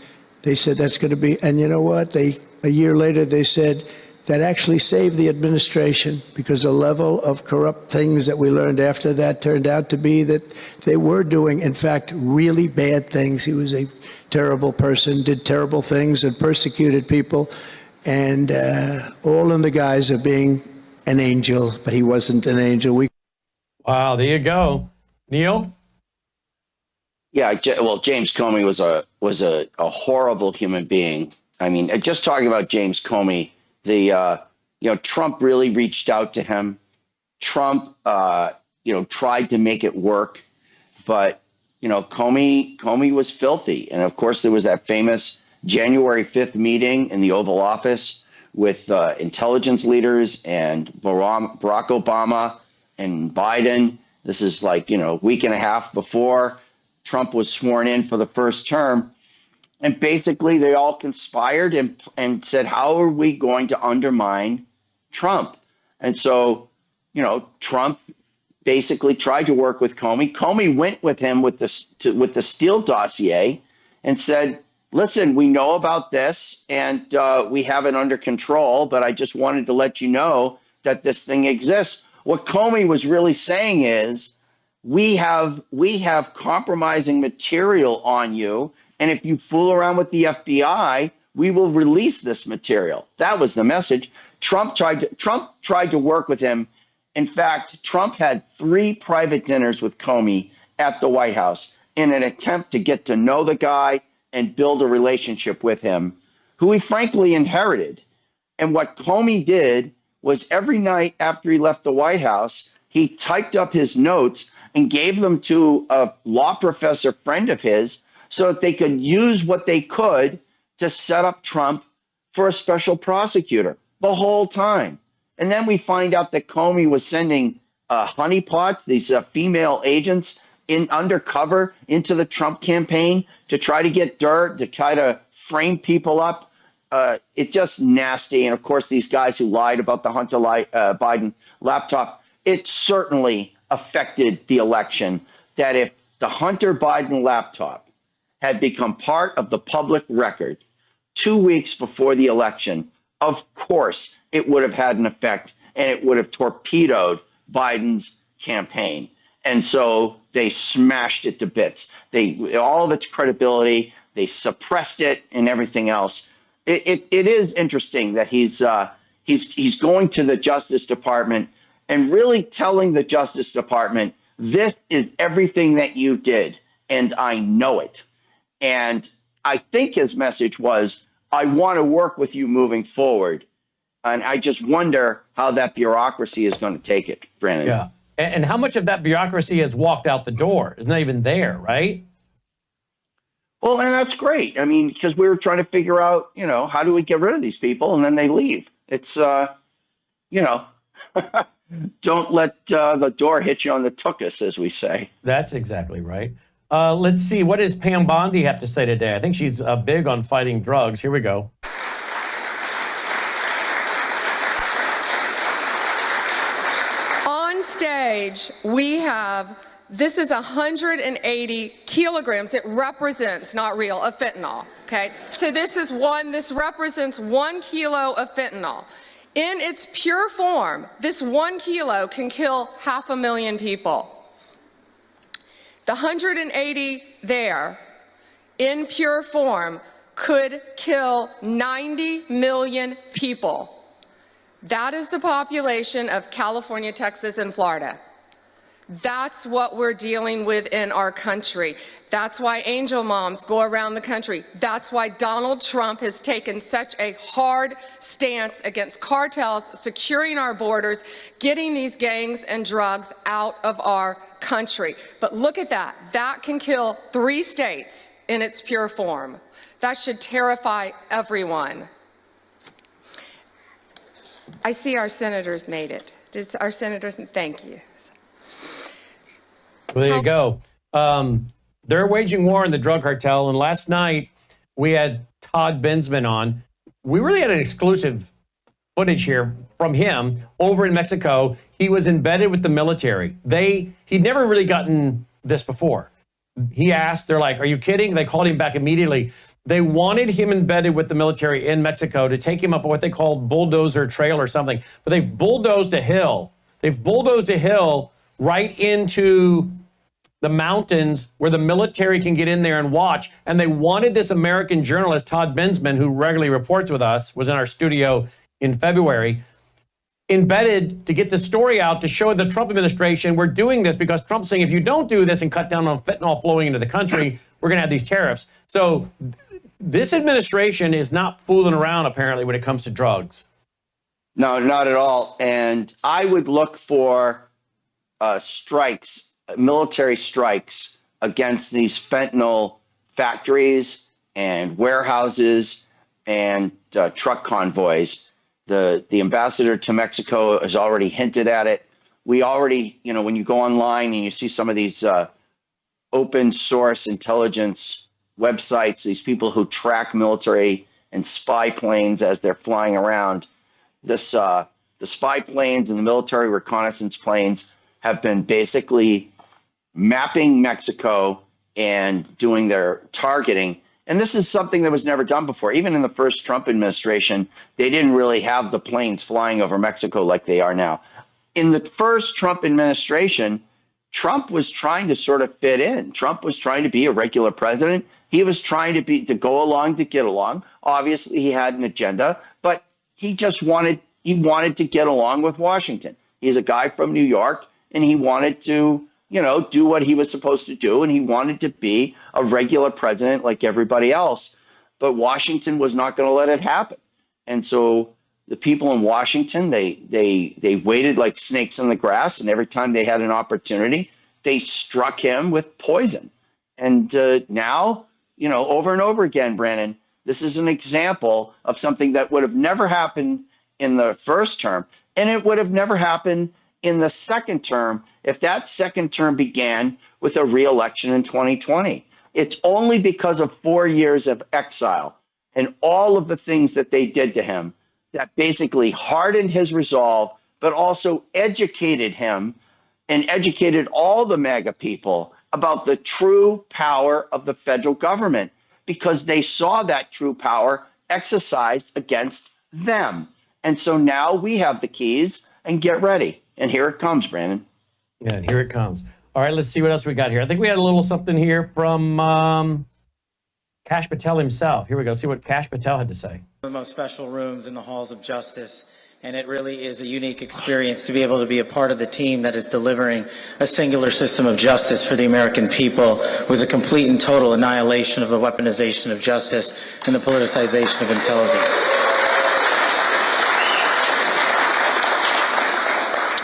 they said that's going to be, and you know what? A year later, they said that actually saved the administration, because the level of corrupt things that we learned after that turned out to be that they were doing, in fact, really bad things. He was a terrible person, did terrible things, and persecuted people. And all in the guise of being an angel, but he wasn't an angel. Wow, there you go. Neil? Yeah, well, James Comey was a horrible human being. I mean, just talking about James Comey, Trump really reached out to him. Trump, tried to make it work, but Comey was filthy. And of course, there was that famous January 5th meeting in the Oval Office with intelligence leaders and Barack Obama and Biden. This is like, a week and a half before Trump was sworn in for the first term. And basically, they all conspired and said, how are we going to undermine Trump? And so, Trump basically tried to work with Comey. Comey went with him with the Steele dossier and said, listen, we know about this and we have it under control, but I just wanted to let you know that this thing exists. What Comey was really saying is, we have compromising material on you, and if you fool around with the FBI, we will release this material. That was the message. Trump tried to work with him. In fact, Trump had 3 private dinners with Comey at the White House in an attempt to get to know the guy and build a relationship with him, who he frankly inherited. And what Comey did was, every night after he left the White House, he typed up his notes and gave them to a law professor friend of his so that they could use what they could to set up Trump for a special prosecutor the whole time. And then we find out that Comey was sending honeypots, these female agents, in undercover into the Trump campaign to try to get dirt, to try to frame people up. It's just nasty. And of course, these guys who lied about the Hunter Biden laptop, it certainly affected the election. That if the Hunter Biden laptop had become part of the public record 2 weeks before the election, of course it would have had an effect, and it would have torpedoed Biden's campaign. And so they smashed it to bits. All of its credibility, they suppressed it and everything else. It is interesting that he's going to the Justice Department and really telling the Justice Department, this is everything that you did, and I know it. And I think his message was, I want to work with you moving forward. And I just wonder how that bureaucracy is going to take it, Brandon. Yeah. And how much of that bureaucracy has walked out the door? It's not even there, right? Well, and that's great. I mean, because we were trying to figure out, how do we get rid of these people? And then they leave. It's, don't let the door hit you on the tuchus, as we say. That's exactly right. Let's see. What does Pam Bondi have to say today? I think she's big on fighting drugs. Here we go. On stage, we have, this is 180 kilograms. It represents, not real, of fentanyl. Okay. So this represents 1 kilo of fentanyl. In its pure form, this 1 kilo can kill 500,000 people. The 180 there, in pure form, could kill 90 million people. That is the population of California, Texas, and Florida. That's what we're dealing with in our country. That's why angel moms go around the country. That's why Donald Trump has taken such a hard stance against cartels, securing our borders, getting these gangs and drugs out of our country. But look at that. That can kill 3 states in its pure form. That should terrify everyone. I see our senators made it. Did our senators? Thank you. Well, there you go. They're waging war in the drug cartel. And last night we had Todd Bensman on. We really had an exclusive footage here from him over in Mexico. He was embedded with the military. He'd never really gotten this before. He asked, they're like, are you kidding? They called him back immediately. They wanted him embedded with the military in Mexico to take him up what they called bulldozer trail or something. But they've bulldozed a hill. They've bulldozed a hill right into the mountains where the military can get in there and watch. And they wanted this American journalist, Todd Bensman, who regularly reports with us, was in our studio in February, embedded to get the story out to show the Trump administration we're doing this because Trump's saying if you don't do this and cut down on fentanyl flowing into the country, we're going to have these tariffs. So this administration is not fooling around, apparently, when it comes to drugs. No, not at all. And I would look for strikes, military strikes against these fentanyl factories and warehouses and truck convoys. The ambassador to Mexico has already hinted at it. We already, when you go online and you see some of these open source intelligence websites, these people who track military and spy planes as they're flying around, the spy planes and the military reconnaissance planes have been basically mapping Mexico and doing their targeting. And this is something that was never done before. Even in the first Trump administration, they didn't really have the planes flying over Mexico like they are now. In the first Trump administration, Trump was trying to sort of fit in. Trump was trying to be a regular president. He was trying to go along to get along. Obviously, he had an agenda, but he just wanted to get along with Washington. He's a guy from New York, and he wanted to do what he was supposed to do, and he wanted to be a regular president like everybody else. But Washington was not going to let it happen. And so the people in Washington, they waited like snakes in the grass, and every time they had an opportunity, they struck him with poison. And now, over and over again, Brandon, This is an example of something that would have never happened in the first term, and it would have never happened in the second term if that second term began with a re-election in 2020. It's only because of 4 years of exile and all of the things that they did to him that basically hardened his resolve, but also educated him and educated all the MAGA people about the true power of the federal government, because they saw that true power exercised against them. And so now we have the keys, and get ready. And here it comes, Brandon. Yeah, and here it comes. All right, let's see what else we got here. I think we had a little something here from Kash Patel himself. Here we go. See what Kash Patel had to say. The most special rooms in the halls of justice. And it really is a unique experience to be able to be a part of the team that is delivering a singular system of justice for the American people, with a complete and total annihilation of the weaponization of justice and the politicization of intelligence.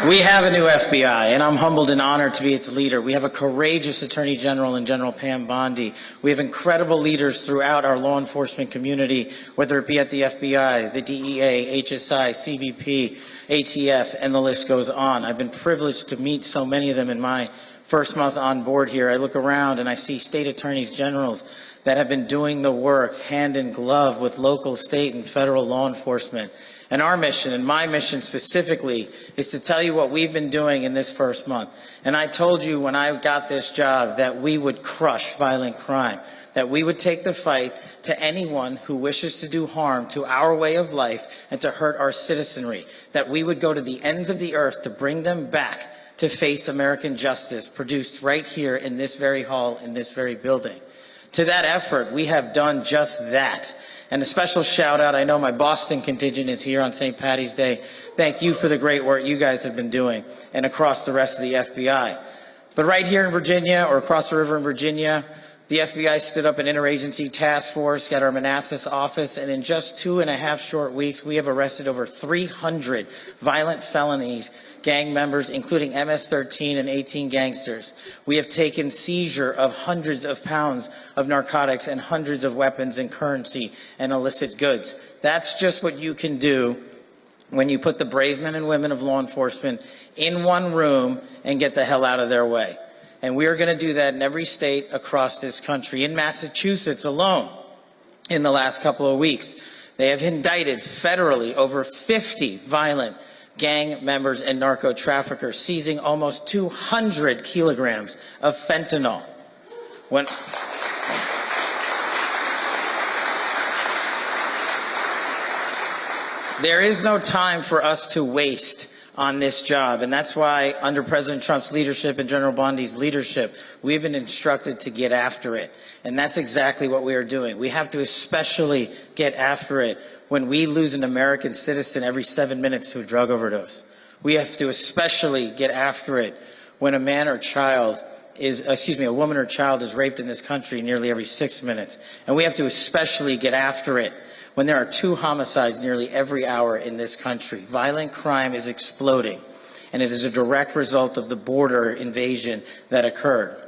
We have a new FBI, and I'm humbled and honored to be its leader. We have a courageous Attorney General in General Pam Bondi. We have incredible leaders throughout our law enforcement community, whether it be at the FBI, the DEA, HSI, CBP, ATF, and the list goes on. I've been privileged to meet so many of them in my first month on board here. I look around and I see state attorneys generals that have been doing the work hand in glove with local, state, and federal law enforcement. And our mission, and my mission specifically, is to tell you what we've been doing in this first month. And I told you when I got this job that we would crush violent crime, that we would take the fight to anyone who wishes to do harm to our way of life and to hurt our citizenry, that we would go to the ends of the earth to bring them back to face American justice produced right here in this very hall, in this very building. To that effort, we have done just that. And a special shout out, I know my Boston contingent is here on St. Paddy's Day. Thank you for the great work you guys have been doing, and across the rest of the FBI. But right here in Virginia, or across the river in Virginia, the FBI stood up an interagency task force at our Manassas office, and in just 2.5 short weeks, we have arrested over 300 violent felonies gang members, including MS-13 and 18 gangsters. We have taken seizure of hundreds of pounds of narcotics and hundreds of weapons and currency and illicit goods. That's just what you can do when you put the brave men and women of law enforcement in one room and get the hell out of their way. And we are going to do that in every state across this country. In Massachusetts alone, in the last couple of weeks, they have indicted federally over 50 violent gang members and narco traffickers, seizing almost 200 kilograms of fentanyl. There is no time for us to waste on this job, and that's why under President Trump's leadership and General Bondi's leadership, we've been instructed to get after it. And that's exactly what we are doing. We have to especially get after it when we lose an American citizen every 7 minutes to a drug overdose. We have to especially get after it when a woman or child is raped in this country nearly every 6 minutes. And we have to especially get after it when there are 2 homicides nearly every hour in this country. Violent crime is exploding, and it is a direct result of the border invasion that occurred.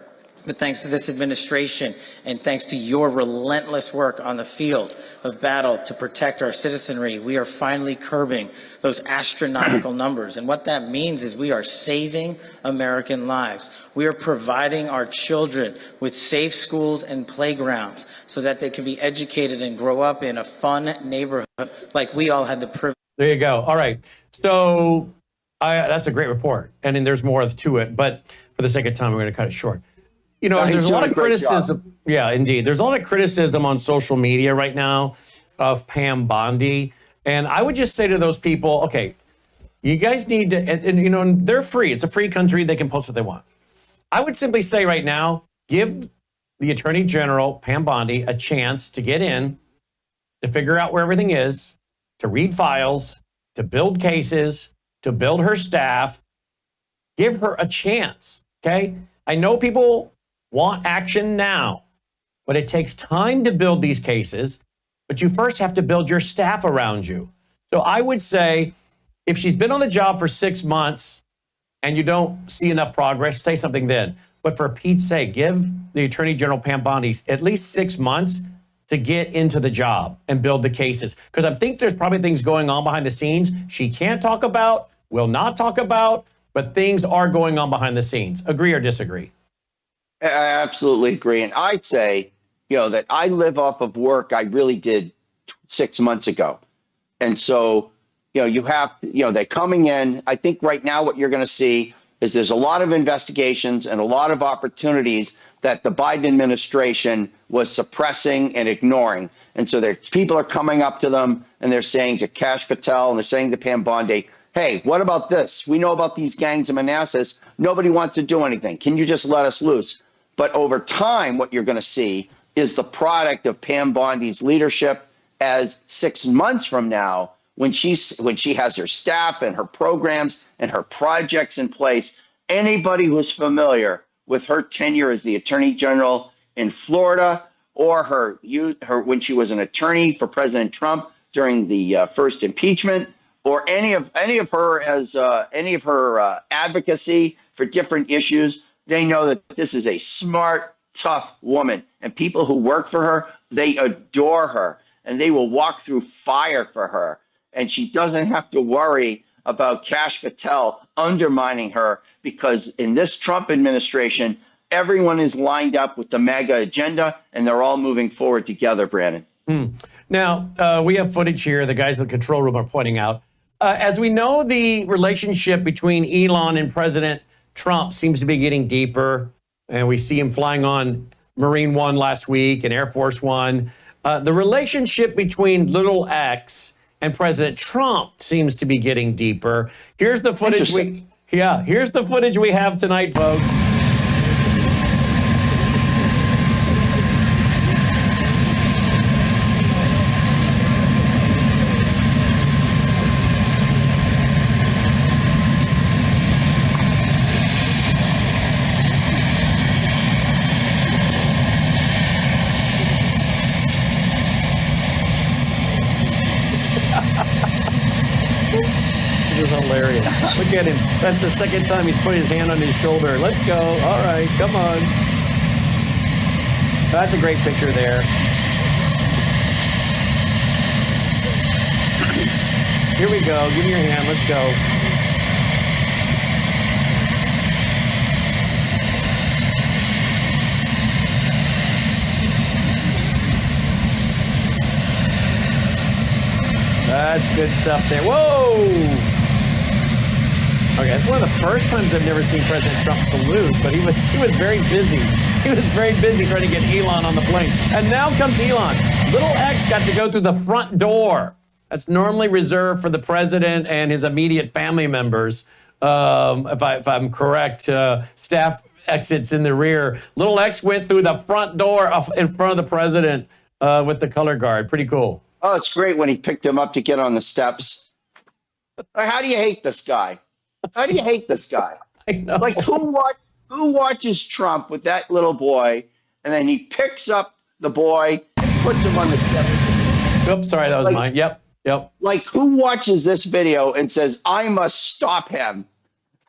But thanks to this administration and thanks to your relentless work on the field of battle to protect our citizenry, we are finally curbing those astronomical numbers. And what that means is we are saving American lives. We are providing our children with safe schools and playgrounds so that they can be educated and grow up in a fun neighborhood like we all had the privilege. There you go. All right. So that's a great report. And then there's more to it. But for the sake of time, we're going to cut it short. You know, there's a lot of criticism. Yeah, indeed. There's a lot of criticism on social media right now of Pam Bondi. And I would just say to those people, okay, you guys need to, and you know, they're free. It's a free country. They can post what they want. I would simply say right now, give the Attorney General, Pam Bondi, a chance to get in, to figure out where everything is, to read files, to build cases, to build her staff. Give her a chance, okay? I know people want action now, but it takes time to build these cases, but you first have to build your staff around you. So I would say if she's been on the job for 6 months and you don't see enough progress, say something then. But for Pete's sake, give the Attorney General Pam Bondi at least 6 months to get into the job and build the cases. Because I think there's probably things going on behind the scenes she can't talk about, will not talk about, but things are going on behind the scenes. Agree or disagree? I absolutely agree. And I'd say, that I live off of work I really did 6 months ago. And so, you have to, they're coming in. I think right now what you're going to see is there's a lot of investigations and a lot of opportunities that the Biden administration was suppressing and ignoring. And so people are coming up to them and they're saying to Kash Patel and they're saying to Pam Bondi, hey, what about this? We know about these gangs in Manassas. Nobody wants to do anything. Can you just let us loose? But over time, what you're going to see is the product of Pam Bondi's leadership as 6 months from now, when she has her staff and her programs and her projects in place. Anybody who's familiar with her tenure as the Attorney General in Florida, or her when she was an attorney for President Trump during the first impeachment, or any of her advocacy for different issues, they know that this is a smart, tough woman, and people who work for her, they adore her, and they will walk through fire for her. And she doesn't have to worry about Kash Patel undermining her, because in this Trump administration, everyone is lined up with the MAGA agenda, and they're all moving forward together, Brandon. Now, we have footage here. The guys in the control room are pointing out. As we know, the relationship between Elon and President Trump seems to be getting deeper, and we see him flying on Marine One last week and Air Force One. The relationship between Little X and President Trump seems to be getting deeper. Here's the footage here's the footage we have tonight, folks. This is hilarious. Look at him. That's the second time he's put his hand on his shoulder. Let's go. All right, come on. That's a great picture there. Here we go. Give me your hand. Let's go. That's good stuff there. Whoa! Okay, that's one of the first times I've never seen President Trump salute, but he was very busy. He was very busy trying to get Elon on the plane. And now comes Elon. Little X got to go through the front door. That's normally reserved for the president and his immediate family members. If I'm correct, staff exits in the rear. Little X went through the front door in front of the president with the color guard. Pretty cool. Oh, it's great when he picked him up to get on the steps. How do you hate this guy? How do you hate this guy? I know. Like, who watches Trump with that little boy, and then he picks up the boy and puts him on the steps? Oops, sorry, that was mine. Yep. Like, who watches this video and says, I must stop him?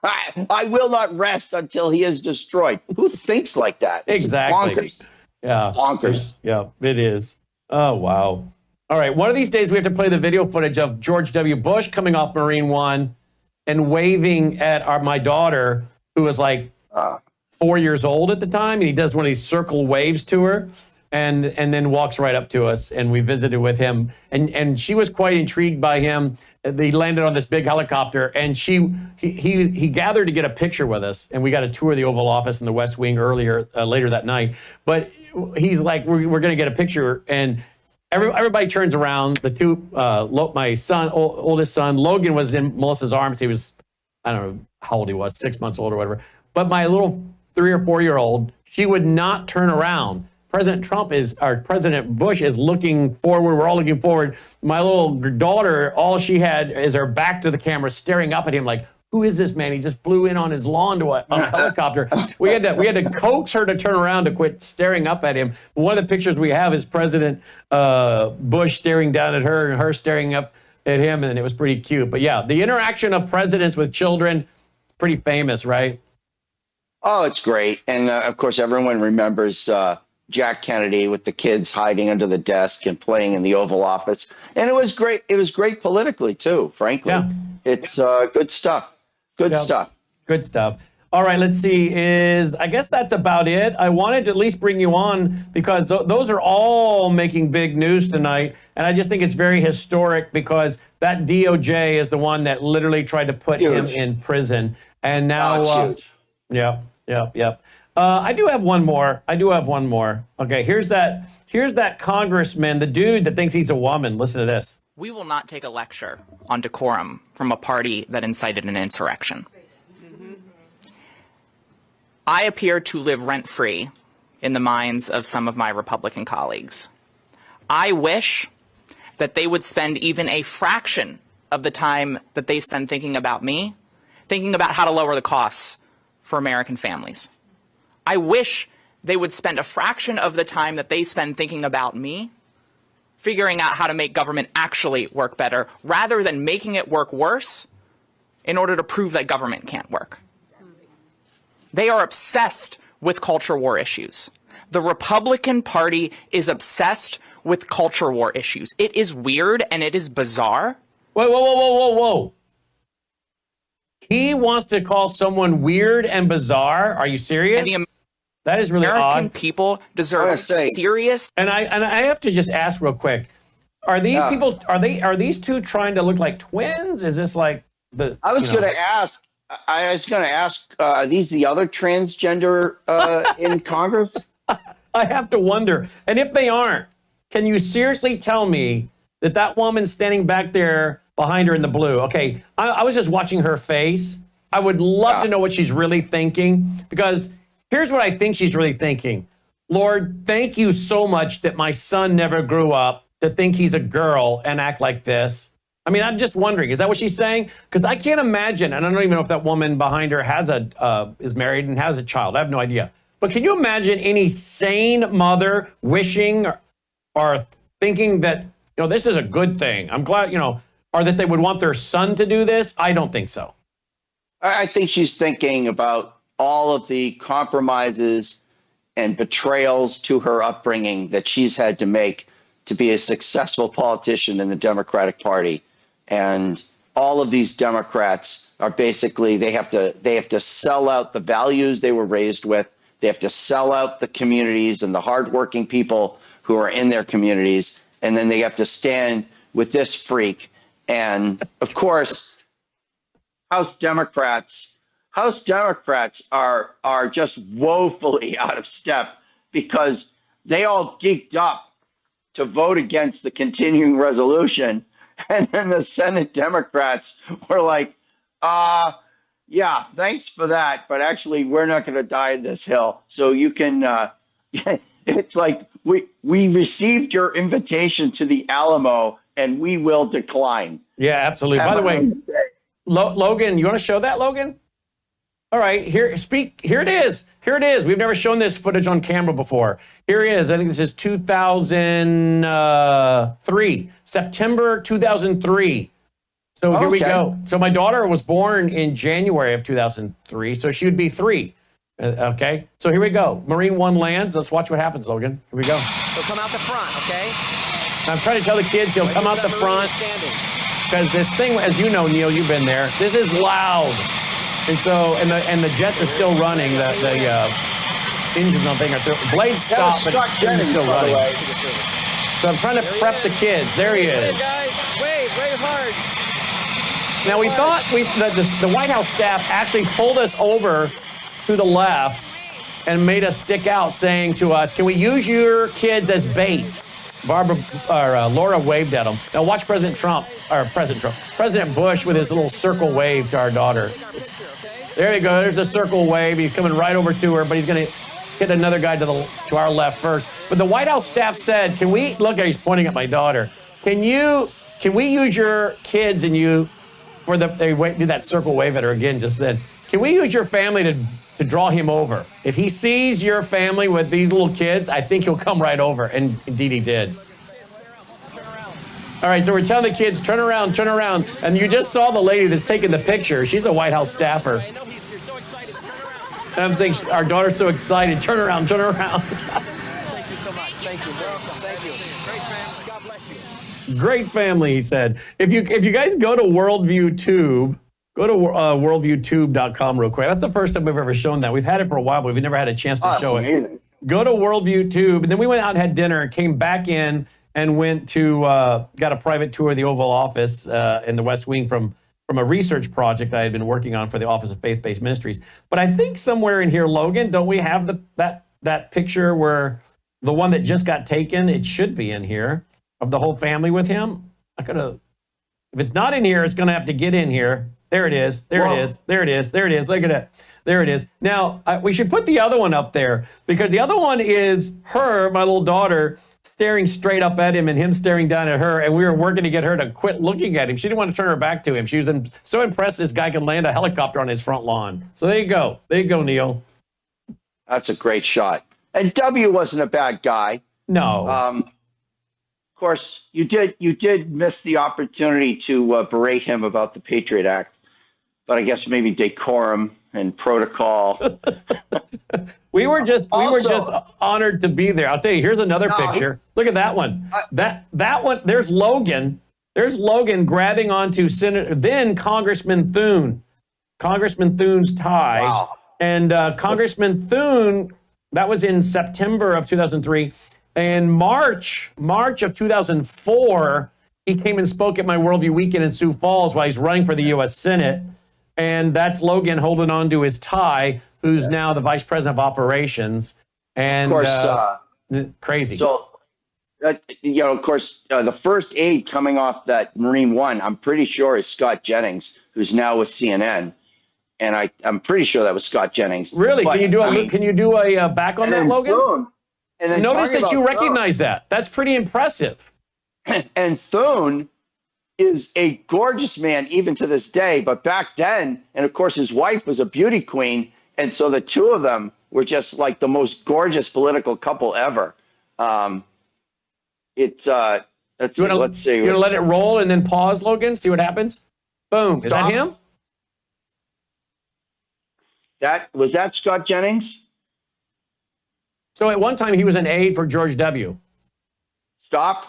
I will not rest until he is destroyed. Who thinks like that? It's Exactly. bonkers. Yeah. Bonkers. Yeah, it is. Oh, wow. All right, one of these days we have to play the video footage of George W. Bush coming off Marine One and waving at my daughter, who was like 4 years old at the time. And he does one of these circle waves to her and then walks right up to us. And we visited with him. And she was quite intrigued by him. He landed on this big helicopter, and he gathered to get a picture with us. And we got a tour of the Oval Office in the West Wing later that night. But he's like, we're going to get a picture. And everybody turns around. The two, my son, oldest son, Logan, was in Melissa's arms. He was, I don't know how old he was, 6 months old or whatever. But my little 3 or 4 year old, she would not turn around. President Bush is looking forward. We're all looking forward. My little daughter, all she had is her back to the camera, staring up at him like, who is this man? He just flew in on his lawn on a helicopter. We had to coax her to turn around to quit staring up at him. One of the pictures we have is President Bush staring down at her and her staring up at him, and it was pretty cute. But yeah, the interaction of presidents with children, pretty famous, right? Oh, it's great. And of course, everyone remembers Jack Kennedy with the kids hiding under the desk and playing in the Oval Office. And it was great. It was great politically, too, frankly. Yeah. It's good stuff. Good stuff. Good stuff. All right, let's see. I guess that's about it. I wanted to at least bring you on because those are all making big news tonight. And I just think it's very historic because that DOJ is the one that literally tried to put him in prison. And now, yep. I do have one more. Okay, here's that congressman, the dude that thinks he's a woman. Listen to this. We will not take a lecture on decorum from a party that incited an insurrection. I appear to live rent-free in the minds of some of my Republican colleagues. I wish that they would spend even a fraction of the time that they spend thinking about me, thinking about how to lower the costs for American families. I wish they would spend a fraction of the time that they spend thinking about me, figuring out how to make government actually work better, rather than making it work worse in order to prove that government can't work. They are obsessed with culture war issues. The Republican Party is obsessed with culture war issues. It is weird and it is bizarre. Whoa. He wants to call someone weird and bizarre? Are you serious? That is really American odd. people deserve serious. And I have to just ask real quick. Are these people, are these two trying to look like twins? Is this like the I was going to ask, are these the other transgender in Congress? I have to wonder. And if they aren't, can you seriously tell me that woman standing back there behind her in the blue? Okay, I was just watching her face. I would love to know what she's really thinking, because here's what I think she's really thinking. Lord, thank you so much that my son never grew up to think he's a girl and act like this. I mean, I'm just wondering, is that what she's saying? Because I can't imagine, and I don't even know if that woman behind her is married and has a child. I have no idea. But can you imagine any sane mother wishing or thinking that, this is a good thing? I'm glad, or that they would want their son to do this? I don't think so. I think she's thinking about all of the compromises and betrayals to her upbringing that she's had to make to be a successful politician in the Democratic Party. And all of these Democrats are basically, they have to sell out the values they were raised with. They have to sell out the communities and the hardworking people who are in their communities. And then they have to stand with this freak. And of course, House Democrats are just woefully out of step, because they all geeked up to vote against the continuing resolution. And then the Senate Democrats were like, yeah, thanks for that, but actually we're not going to die this hill. So you can, it's like, we received your invitation to the Alamo and we will decline. Yeah, absolutely. By the way, Logan, you want to show that, Logan? All right, here it is. Here it is. We've never shown this footage on camera before. Here it is. I think this is 2003, September 2003. So here we go. So my daughter was born in January of 2003, so she would be 3. Okay, so here we go. Marine One lands. Let's watch what happens, Logan. Here we go. He'll come out the front, okay? I'm trying to tell the kids he'll come out the front, because this thing, as you know, Neil, you've been there. This is loud. And so, and the jets are still running. The engines on thing are blades stop, but engines still running. So I'm trying to prep the kids. There he is. Wave hard. Now we thought the White House staff actually pulled us over to the left and made us stick out, saying to us, "Can we use your kids as bait?" Laura waved at him. Now watch President Bush with his little circle wave to our daughter. There you go. There's a circle wave. He's coming right over to her, but he's going to hit another guy to our left first. But the White House staff said, "Can we look at?" He's pointing at my daughter. Can we use your kids and you for they do that circle wave at her again just then? Can we use your family to draw him over? If he sees your family with these little kids, I think he'll come right over. And indeed he did. All right, so we're telling the kids, turn around. And you just saw the lady that's taking the picture. She's a White House staffer. And I'm saying, our daughter's so excited. Turn around. Thank you. Welcome. Thank you. Great family. God bless you. Great family, he said. If you guys go to Worldview Tube, go to worldviewtube.com real quick. That's the first time we've ever shown that. We've had it for a while, but we've never had a chance to show it. Go to Worldview Tube. And then we went out and had dinner and came back in and went to, got a private tour of the Oval Office in the West Wing from a research project I had been working on for the Office of Faith-Based Ministries. But I think somewhere in here, Logan, don't we have that picture where the one that just got taken? It should be in here of the whole family with him. If it's not in here, it's going to have to get in here. There it is. There it is. There it is. There it is. Look at it. There it is. Now, we should put the other one up there because the other one is her, my little daughter, staring straight up at him and him staring down at her. And we were working to get her to quit looking at him. She didn't want to turn her back to him. She was so impressed this guy could land a helicopter on his front lawn. So there you go. There you go, Neil. That's a great shot. And W wasn't a bad guy. No. Of course, you did miss the opportunity to berate him about the Patriot Act, but I guess maybe decorum and protocol. we were just honored to be there. I'll tell you. Here's another picture. Look at that one. That one. There's Logan. There's Logan grabbing onto then Congressman Thune. Congressman Thune's tie. Wow. And Congressman Thune. That was in September of 2003. In March of 2004, he came and spoke at my Worldview Weekend in Sioux Falls while he's running for the U.S. Senate. And that's Logan holding on to his tie, who's now the Vice President of Operations. And of course, crazy. So, of course, the first aide coming off that Marine One, I'm pretty sure is Scott Jennings, who's now with CNN. And I'm pretty sure that was Scott Jennings. Really? But, can you do a back on that, Logan? Thune, and then notice that you recognize that. That's pretty impressive. And Thune is a gorgeous man even to this day. But back then, and of course his wife was a beauty queen. And so the two of them were just like the most gorgeous political couple ever. Let's see. You want to let it roll and then pause, Logan? See what happens? Boom. Is that him? Was that Scott Jennings? So at one time he was an aide for George W. Stop.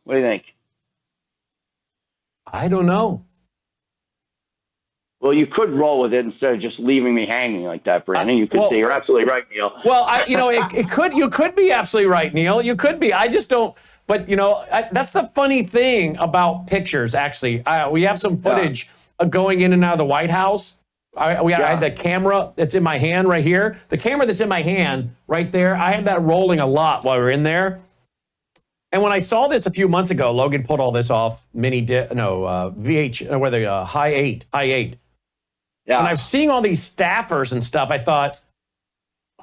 What do you think? I don't know. Well, you could roll with it instead of just leaving me hanging like that, Brandon. You could say you're absolutely right, Neil. Well, you could be absolutely right, Neil. You could be. I just don't. But that's the funny thing about pictures. Actually, we have some footage going in and out of the White House. I had the camera that's in my hand right here. The camera that's in my hand right there, I had that rolling a lot while we were in there. And when I saw this a few months ago, Logan pulled all this off, high eight. Yeah. And I'm seeing all these staffers and stuff. I thought,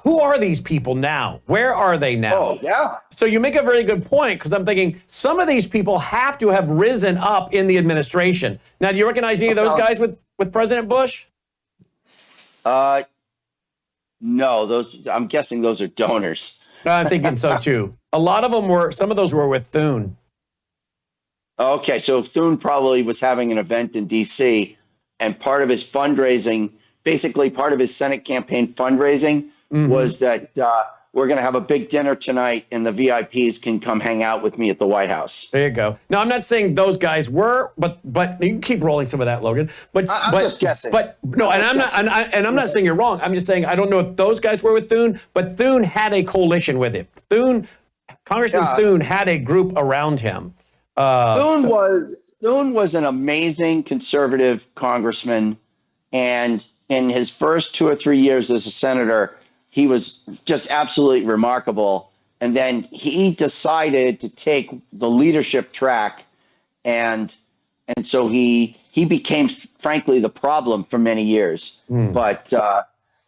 who are these people now? Where are they now? Oh, yeah. So you make a very good point, because I'm thinking some of these people have to have risen up in the administration. Now, do you recognize any of those guys with President Bush? No, I'm guessing those are donors. I'm thinking so too. A lot of them some of those were with Thune. Okay, so Thune probably was having an event in D.C. and part of his fundraising, basically part of his Senate campaign fundraising was that we're going to have a big dinner tonight and the VIPs can come hang out with me at the White House. There you go. Now, I'm not saying those guys were, but you can keep rolling some of that, Logan. But I'm just guessing. But no, I'm not saying you're wrong. I'm just saying I don't know if those guys were with Thune, but Thune had a coalition with him. Congressman Thune had a group around him. Thune was an amazing conservative congressman, and in his first 2 or 3 years as a senator, he was just absolutely remarkable. And then he decided to take the leadership track, and so he became, frankly, the problem for many years. But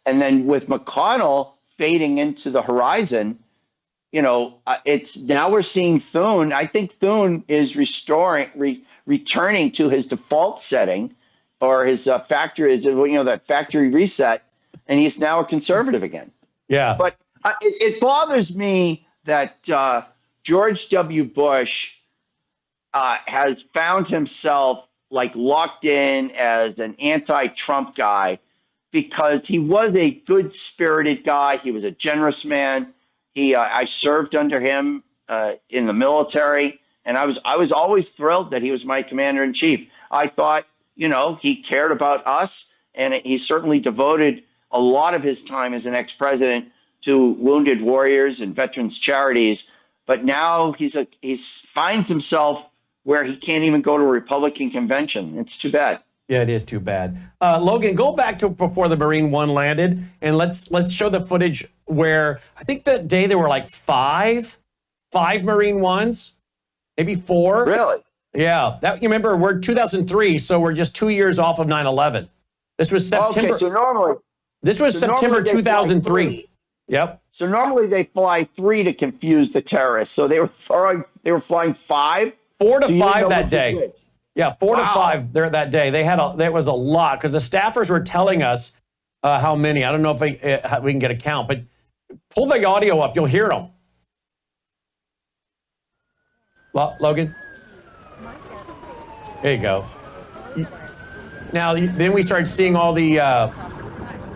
and then with McConnell fading into the horizon, it's now we're seeing Thune. I think Thune is returning to his default setting, or his factory that factory reset, and he's now a conservative again. Yeah. But it bothers me that George W. Bush has found himself locked in as an anti-Trump guy, because he was a good-spirited guy. He was a generous man. I served under him in the military, and I was always thrilled that he was my commander in chief. I thought, he cared about us, and he certainly devoted a lot of his time as an ex-president to wounded warriors and veterans charities. But now he finds himself where he can't even go to a Republican convention. It's too bad. Yeah, it is too bad. Logan, go back to before the Marine One landed, and let's show the footage where I think that day there were like five Marine Ones, maybe 4. Really? Yeah. That, you remember, we're 2003, so we're just 2 years off of 9/11. This was September. Okay, so normally. This was September 2003. Yep. So normally they fly 3 to confuse the terrorists. So they were flying 5. 4 to 5 that day. Yeah, 4 to 5 there that day. There was a lot because the staffers were telling us how many. I don't know if we can get a count, but pull the audio up. You'll hear them. Logan? There you go. Now, then we started seeing all the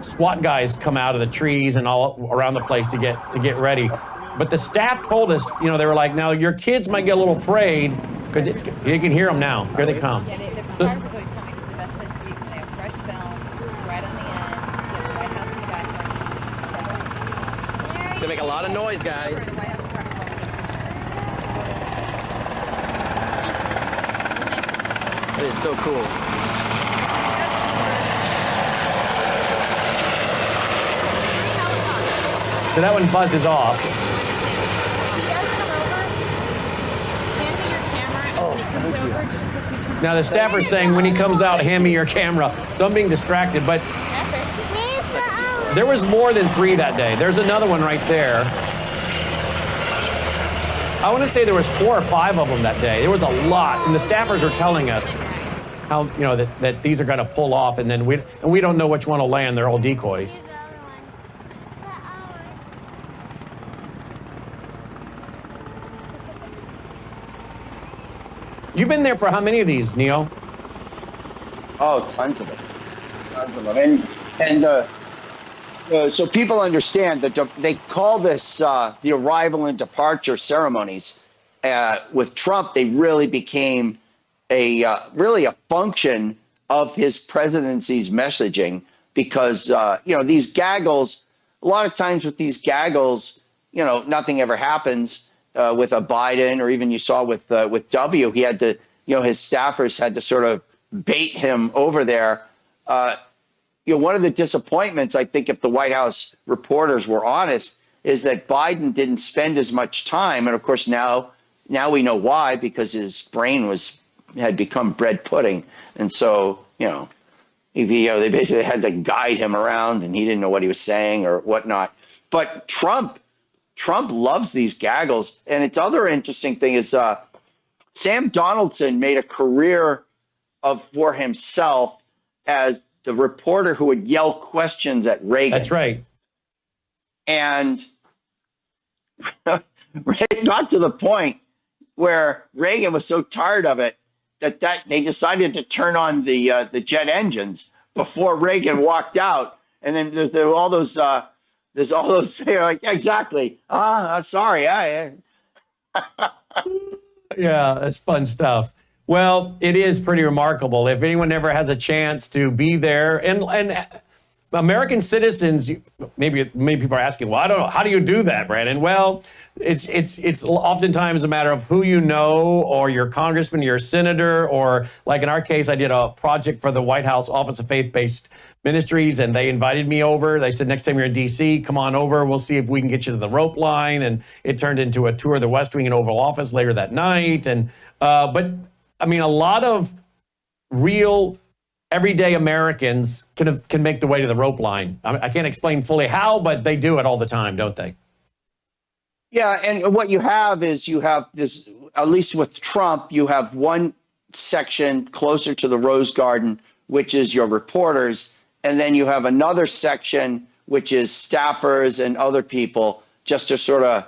SWAT guys come out of the trees and all around the place to get ready. But the staff told us, they were like, now your kids might get a little afraid because you can hear them now. Here they come. The photographers always tell me this is the best place to be because they have fresh film. It's right on the end. You have the White House in the background. It's gonna make a lot of noise, guys. It is so cool. So that one buzzes off. Now the staffer's saying when he comes out, hand me your camera. So I'm being distracted, but there was more than 3 that day. There's another one right there. I want to say there was 4 or 5 of them that day. There was a lot, and the staffers are telling us how that these are going to pull off, and then we don't know which one will land. They're all decoys. You've been there for how many of these, Neil? Oh, tons of them. Tons of them. And so people understand that they call this the arrival and departure ceremonies. With Trump, they really became really a function of his presidency's messaging because, these gaggles, a lot of times with these gaggles, nothing ever happens. With a Biden, or even you saw with W, he had to, his staffers had to sort of bait him over there. One of the disappointments, I think, if the White House reporters were honest, is that Biden didn't spend as much time, and of course now we know why, because his brain had become bread pudding, and so they basically had to guide him around, and he didn't know what he was saying or whatnot. But Trump loves these gaggles. And its other interesting thing is Sam Donaldson made a career for himself as the reporter who would yell questions at Reagan. That's right. And it got to the point where Reagan was so tired of it that they decided to turn on the jet engines before Reagan walked out. And then there's all those like, exactly. Sorry. Yeah, that's fun stuff. Well, it is pretty remarkable. If anyone ever has a chance to be there, and American citizens, maybe many people are asking, well, I don't know, how do you do that, Brandon? Well, it's oftentimes a matter of who you know, or your congressman, your senator, or like in our case, I did a project for the White House Office of Faith-Based Ministries, and they invited me over. They said, next time you're in D.C., come on over. We'll see if we can get you to the rope line. And it turned into a tour of the West Wing and Oval Office later that night. And but I mean, a lot of real everyday Americans can make the way to the rope line. I can't explain fully how, but they do it all the time, don't they? Yeah, and what you have is this, at least with Trump, you have one section closer to the Rose Garden, which is your reporters. And then you have another section, which is staffers and other people, just to sort of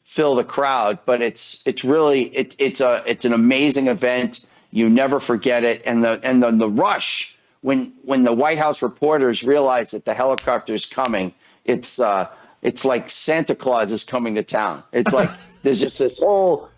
fill the crowd. But it's an amazing event. You never forget it. And the rush when the White House reporters realize that the helicopter is coming, it's it's like Santa Claus is coming to town. It's like there's just this whole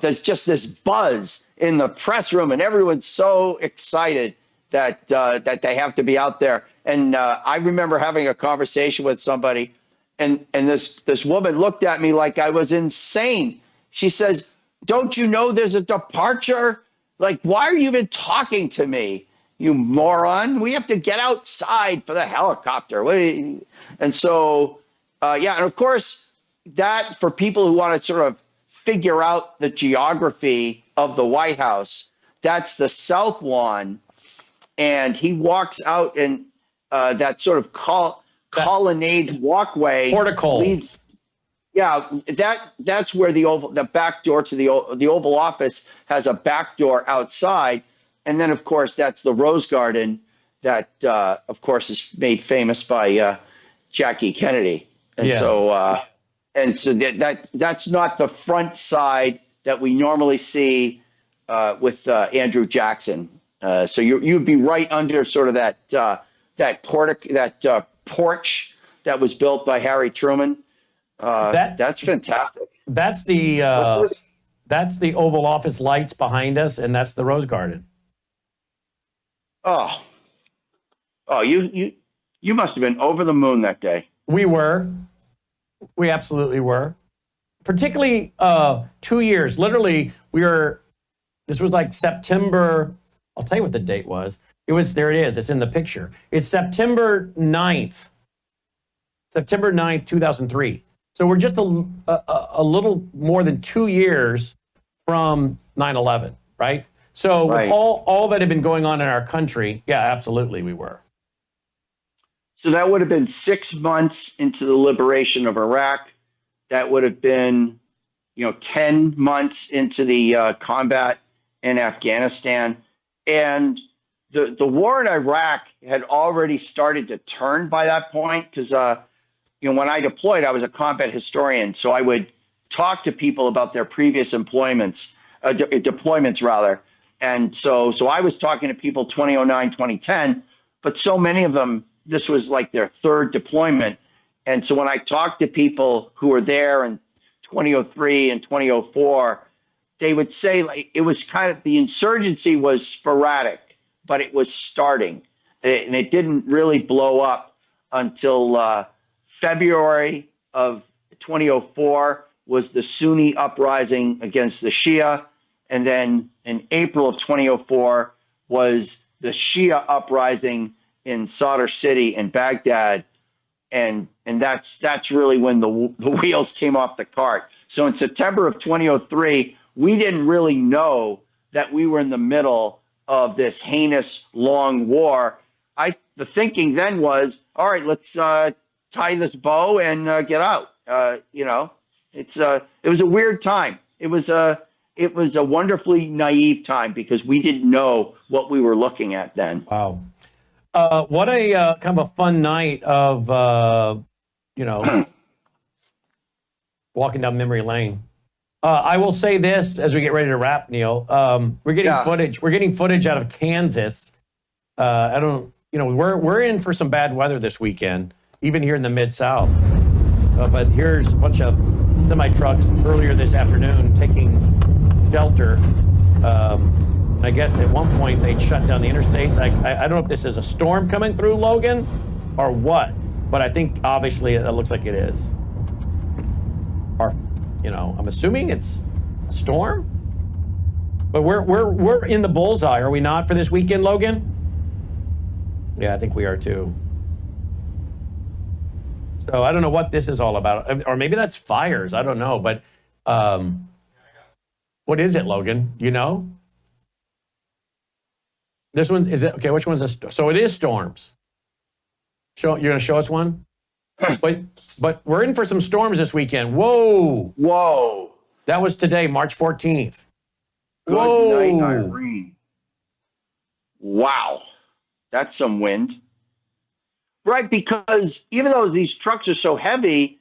there's just this buzz in the press room, and everyone's so excited that that they have to be out there. And I remember having a conversation with somebody, and this woman looked at me like I was insane. She says, "Don't you know there's a departure? Like, why are you even talking to me, you moron? We have to get outside for the helicopter." And so, yeah, and of course, that for people who want to sort of figure out the geography of the White House, that's the South Lawn. And he walks out, and that sort of colonnade walkway portico leads. Yeah, that's where the back door to the Oval Office has a back door outside, and then of course that's the Rose Garden that of course is made famous by Jackie Kennedy, and Yes. so that's not the front side that we normally see with Andrew Jackson. So you'd be right under sort of that porch that was built by Harry Truman. That's fantastic. That's the Oval Office lights behind us, and that's the Rose Garden. Oh, you must have been over the moon that day. We absolutely were. Particularly 2 years. Literally, this was like September. I'll tell you what the date was. There it is. It's in the picture. It's September 9th. September 9th, 2003. So we're just a little more than 2 years from 9/11, right? So Right. with all that had been going on in our country, yeah, absolutely we were. So that would have been 6 months into the liberation of Iraq. That would have been, 10 months into the combat in Afghanistan. And the war in Iraq had already started to turn by that point because, when I deployed, I was a combat historian. So I would talk to people about their previous deployments rather. And so I was talking to people 2009, 2010, but so many of them, this was like their third deployment. And so when I talked to people who were there in 2003 and 2004, they would say like it was kind of the insurgency was sporadic, but it was starting. And it didn't really blow up until February of 2004 was the Sunni uprising against the Shia. And then in April of 2004 was the Shia uprising in Sadr City in Baghdad. And that's really when the wheels came off the cart. So in September of 2003, we didn't really know that we were in the middle of this heinous long war. The thinking then was, all right, let's tie this bow and get out. It was a weird time. It was a wonderfully naive time because we didn't know what we were looking at then. Wow. What a kind of a fun night of, walking down memory lane. I will say this as we get ready to wrap, Neil. We're getting footage. We're getting footage out of Kansas. We're in for some bad weather this weekend, even here in the Mid-South. But here's a bunch of semi-trucks earlier this afternoon taking shelter. I guess at one point they'd shut down the interstates. I don't know if this is a storm coming through, Logan, or what, but I think obviously it looks like it is. Or, I'm assuming it's a storm. But we're in the bullseye, are we not, for this weekend, Logan? Yeah, I think we are too. So I don't know what this is all about, or maybe that's fires. I don't know, but what is it, Logan? You know? This one, is it, okay, which one's this? So it is storms. You're going to show us one? But we're in for some storms this weekend. Whoa. That was today, March 14th. Good night, Irene. Wow. That's some wind. Right, because even though these trucks are so heavy,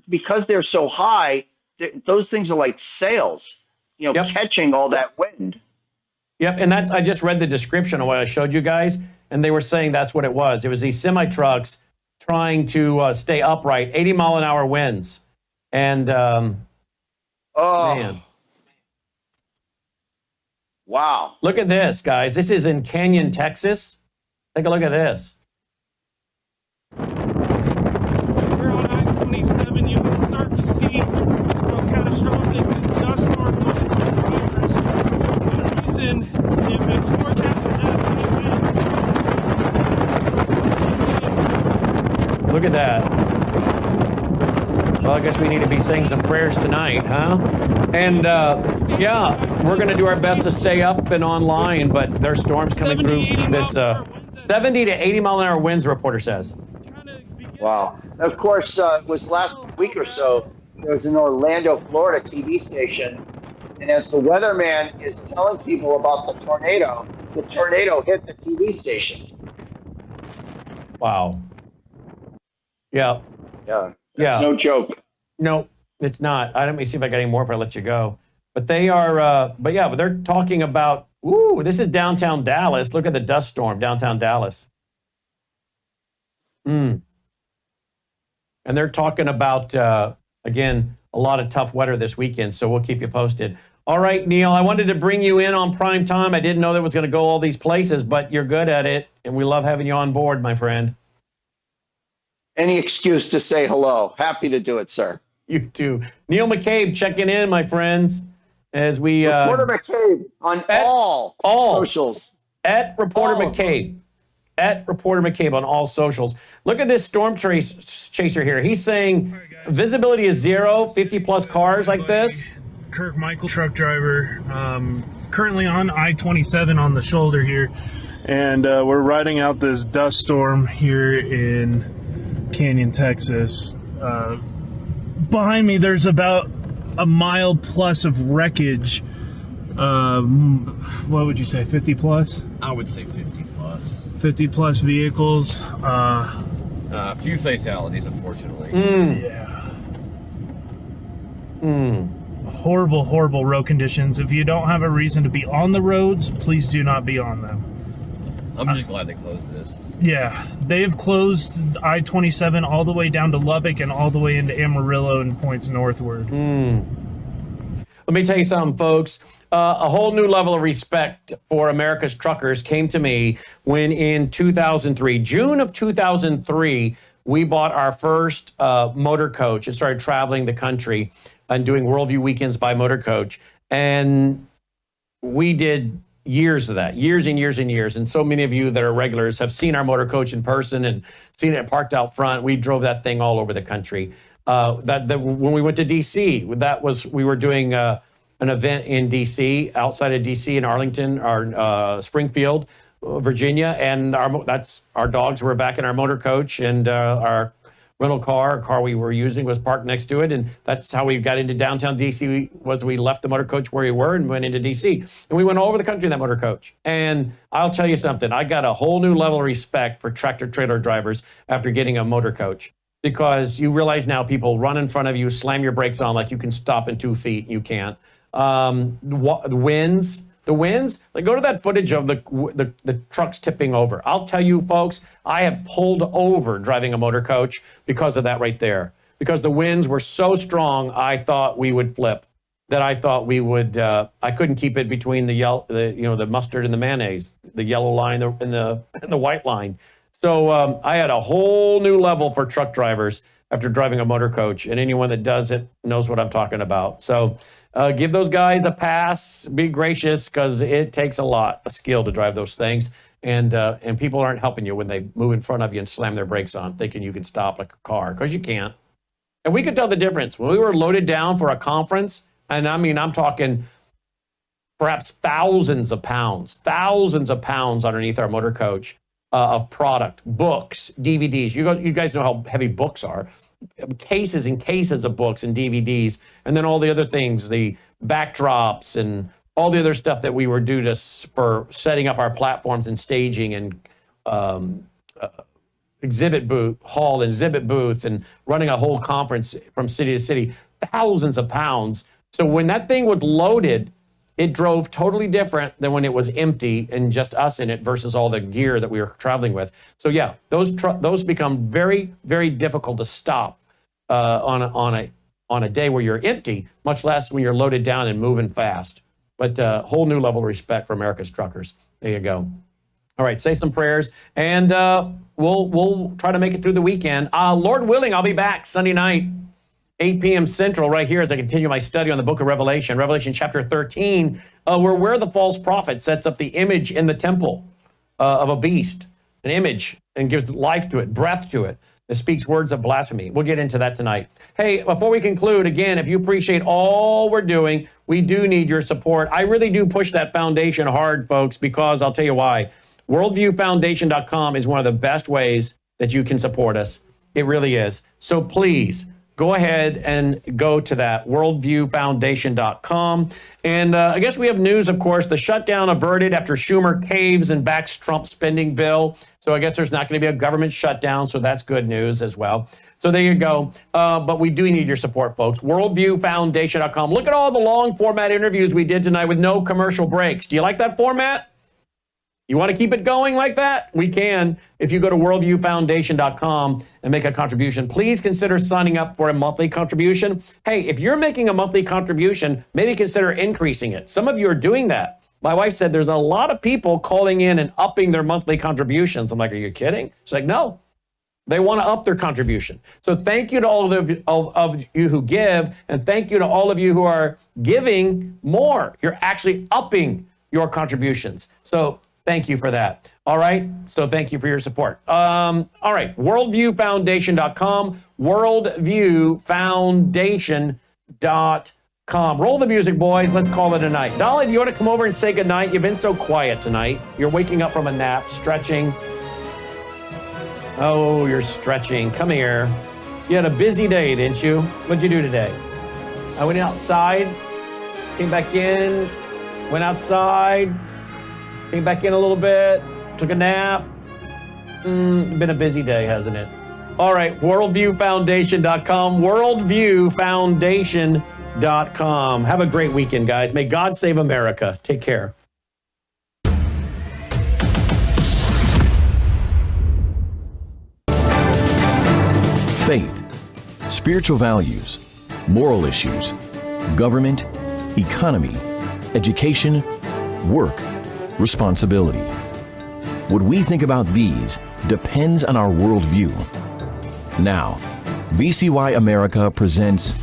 because they're so high, those things are like sails, catching all that wind. Yep, and I just read the description of what I showed you guys, and they were saying that's what it was. It was these semi-trucks trying to stay upright. 80-mile-an-hour winds. And, man. Wow. Look at this, guys. This is in Canyon, Texas. Take a look at this. Here on I-27, you can start to see how catastrophic this dust storm was for drivers. The reason, if it's forecasted at Look at that. Well, I guess we need to be saying some prayers tonight, huh? And yeah, we're going to do our best to stay up and online, but there's storms coming through this 70 to 80 mile an hour winds, the reporter says. Wow. Of course, it was last week or so, there was an Orlando, Florida TV station, and as the weatherman is telling people about the tornado hit the TV station. Wow. Yeah. Yeah. Yeah. No joke. No, it's not. Let me see if I got any more before I let you go. But they are, but they're talking about, this is downtown Dallas. Look at the dust storm, downtown Dallas. And they're talking about, again, a lot of tough weather this weekend, so we'll keep you posted. All right, Neil, I wanted to bring you in on prime time. I didn't know that was going to go all these places, but you're good at it, and we love having you on board, my friend. Any excuse to say hello. Happy to do it, sir. You too. Neil McCabe checking in, my friends, as we... Reporter McCabe on all socials. At Reporter McCabe. At Reporter McCabe on all socials. Look at this storm chaser here. He's saying visibility is 0, 50-plus cars like this. Kirk Michael, truck driver, currently on I-27 on the shoulder here. And we're riding out this dust storm here in Canyon, Texas. Behind me, there's about a mile plus of wreckage. What would you say, 50 plus? I would say 50 plus. 50 plus vehicles. A few fatalities, unfortunately. Yeah. Horrible, horrible road conditions. If you don't have a reason to be on the roads, please do not be on them. I'm just glad they closed this. Yeah, they've closed I-27 all the way down to Lubbock and all the way into Amarillo and points northward. Let me tell you something, folks. A whole new level of respect for America's truckers came to me when in 2003, June of 2003, we bought our first motor coach and started traveling the country and doing Worldview Weekends by Motor Coach. And we did years of that, years and years and years. And so many of you that are regulars have seen our motor coach in person and seen it parked out front. We drove that thing all over the country. When we went to DC, we were doing an event in DC, outside of DC in Arlington, or Springfield, Virginia, and our dogs were back in our motor coach, and our rental car we were using was parked next to it, and that's how we got into downtown DC. We left the motor coach where we were and went into DC, and we went all over the country in that motor coach. And I'll tell you something, I got a whole new level of respect for tractor trailer drivers after getting a motor coach, because you realize now people run in front of you, slam your brakes on like you can stop in 2 feet, you can't. The winds, like go to that footage of the trucks tipping over. I'll tell you, folks, I have pulled over driving a motor coach because of that right there. Because the winds were so strong, I thought we would flip. That I thought we would. I couldn't keep it between the mustard and the mayonnaise, the yellow line and the white line. So I had a whole new level for truck drivers after driving a motor coach, and anyone that does it knows what I'm talking about. So give those guys a pass, be gracious, because it takes a lot of skill to drive those things, and people aren't helping you when they move in front of you and slam their brakes on, thinking you can stop like a car, because you can't. And we could tell the difference. When we were loaded down for a conference, and I mean, I'm talking perhaps thousands of pounds underneath our motor coach, of product, books, DVDs. You guys know how heavy books are. Cases and cases of books and DVDs, and then all the other things, the backdrops and all the other stuff that we were due for setting up our platforms and staging and exhibit booth and running a whole conference from city to city, thousands of pounds. So when that thing was loaded, it drove totally different than when it was empty and just us in it versus all the gear that we were traveling with. So yeah, those become very, very difficult to stop on a day where you're empty, much less when you're loaded down and moving fast. But a whole new level of respect for America's truckers. There you go. All right, say some prayers, and we'll try to make it through the weekend. Lord willing, I'll be back Sunday night, 8 p.m. Central, right here as I continue my study on the book of Revelation, Revelation chapter 13, where the false prophet sets up the image in the temple of a beast, an image, and gives life to it, breath to it. It speaks words of blasphemy. We'll get into that tonight. Hey, before we conclude, again, if you appreciate all we're doing, we do need your support. I really do push that foundation hard, folks, because I'll tell you why. Worldviewfoundation.com is one of the best ways that you can support us. It really is. So please, go ahead and go to that, worldviewfoundation.com. And I guess we have news, of course, the shutdown averted after Schumer caves and backs Trump's spending bill. So I guess there's not going to be a government shutdown, so that's good news as well. So there you go. But we do need your support, folks. Worldviewfoundation.com. Look at all the long format interviews we did tonight with no commercial breaks. Do you like that format? You want to keep it going like that? We can. If you go to worldviewfoundation.com and make a contribution, please consider signing up for a monthly contribution. Hey, if you're making a monthly contribution, maybe consider increasing it. Some of you are doing that. My wife said there's a lot of people calling in and upping their monthly contributions. I'm like, are you kidding? She's like, no. They want to up their contribution. So thank you to all of you who give, and thank you to all of you who are giving more. You're actually upping your contributions. So thank you for that. All right. So thank you for your support. All right. Worldviewfoundation.com. Worldviewfoundation.com. Roll the music, boys. Let's call it a night. Dolly, do you want to come over and say goodnight? You've been so quiet tonight. You're waking up from a nap, stretching. Oh, you're stretching. Come here. You had a busy day, didn't you? What'd you do today? I went outside, came back in, went outside, came back in a little bit, took a nap. Been a busy day, hasn't it? All right, worldviewfoundation.com, worldviewfoundation.com. Have a great weekend, guys. May God save America. Take care. Faith, spiritual values, moral issues, government, economy, education, work, responsibility. What we think about these depends on our worldview. Now, VCY America presents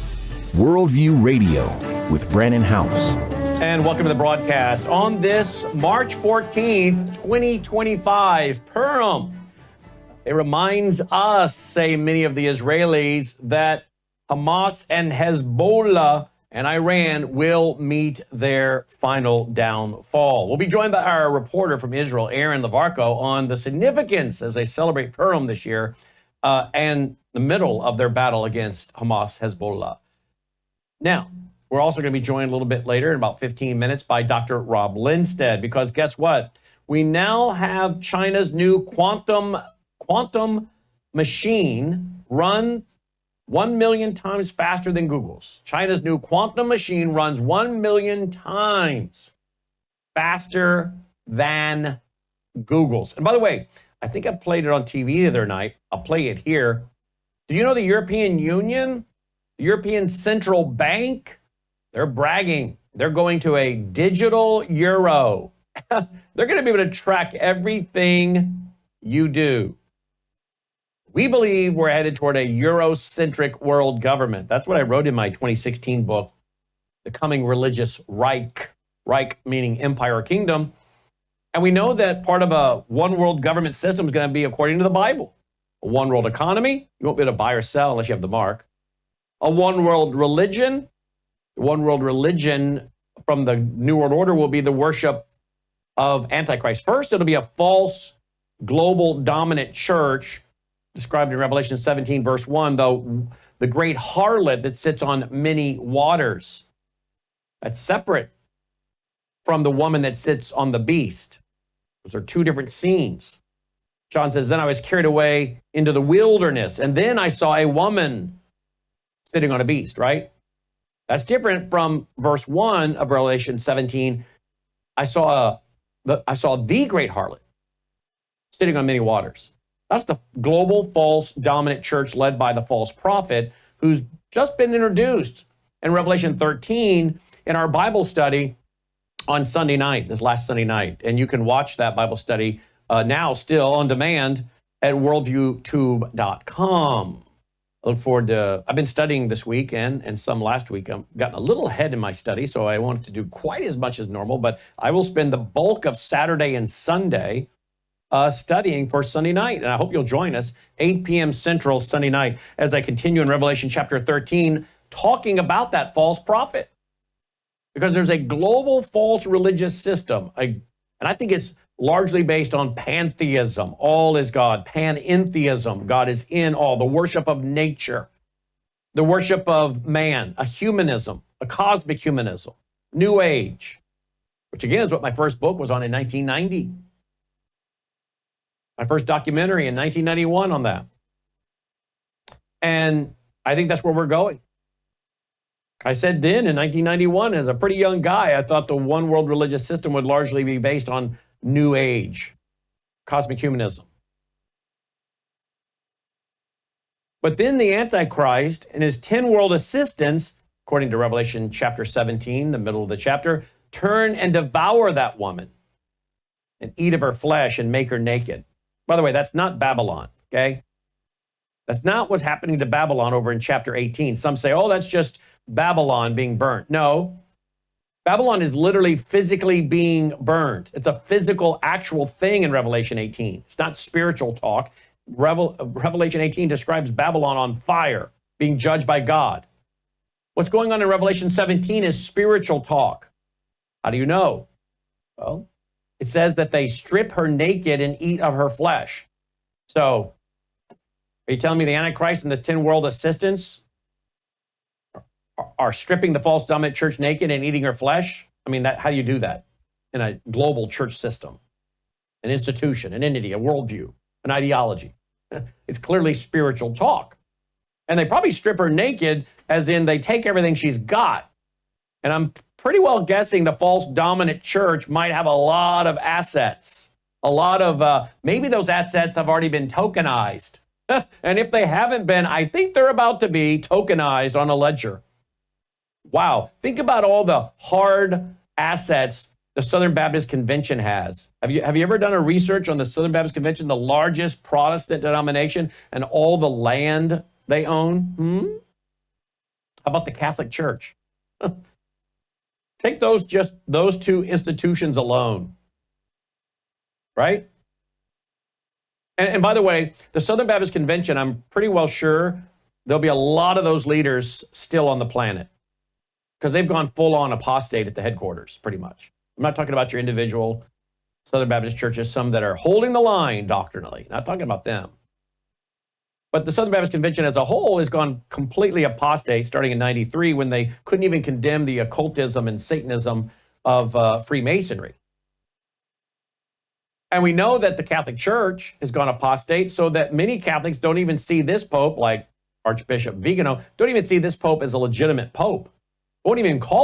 Worldview Radio with Brannon House. And welcome to the broadcast on this March 14th, 2025, Purim. It reminds us, say many of the Israelis, that Hamas and Hezbollah and Iran will meet their final downfall. We'll be joined by our reporter from Israel, Aaron Levarco, on the significance as they celebrate Purim this year and the middle of their battle against Hamas, Hezbollah. Now, we're also going to be joined a little bit later in about 15 minutes by Dr. Rob Lindstedt, because guess what? We now have China's new quantum machine run 1 million times faster than Google's. China's new quantum machine runs 1 million times faster than Google's. And by the way, I think I played it on TV the other night. I'll play it here. Do you know the European Union, the European Central Bank? They're bragging. They're going to a digital euro. They're going to be able to track everything you do. We believe we're headed toward a Eurocentric world government. That's what I wrote in my 2016 book, The Coming Religious Reich. Reich meaning empire or kingdom. And we know that part of a one world government system is going to be according to the Bible. A one world economy, you won't be able to buy or sell unless you have the mark. A one world religion, from the New World Order will be the worship of Antichrist. First, it'll be a false global dominant church, described in Revelation 17, verse 1, though the great harlot that sits on many waters. That's separate from the woman that sits on the beast. Those are two different scenes. John says, then I was carried away into the wilderness, and then I saw a woman sitting on a beast, right? That's different from verse 1 of Revelation 17. I saw the great harlot sitting on many waters. That's the global false dominant church led by the false prophet who's just been introduced in Revelation 13 in our Bible study on Sunday night, this last Sunday night. And you can watch that Bible study now still on demand at worldviewtube.com. I look forward to, I've been studying this week and some last week. I've gotten a little ahead in my study, so I wanted to do quite as much as normal, but I will spend the bulk of Saturday and Sunday studying for Sunday night. And I hope you'll join us, 8 p.m. Central Sunday night, as I continue in Revelation chapter 13, talking about that false prophet. Because there's a global false religious system, and I think it's largely based on pantheism. All is God. Panentheism. God is in all. The worship of nature. The worship of man. A humanism. A cosmic humanism. New Age. Which again is what my first book was on in 1990. My first documentary in 1991 on that. And I think that's where we're going. I said then in 1991, as a pretty young guy, I thought the one world religious system would largely be based on New Age, cosmic humanism. But then the Antichrist and his 10 world assistants, according to Revelation chapter 17, the middle of the chapter, turn and devour that woman and eat of her flesh and make her naked. By the way, that's not Babylon, okay? That's not what's happening to Babylon over in chapter 18. Some say, oh, that's just Babylon being burnt. No, Babylon is literally physically being burned. It's a physical, actual thing in Revelation 18. It's not spiritual talk. Revelation 18 describes Babylon on fire, being judged by God. What's going on in Revelation 17 is spiritual talk. How do you know? Well, it says that they strip her naked and eat of her flesh. So, are you telling me the Antichrist and the 10 world assistants are stripping the false dominant church naked and eating her flesh? I mean, how do you do that in a global church system, an institution, an entity, a worldview, an ideology? It's clearly spiritual talk. And they probably strip her naked as in they take everything she's got. And I'm pretty well guessing the false dominant church might have a lot of assets. A lot of, maybe those assets have already been tokenized. And if they haven't been, I think they're about to be tokenized on a ledger. Wow, think about all the hard assets the Southern Baptist Convention has. Have you ever done a research on the Southern Baptist Convention, the largest Protestant denomination, and all the land they own? How about the Catholic Church? Take those two institutions alone, right? And by the way, the Southern Baptist Convention, I'm pretty well sure there'll be a lot of those leaders still on the planet because they've gone full-on apostate at the headquarters, pretty much. I'm not talking about your individual Southern Baptist churches, some that are holding the line doctrinally, not talking about them. But the Southern Baptist Convention as a whole has gone completely apostate starting in 93 when they couldn't even condemn the occultism and Satanism of Freemasonry. And we know that the Catholic Church has gone apostate so that many Catholics don't even see this Pope, like Archbishop Vigano, don't even see this Pope as a legitimate Pope. Won't even call